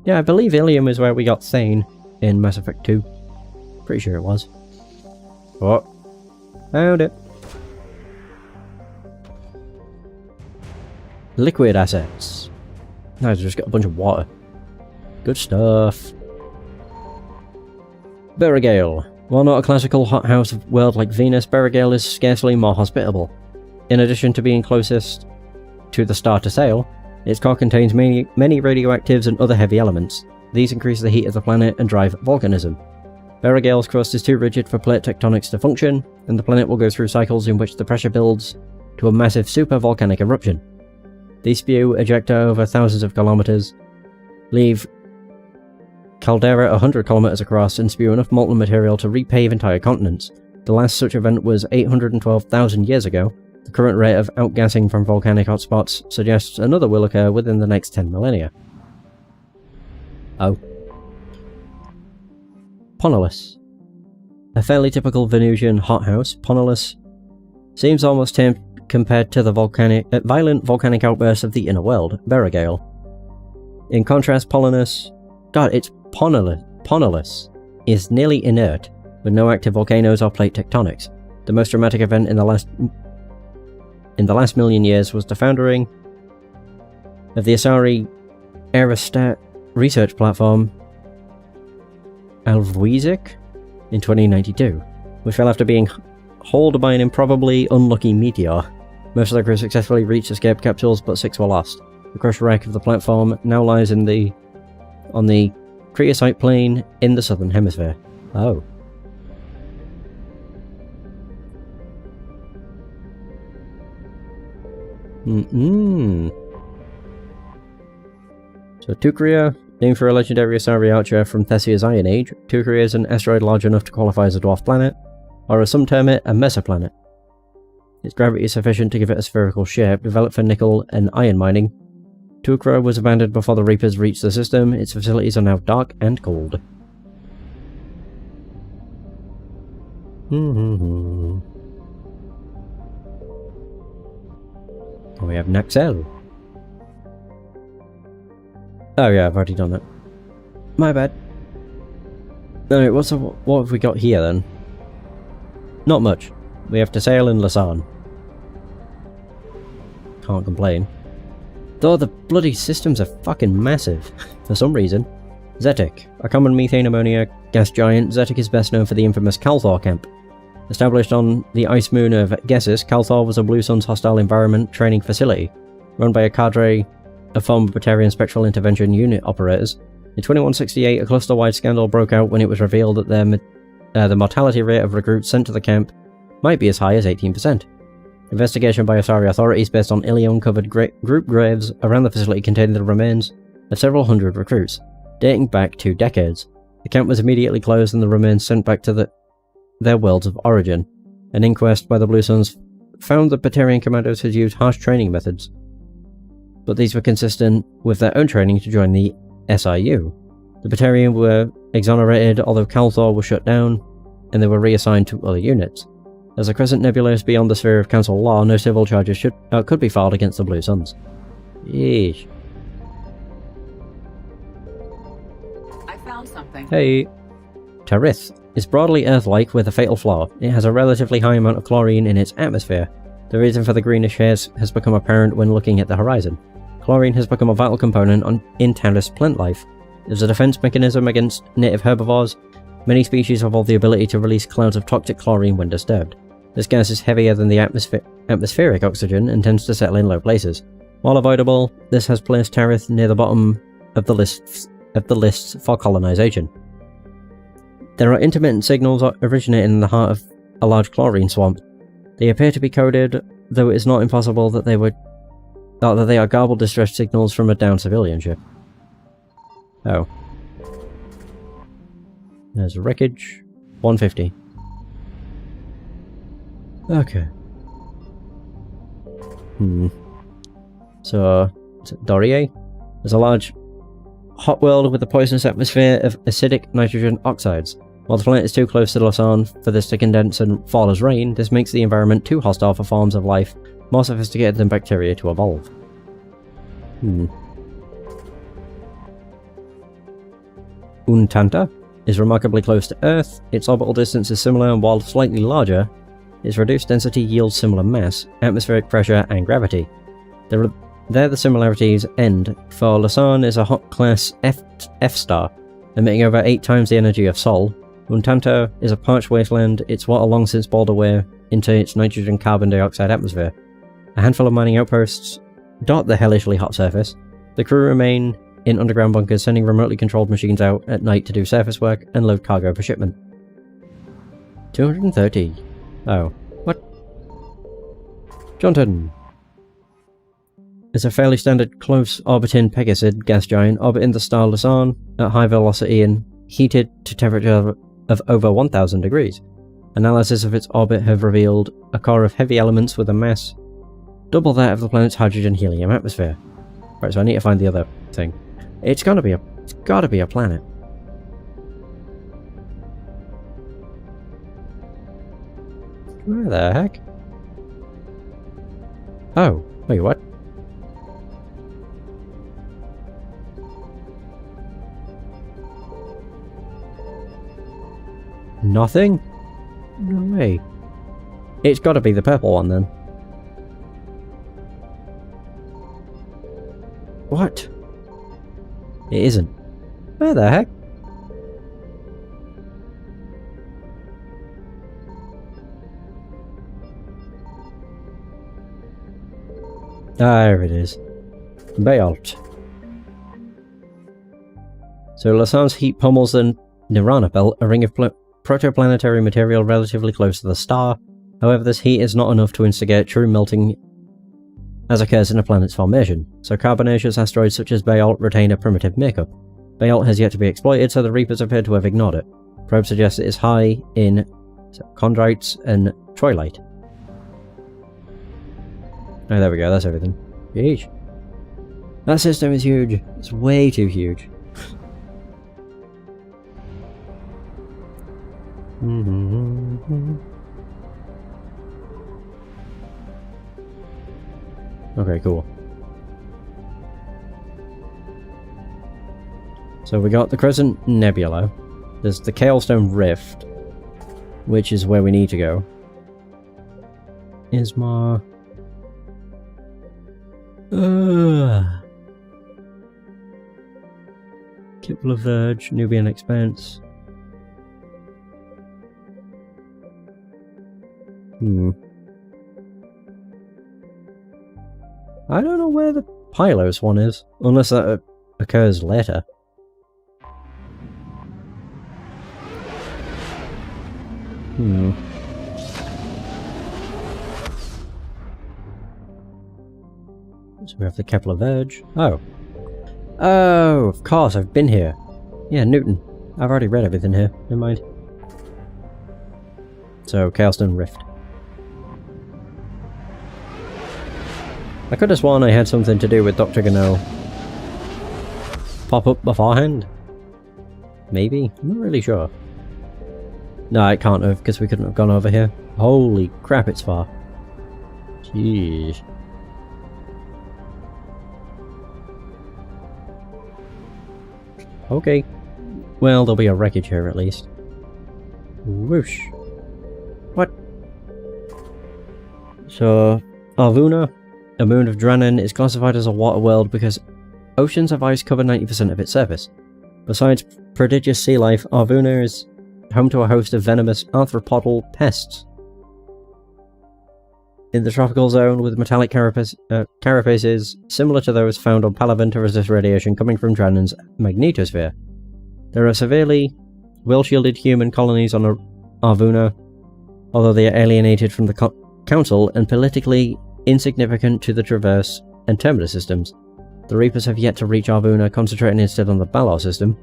Yeah, I believe Ilium is where we got Thane in Mass Effect 2. Pretty sure it was. Oh. Found it. Liquid assets. Nice, just got a bunch of water. Good stuff. Berrigale. While not a classical hothouse world like Venus, Berrigale is scarcely more hospitable. In addition to being closest to the star to sail, its core contains many radioactives and other heavy elements. These increase the heat of the planet and drive volcanism. Berrigale's crust is too rigid for plate tectonics to function, and the planet will go through cycles in which the pressure builds to a massive super-volcanic eruption. These spew ejecta over thousands of kilometers, leave caldera 100 kilometers across, and spew enough molten material to repave entire continents. The last such event was 812,000 years ago. The current rate of outgassing from volcanic hotspots suggests another will occur within the next 10 millennia. Oh. Ponolus. A fairly typical Venusian hothouse, Ponolus seems almost tame compared to the violent volcanic outbursts of the inner world, Berrigale. In contrast, Ponolus is nearly inert, with no active volcanoes or plate tectonics. The most dramatic event in the last million years was the foundering of the Asari Aerostat research platform Alvuizic in 2092, which fell after being hauled by an improbably unlucky meteor. Most of the crew successfully reached escape capsules, but 6 were lost. The crushed wreck of the platform now lies on the Creocyte Plain in the southern hemisphere. Oh. So Tukria, named for a legendary Asari archer from Thessia's Iron Age, Tukria is an asteroid large enough to qualify as a dwarf planet, or as some term it, a mesoplanet. Its gravity is sufficient to give it a spherical shape, developed for nickel and iron mining. Tukra was abandoned before the Reapers reached the system. Its facilities are now dark and cold. We have Naxel. Oh yeah, I've already done that. My bad. Alright, what have we got here then? Not much. We have Tesail and Lasan. Can't complain. Though the bloody systems are fucking massive, for some reason. Zetic, a common methane ammonia gas giant, Zetic is best known for the infamous Kalthor camp. Established on the ice moon of Gessis, Kalthor was a Blue Sun's hostile environment training facility, run by a cadre of former Batarian Spectral Intervention Unit operators. In 2168, a cluster-wide scandal broke out when it was revealed that the mortality rate of recruits sent to the camp might be as high as 18%. Investigation by Asari authorities based on Ilion-covered group graves around the facility contained the remains of several hundred recruits, dating back 2 decades. The camp was immediately closed and the remains sent back to their worlds of origin. An inquest by the Blue Suns found that Batarian commandos had used harsh training methods, but these were consistent with their own training to join the SIU. The Batarian were exonerated, although Kalthor was shut down, and they were reassigned to other units. As the Crescent Nebula is beyond the sphere of Council law, no civil charges could be filed against the Blue Suns. Yeesh. I found something. Hey. Tarith is broadly Earth-like with a fatal flaw. It has a relatively high amount of chlorine in its atmosphere. The reason for the greenish haze has become apparent when looking at the horizon. Chlorine has become a vital component in Tarith's plant life. As a defense mechanism against native herbivores, many species have the ability to release clouds of toxic chlorine when disturbed. This gas is heavier than the atmospheric oxygen and tends to settle in low places. While avoidable, this has placed Tarith near the bottom of the lists for colonization. There are intermittent signals originating in the heart of a large chlorine swamp. They appear to be coded, though it is not impossible that they are garbled distress signals from a downed civilian ship. Oh. There's wreckage. 150. Okay. So, Dorier? There's a large hot world with a poisonous atmosphere of acidic nitrogen oxides. While the planet is too close to Lausanne for this to condense and fall as rain, this makes the environment too hostile for forms of life more sophisticated than bacteria to evolve. Untanta is remarkably close to Earth. Its orbital distance is similar, and while slightly larger, its reduced density yields similar mass, atmospheric pressure, and gravity. There the similarities end, for Lausanne is a hot class F star, emitting over 8 times the energy of Sol. Untanta is a parched wasteland, its water long since boiled away into its nitrogen carbon dioxide atmosphere. A handful of mining outposts dot the hellishly hot surface. The crew remain in underground bunkers, sending remotely controlled machines out at night to do surface work and load cargo for shipment. 230. Oh. What? Johnton is a fairly standard close-orbiting Pegasid gas giant orbiting the star Lausanne at high velocity and heated to temperature of over 1000 degrees. Analysis of its orbit have revealed a core of heavy elements with a mass double that of the planet's hydrogen-helium atmosphere. Right, so I need to find the other thing. It's gotta be a planet. Where the heck? Oh, wait, what? Nothing? No way. It's gotta be the purple one then. What? It isn't. Where the heck? There it is. Bayalt. So Lausanne's heat pummels the Nirana belt, a ring of protoplanetary material relatively close to the star. However, this heat is not enough to instigate true melting as occurs in a planet's formation, so carbonaceous asteroids such as Bayalt retain a primitive makeup. Bayalt has yet to be exploited, so the Reapers appear to have ignored it. Probe suggests it is high in chondrites and troilite. Oh, there we go, that's everything. Yeesh. That system is huge. It's way too huge. Okay, cool. So we got the Crescent Nebula. There's the Kalestone Rift, which is where we need to go. Ismar. Kipler Verge, Nubian Expanse. I don't know where the Pylos one is, unless that occurs later. So we have the Kepler Verge. Oh, of course, I've been here. Yeah, Newton. I've already read everything here. Never mind. So, Kalestone Rift. I could have sworn I had something to do with Dr. Garneau pop up beforehand. Maybe? I'm not really sure. No, it can't have, because we couldn't have gone over here. Holy crap, it's far. Jeez. Okay. Well, there'll be a wreckage here at least. Whoosh. What? So, Arvuna, a moon of Dranen, is classified as a water world because oceans of ice cover 90% of its surface. Besides prodigious sea life, Arvuna is home to a host of venomous arthropodal pests. In the tropical zone, with metallic carapaces similar to those found on Palaven to resist radiation coming from Dranen's magnetosphere. There are severely well-shielded human colonies on Arvuna, although they are alienated from the Council and politically insignificant to the Traverse and Terminus systems. The Reapers have yet to reach Arvuna, concentrating instead on the Balor system.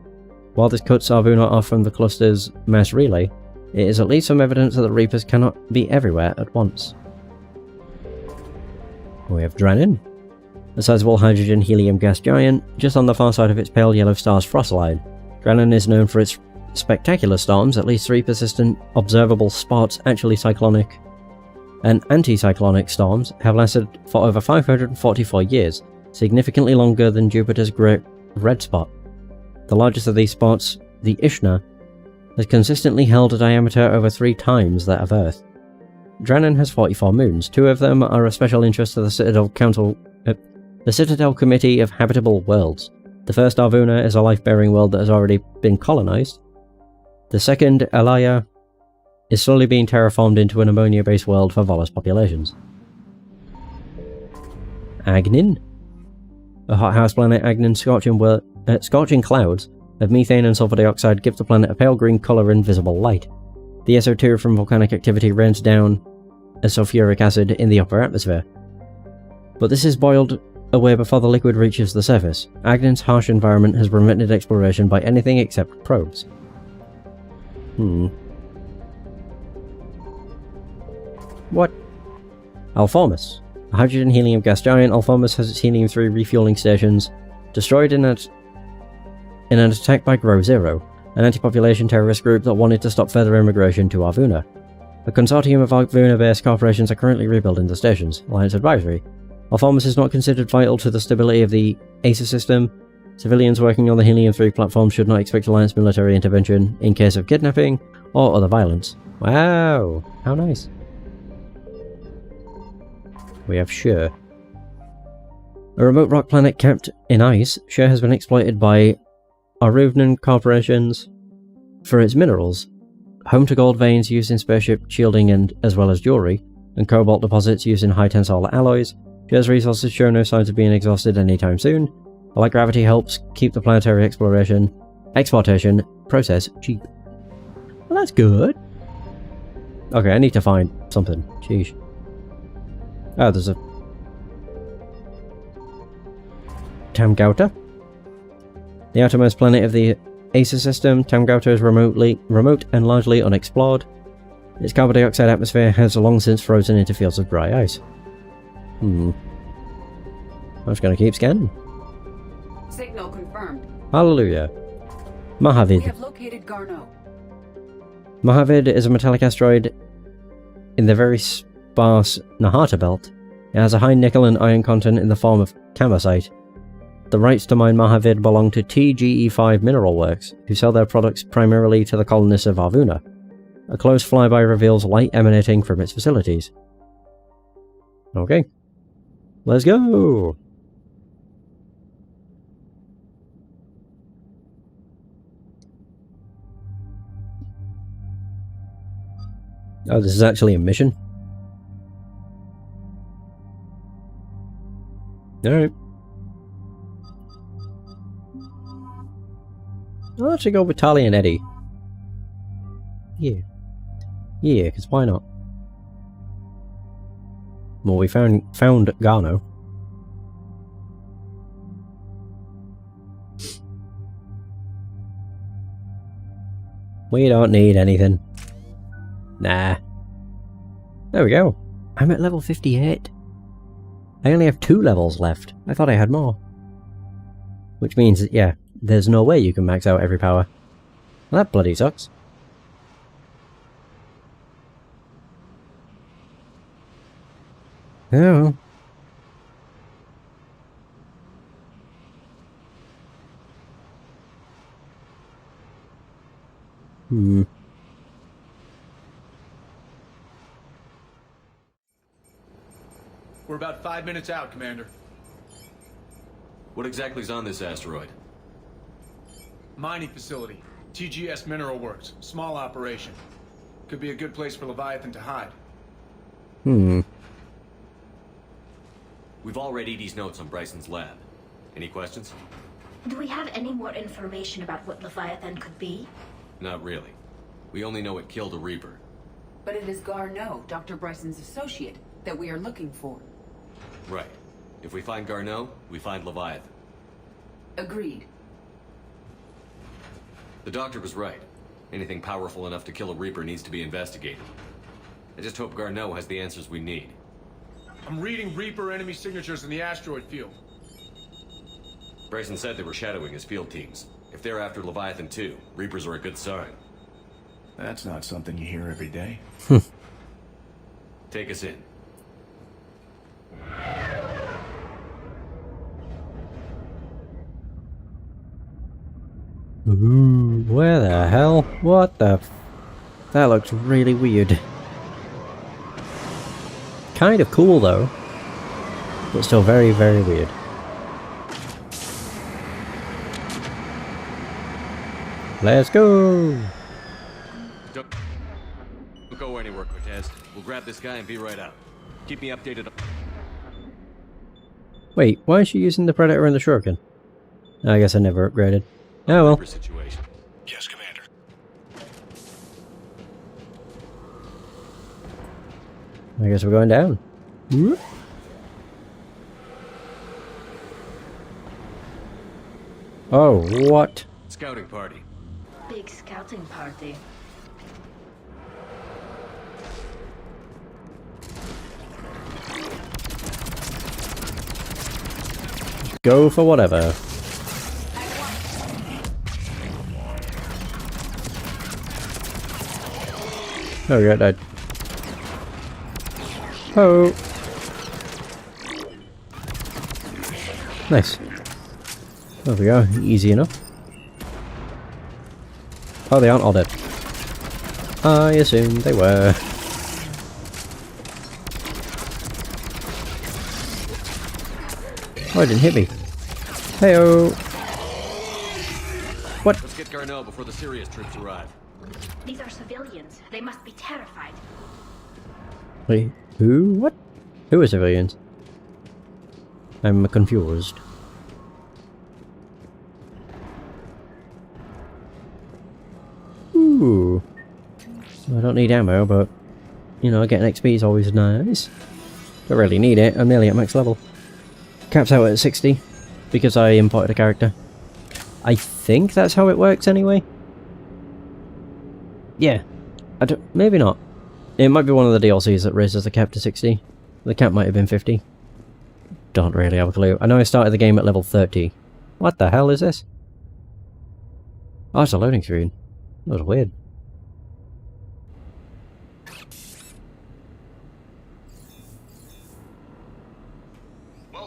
While this cuts Arvuna off from the cluster's mass relay, it is at least some evidence that the Reapers cannot be everywhere at once. We have Dranen, a sizable hydrogen-helium gas giant, just on the far side of its pale yellow star's frost line. Dranen is known for its spectacular storms, at least 3 persistent observable spots, actually cyclonic and anticyclonic storms, have lasted for over 544 years, significantly longer than Jupiter's Great Red Spot. The largest of these spots, the Ishna, has consistently held a diameter over 3 times that of Earth. Dranen has 44 moons. 2 of them are of special interest to the Citadel Committee of Habitable Worlds. The first, Arvuna, is a life-bearing world that has already been colonized. The second, Alaya, is slowly being terraformed into an ammonia-based world for Volus populations. Agnin, a hothouse planet. Agnin's scorching clouds of methane and sulfur dioxide give the planet a pale green colour in visible light. The SO2 from volcanic activity rains down as sulfuric acid in the upper atmosphere. But this is boiled away before the liquid reaches the surface. Agnin's harsh environment has prevented exploration by anything except probes. What? Alphamus. A hydrogen-helium gas giant, Alphamus has its helium-3 refueling stations destroyed in an attack by Grow Zero, an anti-population terrorist group that wanted to stop further immigration to Arvuna. A consortium of Arvuna-based corporations are currently rebuilding the stations. Alliance Advisory. Alphamus is not considered vital to the stability of the ASA system. Civilians working on the Helium-3 platform should not expect Alliance military intervention in case of kidnapping or other violence. Wow, how nice. We have Shur. A remote rock planet kept in ice, Shur has been exploited by Aruvnan corporations for its minerals, home to gold veins used in spaceship shielding and as well as jewelry, and cobalt deposits used in high tensile alloys. Shur's resources show no signs of being exhausted anytime soon. A light gravity helps keep the planetary exportation process cheap. Well, that's good. Okay, I need to find something. Sheesh. Oh, there's a Tamgauta. The outermost planet of the ASA system, Tamgauta is remote and largely unexplored. Its carbon dioxide atmosphere has long since frozen into fields of dry ice. I'm just gonna keep scanning. Signal confirmed. Hallelujah. Mahavid. We have located Garneau. Mojave is a metallic asteroid in the very sparse Nahata belt. It has a high nickel and iron content in the form of camosite. The rights to mine Mojave belong to TGE5 Mineral Works, who sell their products primarily to the colonists of Arvuna. A close flyby reveals light emanating from its facilities. Okay. Let's go! Oh, this is actually a mission? Alright. I'll actually go with Tali and Eddie. Yeah. Yeah, because why not? Well, we found Garno. We don't need anything. Nah. There we go. I'm at level 58. I only have 2 levels left. I thought I had more. Which means that, yeah, there's no way you can max out every power. Well, that bloody sucks. Oh. We're about 5 minutes out, Commander. What exactly is on this asteroid? Mining facility. TGS Mineral Works. Small operation. Could be a good place for Leviathan to hide. We've all read Edie's notes on Bryson's lab. Any questions? Do we have any more information about what Leviathan could be? Not really. We only know it killed a Reaper. But it is Garneau, Dr. Bryson's associate, that we are looking for. Right. If we find Garneau, we find Leviathan. Agreed. The doctor was right. Anything powerful enough to kill a Reaper needs to be investigated. I just hope Garneau has the answers we need. I'm reading Reaper enemy signatures in the asteroid field. Bryson said they were shadowing his field teams. If they're after Leviathan too, Reapers are a good sign. That's not something you hear every day. Take us in. Ooh, where the hell? What the that looks really weird. Kind of cool though, but still very, very weird. Let's go! Don't go anywhere, Cortez. We'll grab this guy and be right out. Keep me updated. Wait, why is she using the Predator and the Shuriken? I guess I never upgraded. Oh well. Situation. Yes, Commander. I guess we're going down. Oh, what? Scouting party. Big scouting party. Go for whatever. Oh, yeah, died. Oh. Nice. There we go. Easy enough. Oh, they aren't all dead. I assumed they were. Oh, it didn't hit me. Heyo. What? Let's get Garneau before the Sirius troops arrive. These are civilians. They must be terrified. Wait, who? What? Who are civilians? I'm confused. Ooh. I don't need ammo, but, you know, getting XP is always nice. Don't really need it, I'm nearly at max level. Caps out at 60, because I imported a character. I think that's how it works anyway. Yeah. Maybe not. It might be one of the DLCs that raises the cap to 60. The cap might have been 50. Don't really have a clue. I know I started the game at level 30. What the hell is this? Oh, it's a loading screen. That was weird.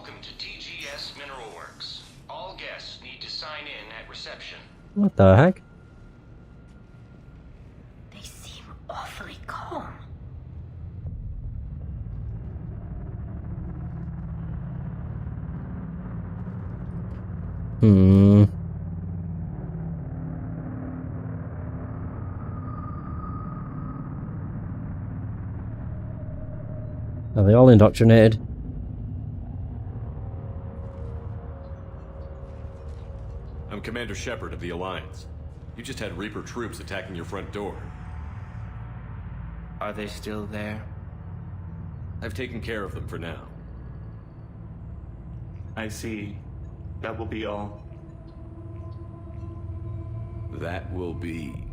Welcome to TGS Mineral Works. All guests need to sign in at reception. What the heck? They seem awfully calm. Are they all indoctrinated? I'm Commander Shepard of the Alliance. You just had Reaper troops attacking your front door. Are they still there? I've taken care of them for now. I see. That will be all. That will be...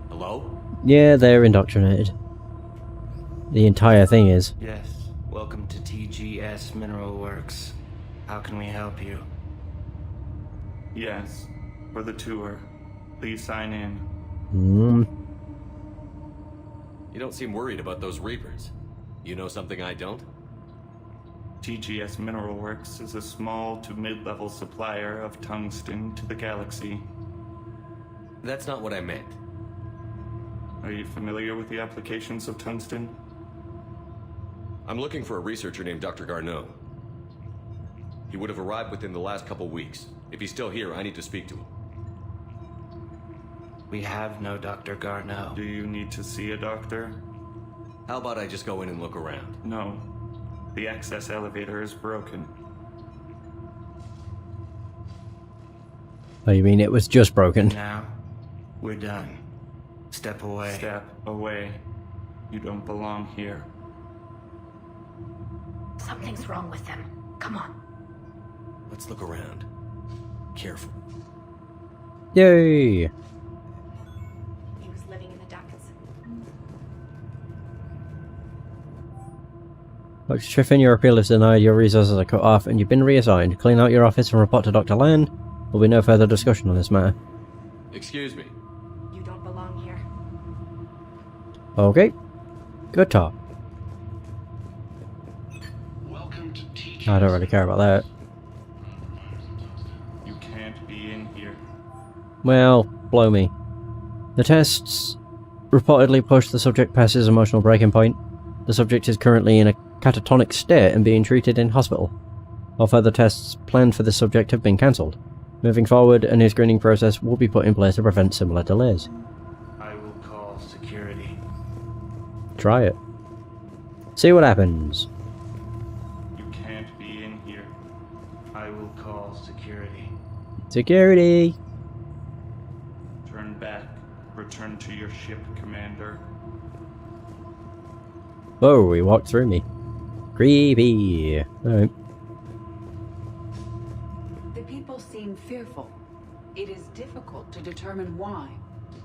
Hello? Yeah, they're indoctrinated. The entire thing is. Yes. Welcome to TGS Mineral Works. How can we help you? Yes. For the tour. Please sign in. You don't seem worried about those Reapers. You know something I don't? TGS Mineral Works is a small to mid-level supplier of tungsten to the galaxy. That's not what I meant. Are you familiar with the applications of tungsten? I'm looking for a researcher named Dr. Garneau. He would have arrived within the last couple weeks. If he's still here, I need to speak to him. We have no Dr. Garneau. Do you need to see a doctor? How about I just go in and look around? No. The access elevator is broken. Oh, you mean it was just broken? Now, we're done. Step away. Step away. You don't belong here. Something's wrong with them. Come on. Let's look around. Careful. Yay! He was living in the Dakas. Dr. Triffin, your appeal is denied, your resources are cut off, and you've been reassigned. Clean out your office and report to Dr. Land. There'll be no further discussion on this matter. Excuse me. You don't belong here. Okay. Good talk. I don't really care about that. You can't be in here. Well, blow me. The tests reportedly pushed the subject past his emotional breaking point. The subject is currently in a catatonic state and being treated in hospital. All further tests planned for the subject have been cancelled. Moving forward, a new screening process will be put in place to prevent similar delays. I will call security. Try it. See what happens. You can't be in here. I will call security. Security! Turn back. Return to your ship, Commander. Whoa, he walked through me. Creepy. Alright. The people seem fearful. It is difficult to determine why.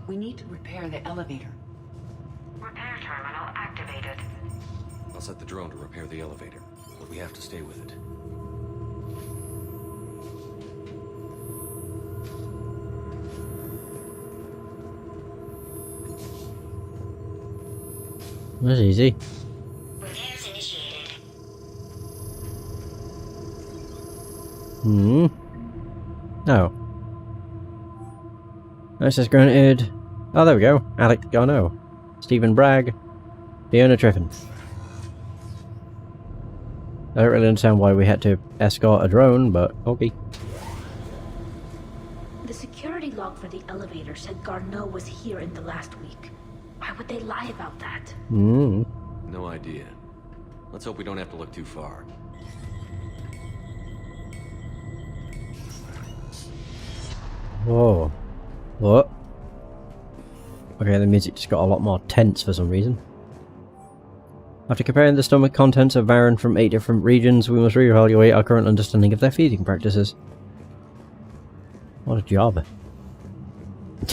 We need to repair the elevator. Repair terminal activated. I'll set the drone to repair the elevator, but we have to stay with it. That's easy. Repairs initiated. Oh. Access granted. Oh, there we go. Alec Garneau. Stephen Bragg. Fiona Triffin. I don't really understand why we had to escort a drone, but okay. The security log for the elevator said Garneau was here in the last week. Why would they lie about that? No idea. Let's hope we don't have to look too far. Whoa. What? Okay, the music just got a lot more tense for some reason. After comparing the stomach contents of Varen from 8 different regions, we must reevaluate our current understanding of their feeding practices. What a job.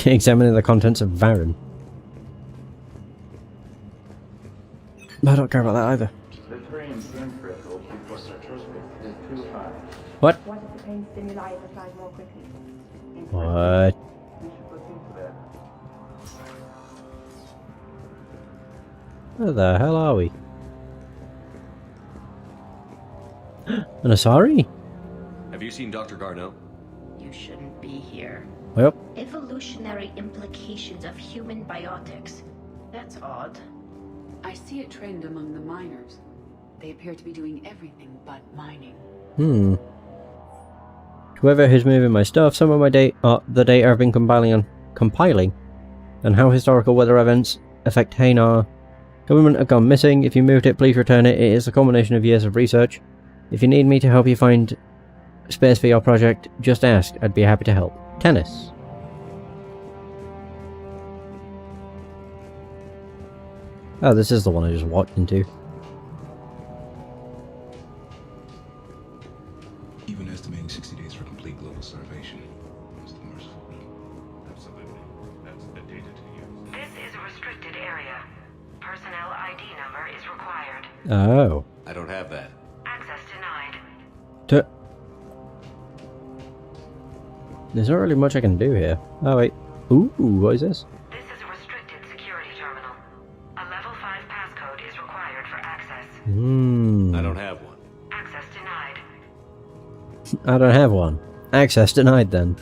Examining the contents of Varen. I don't care about that either. The train's pain threshold before retrospect is too high. What? What if the pain stimuli is applied more quickly? What? We should look into that. Where the hell are we? An Asari? Have you seen Dr. Garneau? You shouldn't be here. Well. Evolutionary implications of human biotics. That's odd. I see a trend among the miners. They appear to be doing everything but mining. Whoever is moving my stuff, some of my the data I've been compiling, and how historical weather events affect Hanar. Government have gone missing. If you moved it, please return it. It is a culmination of years of research. If you need me to help you find space for your project, just ask. I'd be happy to help. Tennis. Oh, this is the one I just walked into. Even estimating 60 days for complete global starvation. Most merciful. Absolutely. That's the data to use. This is a restricted area. Personnel ID number is required. Oh. I don't have that. Access denied. There's not really much I can do here. Oh wait. Ooh, what is this? This is a restricted security terminal. A level 5 passcode is required for access. I don't have one. Access denied. I don't have one. Access denied then.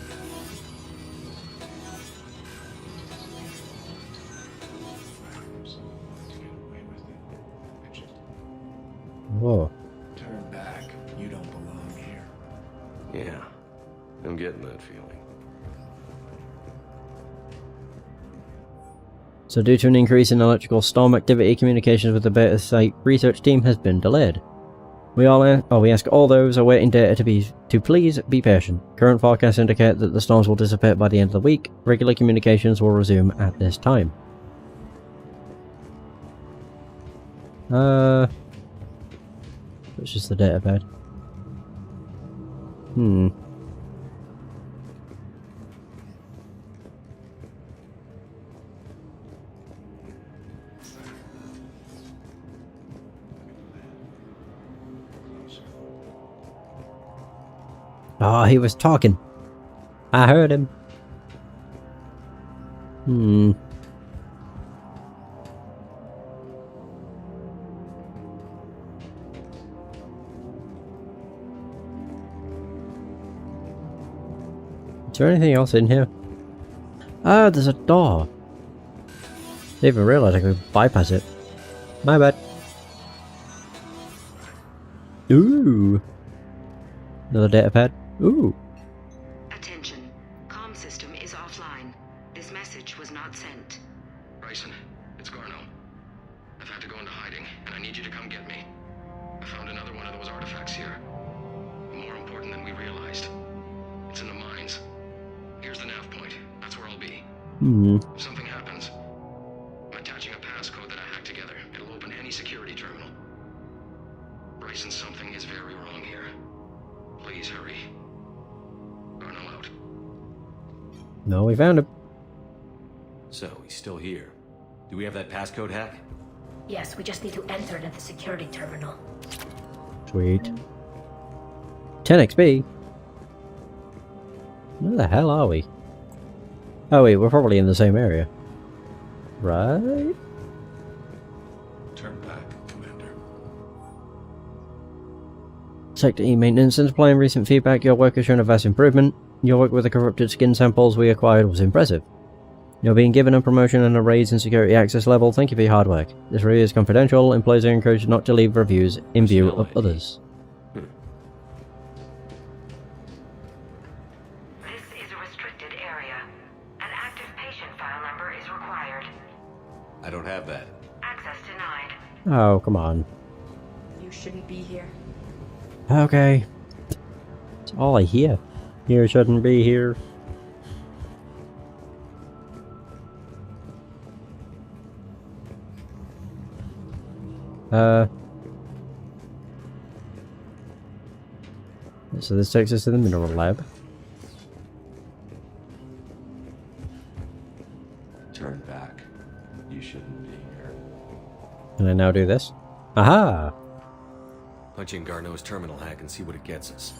Whoa. Turn back. You don't belong here. Yeah, I'm getting that feeling. So due to an increase in electrical storm activity, communications with the beta site research team has been delayed. We ask all those awaiting data to please be patient. Current forecasts indicate that the storms will dissipate by the end of the week. Regular communications will resume at this time. It's just the data pad. Oh, he was talking. I heard him. Is there anything else in here? Ah, there's a door. Didn't even realize I could bypass it. My bad. Ooh. Another data pad. Ooh. Attention. Comm system is offline. This message was not sent. Bryson, it's Garneau. I've had to go into hiding, and I need you to come get me. I found another one of those artifacts here. More important than we realized. It's in the mines. Here's the nav point. That's where I'll be. If something happens, I'm attaching a passcode that I hacked together. It'll open any security terminal. Bryson, something is very wrong here. Please hurry. Garneau out. No, we found him. So, he's still here. Do we have that passcode hack? Yes, we just need to enter it at the security terminal. Sweet. 10 XP? Where the hell are we? Oh wait, we're probably in the same area. Right? Turn back, Commander. Sector E maintenance. Since applying recent feedback, your work has shown a vast improvement. Your work with the corrupted skin samples we acquired was impressive. You're being given a promotion and a raise in security access level. Thank you for your hard work. This review is confidential. Employees are encouraged not to leave reviews in view of others. This is a restricted area. An active patient file number is required. I don't have that. Access denied. Oh, come on. You shouldn't be here. Okay. That's all I hear. You shouldn't be here. So this takes us to the mineral lab. Turn back. You shouldn't be here. Can I now do this? Aha! Punch in Garneau's terminal hack and see what it gets us.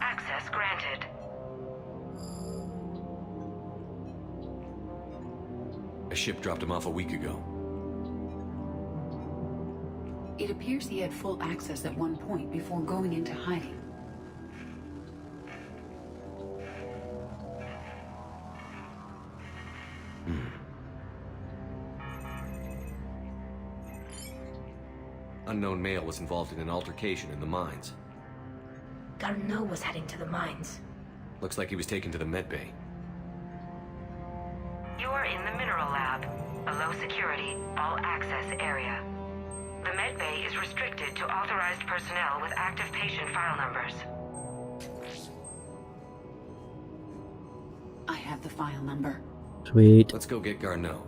Access granted. A ship dropped him off a week ago. It appears he had full access at one point before going into hiding. Unknown male was involved in an altercation in the mines. Garneau was heading to the mines. Looks like he was taken to the medbay. You are in the mineral lab, a low security, all access area. The medbay is restricted to authorized personnel with active patient file numbers. I have the file number. Sweet. Let's go get Garneau.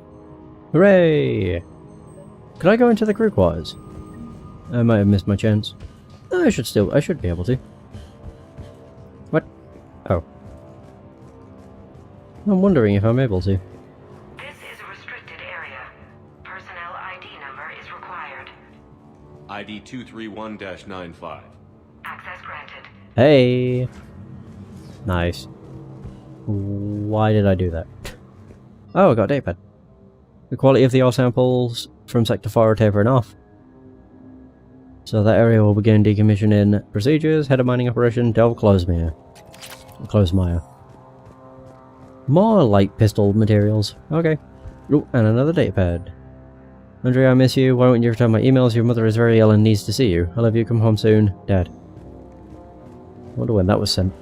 Hooray! Could I go into the crew quarters? I might have missed my chance. I should be able to. What? Oh. I'm wondering if I'm able to. This is a restricted area. Personnel ID number is required. ID 231-95. Access granted. Hey! Nice. Why did I do that? Oh, I got a datapad. The quality of the ore samples from Sector 4 are tapering off. So that area will begin decommissioning procedures. Head of mining operation, Del Closemire. More light pistol materials. Okay. Ooh, and another datapad. Andrea, I miss you. Why won't you return my emails? Your mother is very ill and needs to see you. I love you. Come home soon. Dad. I wonder when that was sent.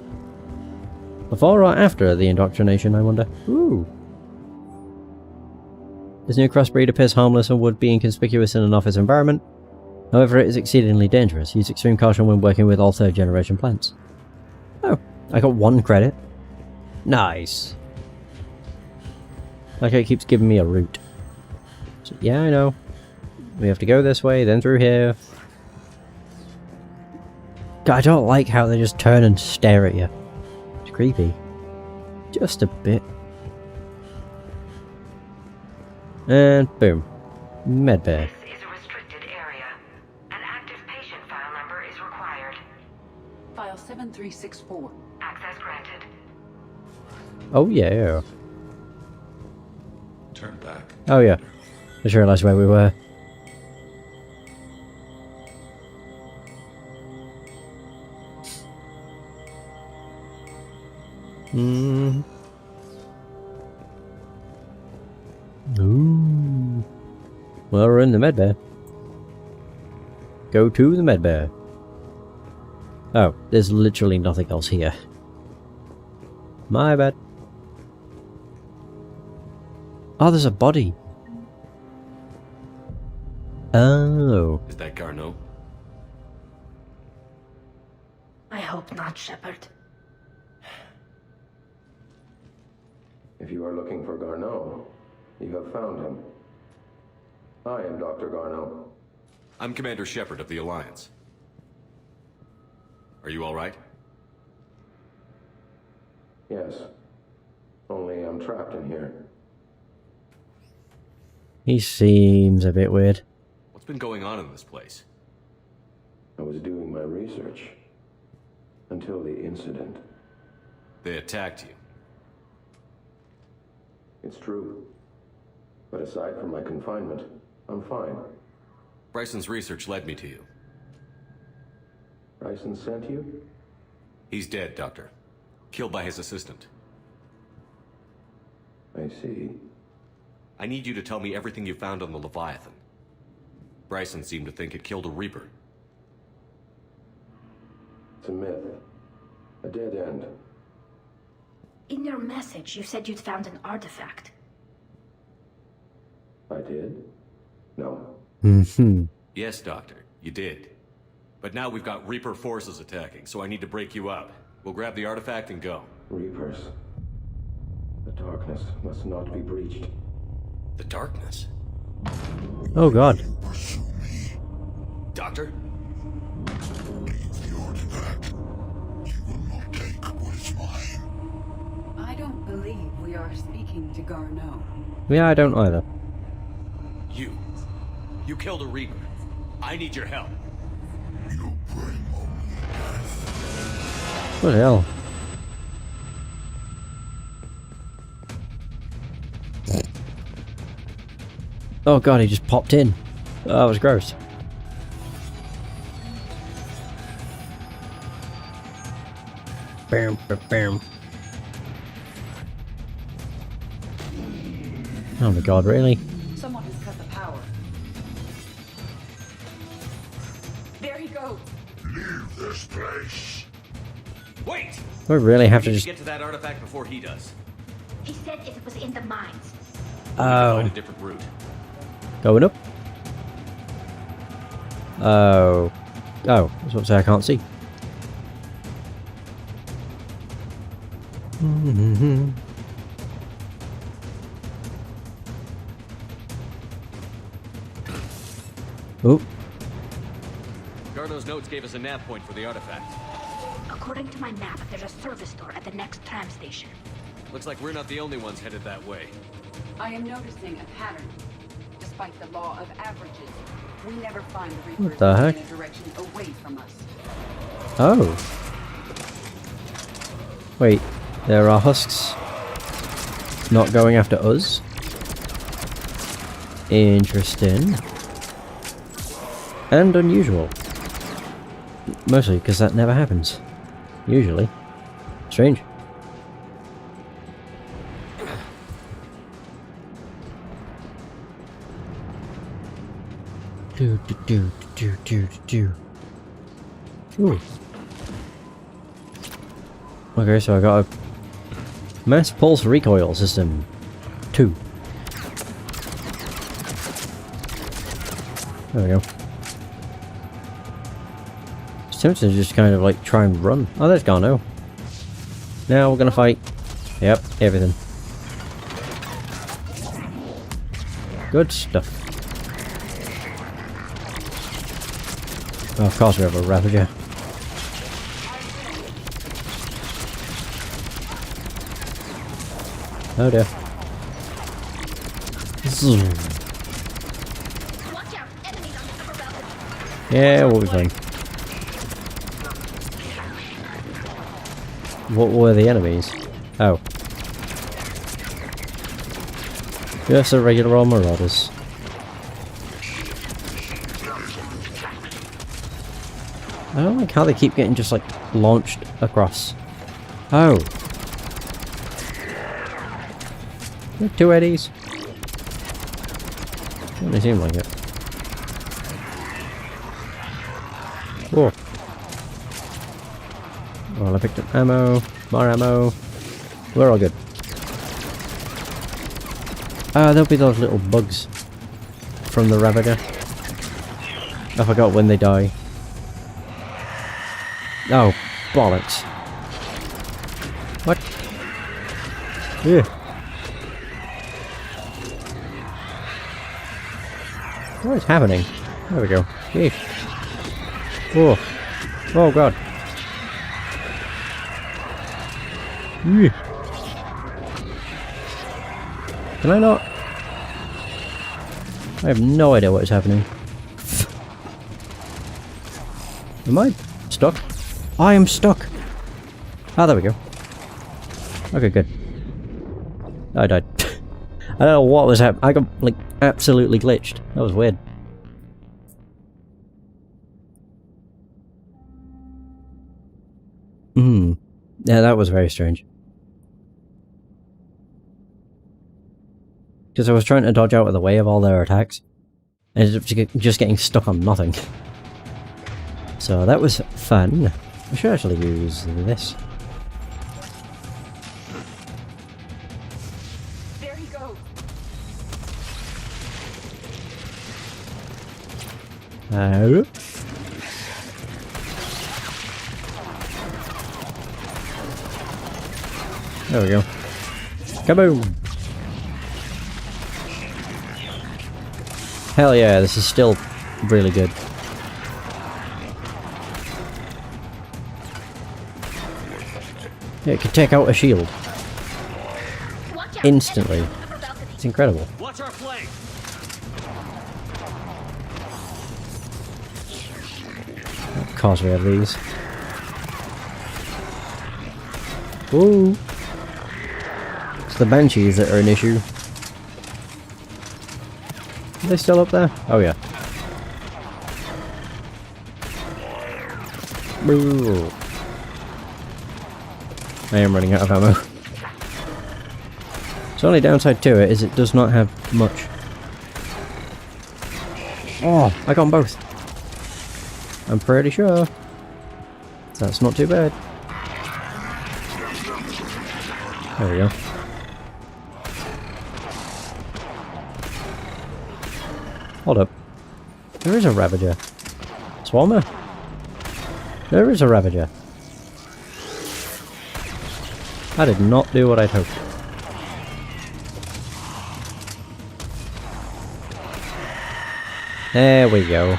Before or after the indoctrination, I wonder. Ooh. This new crossbreed appears harmless and would be inconspicuous in an office environment. However, it is exceedingly dangerous. Use extreme caution when working with all third-generation plants. Oh, I got 1 credit. Nice. Like it keeps giving me a route. So, yeah, I know. We have to go this way, then through here. God, I don't like how they just turn and stare at you. It's creepy. Just a bit. And boom. Medbay. File 7364. Access granted. Oh yeah. Turn back. Oh yeah. I just realised where we were. Ooh. Well, we're in the medbay. Go to the medbay. Oh, there's literally nothing else here. My bad. Oh, there's a body. Oh. Is that Garneau? I hope not, Shepard. If you are looking for Garneau, you have found him. I am Dr. Garneau. I'm Commander Shepard of the Alliance. Are you all right? Yes. Only I'm trapped in here. He seems a bit weird. What's been going on in this place? I was doing my research. Until the incident. They attacked you. It's true. But aside from my confinement, I'm fine. Bryson's research led me to you. Bryson sent you? He's dead, Doctor. Killed by his assistant. I see. I need you to tell me everything you found on the Leviathan. Bryson seemed to think it killed a Reaper. It's a myth. A dead end. In your message, you said you'd found an artifact. I did? No. Yes, Doctor, you did. But now we've got Reaper forces attacking, so I need to break you up. We'll grab the artifact and go. Reapers. The darkness must not be breached. The darkness? Oh god. Doctor? I don't believe we are speaking to Garneau. Yeah, I don't either. You killed a Reaper. I need your help. What the hell? Oh god, he just popped in. Oh, that was gross. Bam, bam, bam. Oh my god, really? Someone has cut the power. There he goes. Leave this place. Wait! We really have to We need just... get to that artifact before he does. He said it was in the mines. Find a different route. Going up? Oh. Oh, I was about to say I can't see. Oh. Garno's notes gave us a nav point for the artifact. According to my map, there's a service door at the next tram station. Looks like we're not the only ones headed that way. I am noticing a pattern. Despite the law of averages, we never find the What Reapers the heck? in a direction away from us. Oh. Wait, there are husks not going after us? Interesting. And unusual. Mostly because that never happens. Usually. Strange. Do. Ooh. Okay, so I got a mass pulse recoil system 2. There we go. It's tempting to just kind of like try and run. Oh, there's Garno. Now we're gonna fight. Yep, everything. Good stuff. Oh, of course we have a Ravager. Oh dear. Zoom. Yeah, we'll be fine. What were the enemies? Oh. Just a regular old Marauders. I don't like how they keep getting just like launched across. Oh. Two Eddies. They seem like it. Whoa. Well, I picked up ammo, more ammo. We're all good. There'll be those little bugs from the Ravager. I forgot when they die. Oh, bollocks. What? Yeah. What is happening? There we go. Yeesh. Oh. Oh god. Yeesh. Can I not? I have no idea what is happening. Am I stuck? I am stuck! Ah, there we go. Okay, good. I died. I don't know what was happening. I got, like, absolutely glitched. That was weird. Yeah, that was very strange. Because I was trying to dodge out of the way of all their attacks. I ended up just getting stuck on nothing. So that was fun. I should actually use this. There he goes. There we go. Kaboom! Hell yeah, this is still really good. Yeah, it could take out a shield. Instantly. It's incredible. Watch our flank. Of course we have these. Ooh. It's the Banshees that are an issue. Are they still up there? Oh yeah. Boo. I am running out of ammo. The only downside to it is it does not have much. Oh, I got them both. I'm pretty sure. That's not too bad. There we go. Hold up. There is a Ravager. Swarmer? There is a Ravager. I did not do what I'd hoped. There we go.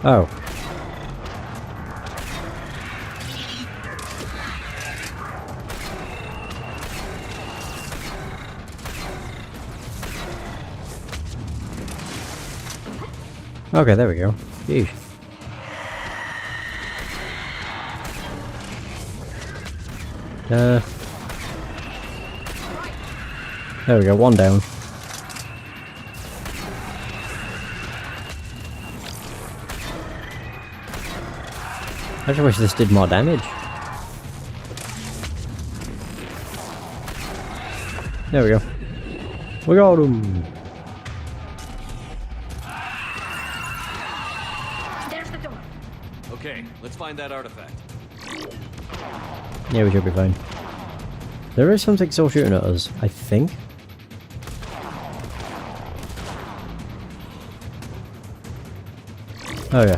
Oh. Okay, there we go. Yeesh. There we go, one down. I just wish this did more damage. There we go. We got him! There's the door. Okay, let's find that artifact. Yeah, we should be fine. There is something still shooting at us, I think. Oh yeah.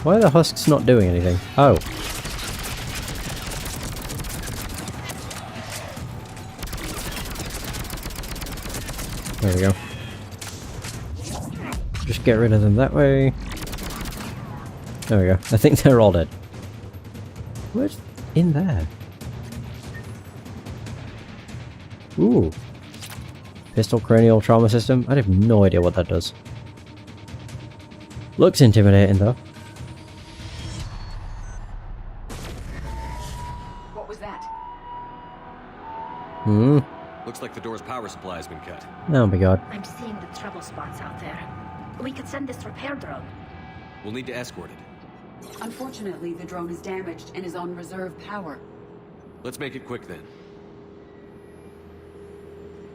Why are the husks not doing anything? Oh. There we go. Just get rid of them that way. There we go. I think they're all dead. What's in there? Ooh. Pistol cranial trauma system? I have no idea what that does. Looks intimidating though. What was that? Hmm. Looks like the door's power supply has been cut. Oh my god. I'm seeing the trouble spots out there. We could send this repair drone. We'll need to escort it. Unfortunately, the drone is damaged and is on reserve power. Let's make it quick then.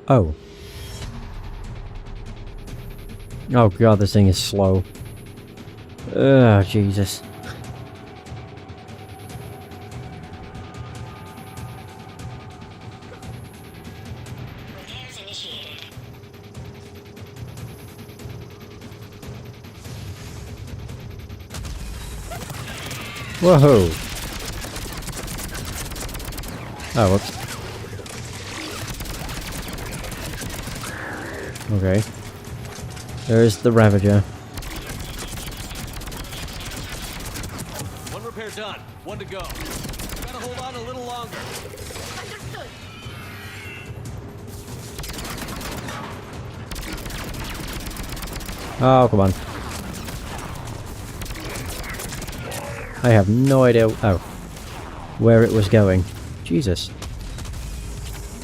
Oh. Oh god, this thing is slow. Ugh, Jesus. Whoa! Oh, whoops. Okay. There's the Ravager. One repair done. One to go. Gotta hold on a little longer. Understood. Oh, come on. I have no idea where it was going. Jesus.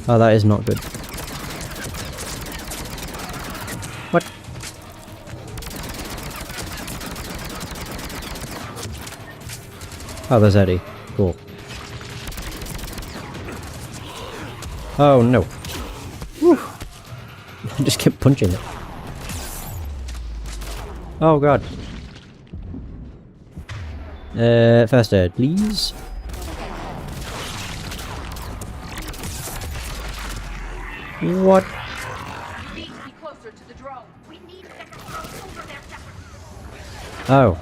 Oh, that is not good. What? Oh, there's Eddie. Cool. Oh no. Whew. I just kept punching it. Oh god. First aid, please. What? We need to be closer to the drone. We need to get the drone over there separately. Oh.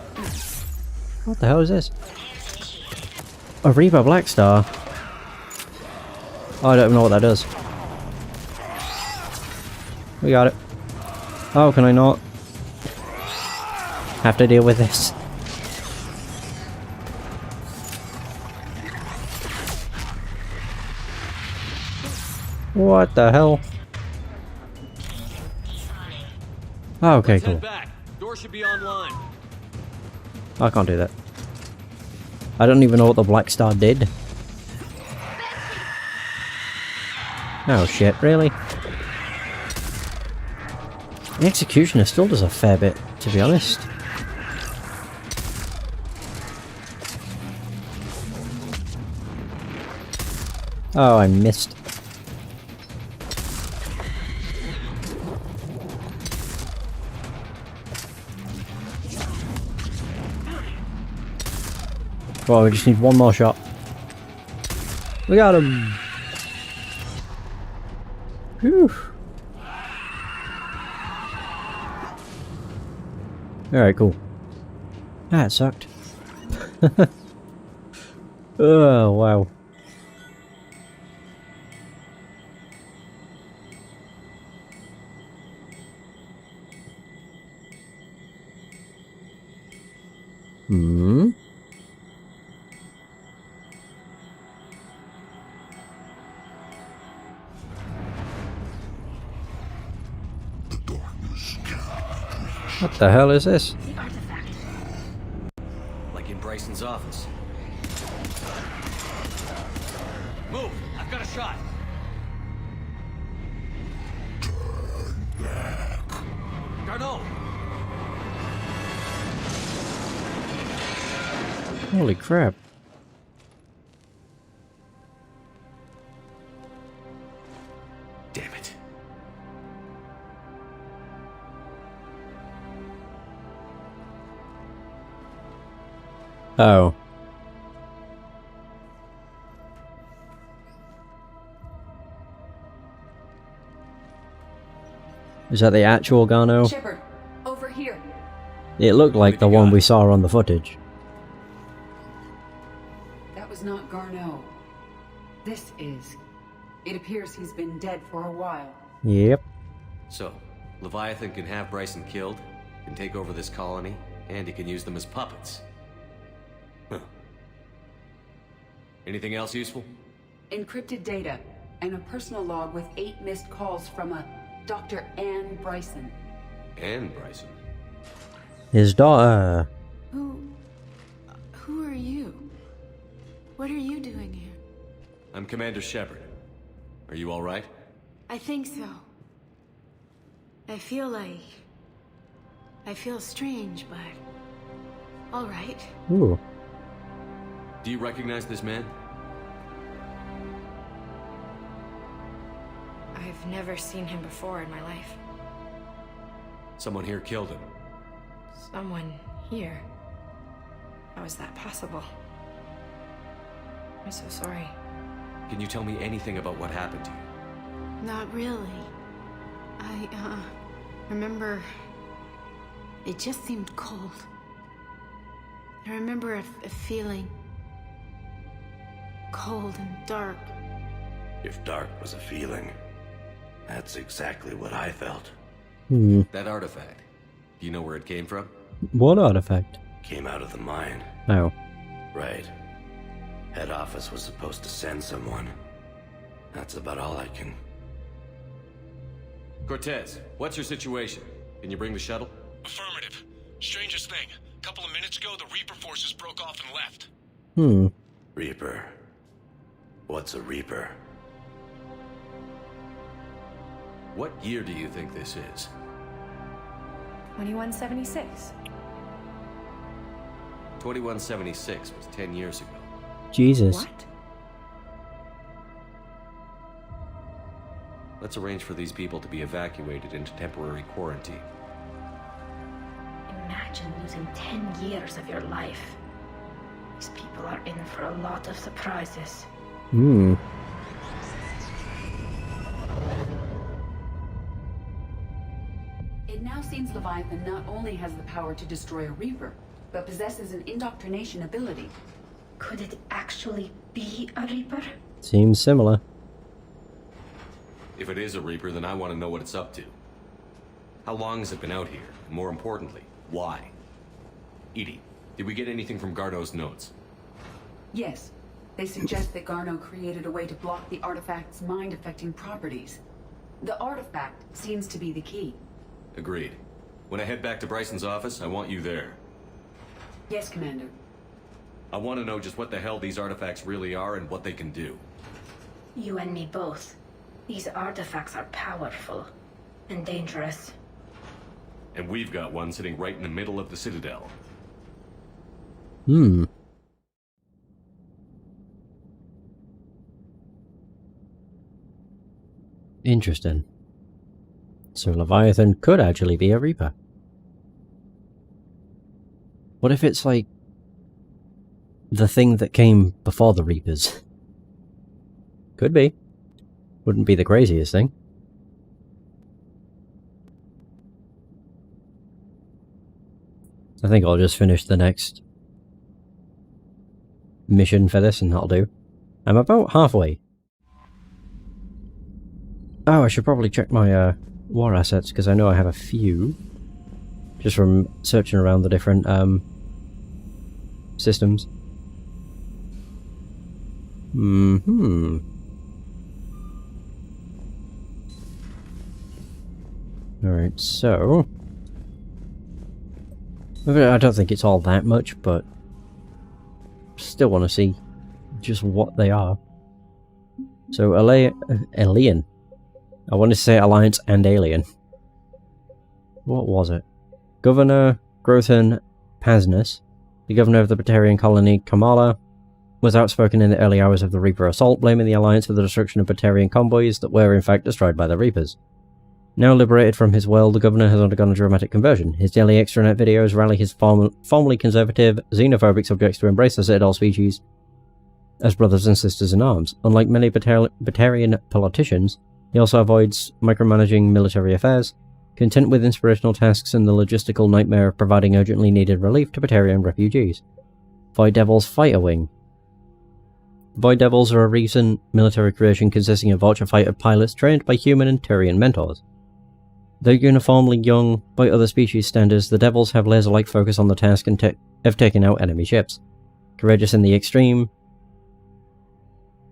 What the hell is this? A Reaper Black Star? Oh, I don't know what that does. We got it. Oh, can I not have to deal with this? What the hell? Oh, okay, cool. Door should be online. I can't do that. I don't even know what the Black Star did. Oh shit, really? The Executioner still does a fair bit, to be honest. Oh, I missed. Well, we just need one more shot. We got him! Whew. Alright, cool. Ah, it sucked. Oh, wow. Hmm? What the hell is this? The artifact. Like in Bryson's office. Move! I've got a shot! Garneau! Holy crap. Damn it. Oh. Is that the actual Garneau? Shepard, over here. It looked like the one we saw on the footage. That was not Garneau. This is. It appears he's been dead for a while. Yep. So, Leviathan can have Bryson killed, can take over this colony, and he can use them as puppets. Huh. Anything else useful? Encrypted data, and a personal log with 8 missed calls from a Dr. Anne Bryson. Anne Bryson? His daughter. Who are you? What are you doing here? I'm Commander Shepard. Are you alright? I think so. I feel strange, but... alright. Ooh. Do you recognize this man? I've never seen him before in my life. Someone here killed him. Someone here? How is that possible? I'm so sorry. Can you tell me anything about what happened to you? Not really. I, remember... it just seemed cold. I remember a feeling... cold and dark. If dark was a feeling, that's exactly what I felt. Hmm. That artifact. Do you know where it came from? What artifact? Came out of the mine. Oh. Right. Head office was supposed to send someone. That's about all I can... Cortez, what's your situation? Can you bring the shuttle? Affirmative. Strangest thing. A couple of minutes ago, the Reaper forces broke off and left. Hmm. Reaper. What's a Reaper? What year do you think this is? 2176. 2176 was 10 years ago. Jesus. What? Let's arrange for these people to be evacuated into temporary quarantine. Imagine losing 10 years of your life. These people are in for a lot of surprises. Hmm. It now seems Leviathan not only has the power to destroy a Reaper, but possesses an indoctrination ability. Could it actually be a Reaper? Seems similar. If it is a Reaper, then I want to know what it's up to. How long has it been out here? And more importantly, why? EDI, did we get anything from Garneau's notes? Yes. They suggest that Garneau created a way to block the artifact's mind-affecting properties. The artifact seems to be the key. Agreed. When I head back to Bryson's office, I want you there. Yes, Commander. I want to know just what the hell these artifacts really are and what they can do. You and me both. These artifacts are powerful and dangerous. And we've got one sitting right in the middle of the Citadel. Interesting. So Leviathan could actually be a Reaper. What if it's like the thing that came before the Reapers? Could be. Wouldn't be the craziest thing. I think I'll just finish the next mission for this and that'll do. I'm about halfway. Oh, I should probably check my war assets because I know I have a few. Just from searching around the different systems. Alright, so... I don't think it's all that much, but... still want to see just what they are. So, Alien. I wanted to say Alliance and Alien. What was it? Governor Grothan Pasnus, the governor of the Batarian colony Kamala, was outspoken in the early hours of the Reaper assault, blaming the Alliance for the destruction of Batarian convoys that were in fact destroyed by the Reapers. Now liberated from his will, the governor has undergone a dramatic conversion. His daily extranet videos rally his formerly conservative, xenophobic subjects to embrace the Citadel species as brothers and sisters in arms. Unlike many Batarian politicians, he also avoids micromanaging military affairs, content with inspirational tasks and the logistical nightmare of providing urgently needed relief to Batarian refugees. Void Devils Fighter Wing. Void Devils are a recent military creation consisting of Vulture fighter pilots trained by human and Turian mentors. Though uniformly young by other species standards, the Devils have laser-like focus on the task and have taken out enemy ships. Courageous in the extreme,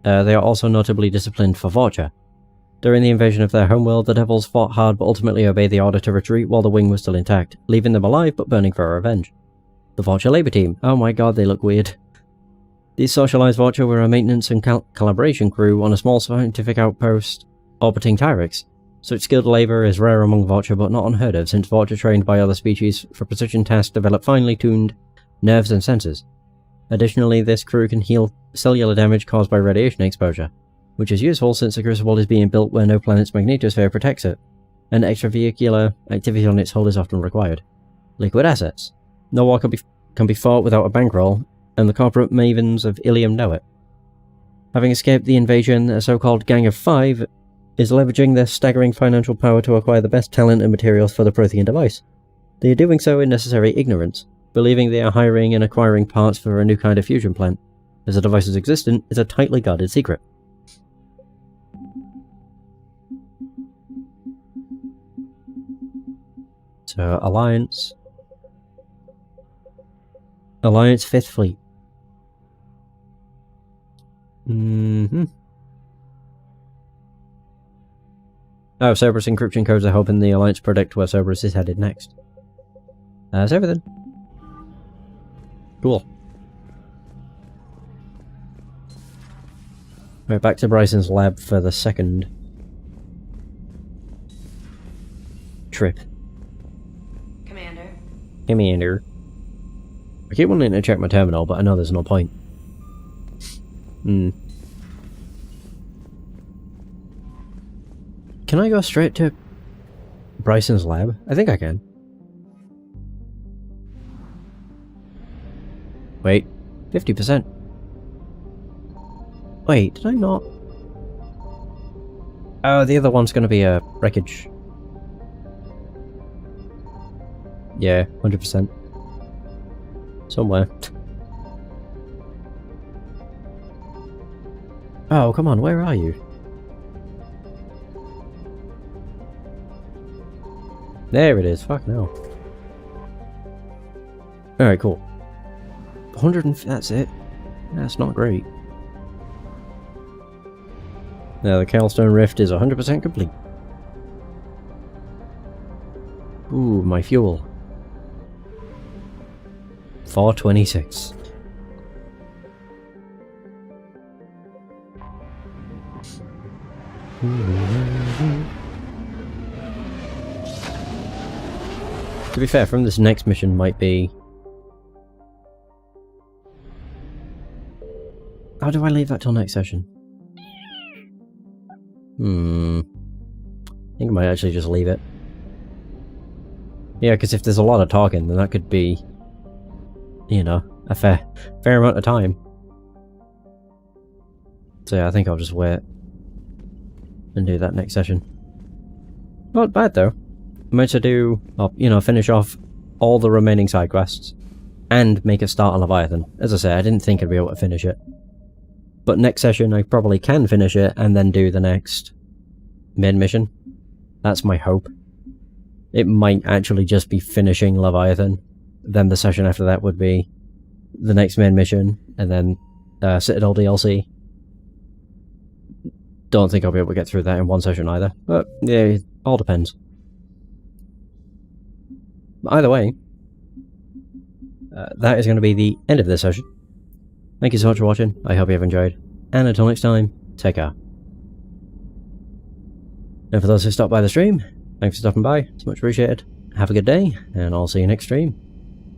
they are also notably disciplined for Vulture. During the invasion of their homeworld, the Devils fought hard but ultimately obeyed the order to retreat while the wing was still intact, leaving them alive but burning for revenge. The Vulture Labour Team. Oh my god, they look weird. These socialised Vulture were a maintenance and calibration crew on a small scientific outpost orbiting Tyrix. Such skilled labour is rare among Vulture but not unheard of, since Vulture trained by other species for precision tasks develop finely tuned nerves and sensors. Additionally, this crew can heal cellular damage caused by radiation exposure, which is useful since the Crucible is being built where no planet's magnetosphere protects it, and extravehicular activity on its hull is often required. Liquid assets. No war can be fought without a bankroll, and the corporate mavens of Ilium know it. Having escaped the invasion, a so-called Gang of Five is leveraging their staggering financial power to acquire the best talent and materials for the Prothean device. They are doing so in necessary ignorance, believing they are hiring and acquiring parts for a new kind of fusion plant, as the device's existence is a tightly guarded secret. So, Alliance 5th Fleet. Oh, Cerberus encryption codes are helping the Alliance predict where Cerberus is headed next. That's everything. Cool. Right, back to Bryson's lab for the second trip. Commander. I keep wanting to check my terminal, but I know there's no point. Can I go straight to Bryson's lab? I think I can. Wait, 50%. Wait, did I not? Oh, the other one's gonna be a wreckage. Yeah, 100%. Somewhere. Oh, come on, where are you? There it is, fuck no. Alright, cool. 100 and... that's it. That's not great. Now the Calstone Rift is 100% complete. Ooh, my fuel. 426. To be fair, from this next mission might be... How do I leave that till next session? I think I might actually just leave it. Yeah, because if there's a lot of talking, then that could be, you know, a fair amount of time. So yeah, I think I'll just wait and do that next session. Not bad though. I managed to do, you know, finish off all the remaining side quests and make a start on Leviathan. As I say, I didn't think I'd be able to finish it. But next session I probably can finish it and then do the next main mission. That's my hope. It might actually just be finishing Leviathan. Then the session after that would be the next main mission, and then Citadel DLC. Don't think I'll be able to get through that in one session either. But yeah, it all depends. Either way, that is going to be the end of this session. Thank you so much for watching. I hope you have enjoyed. And until next time, take care. And for those who stopped by the stream, thanks for stopping by. It's much appreciated. Have a good day, and I'll see you next stream.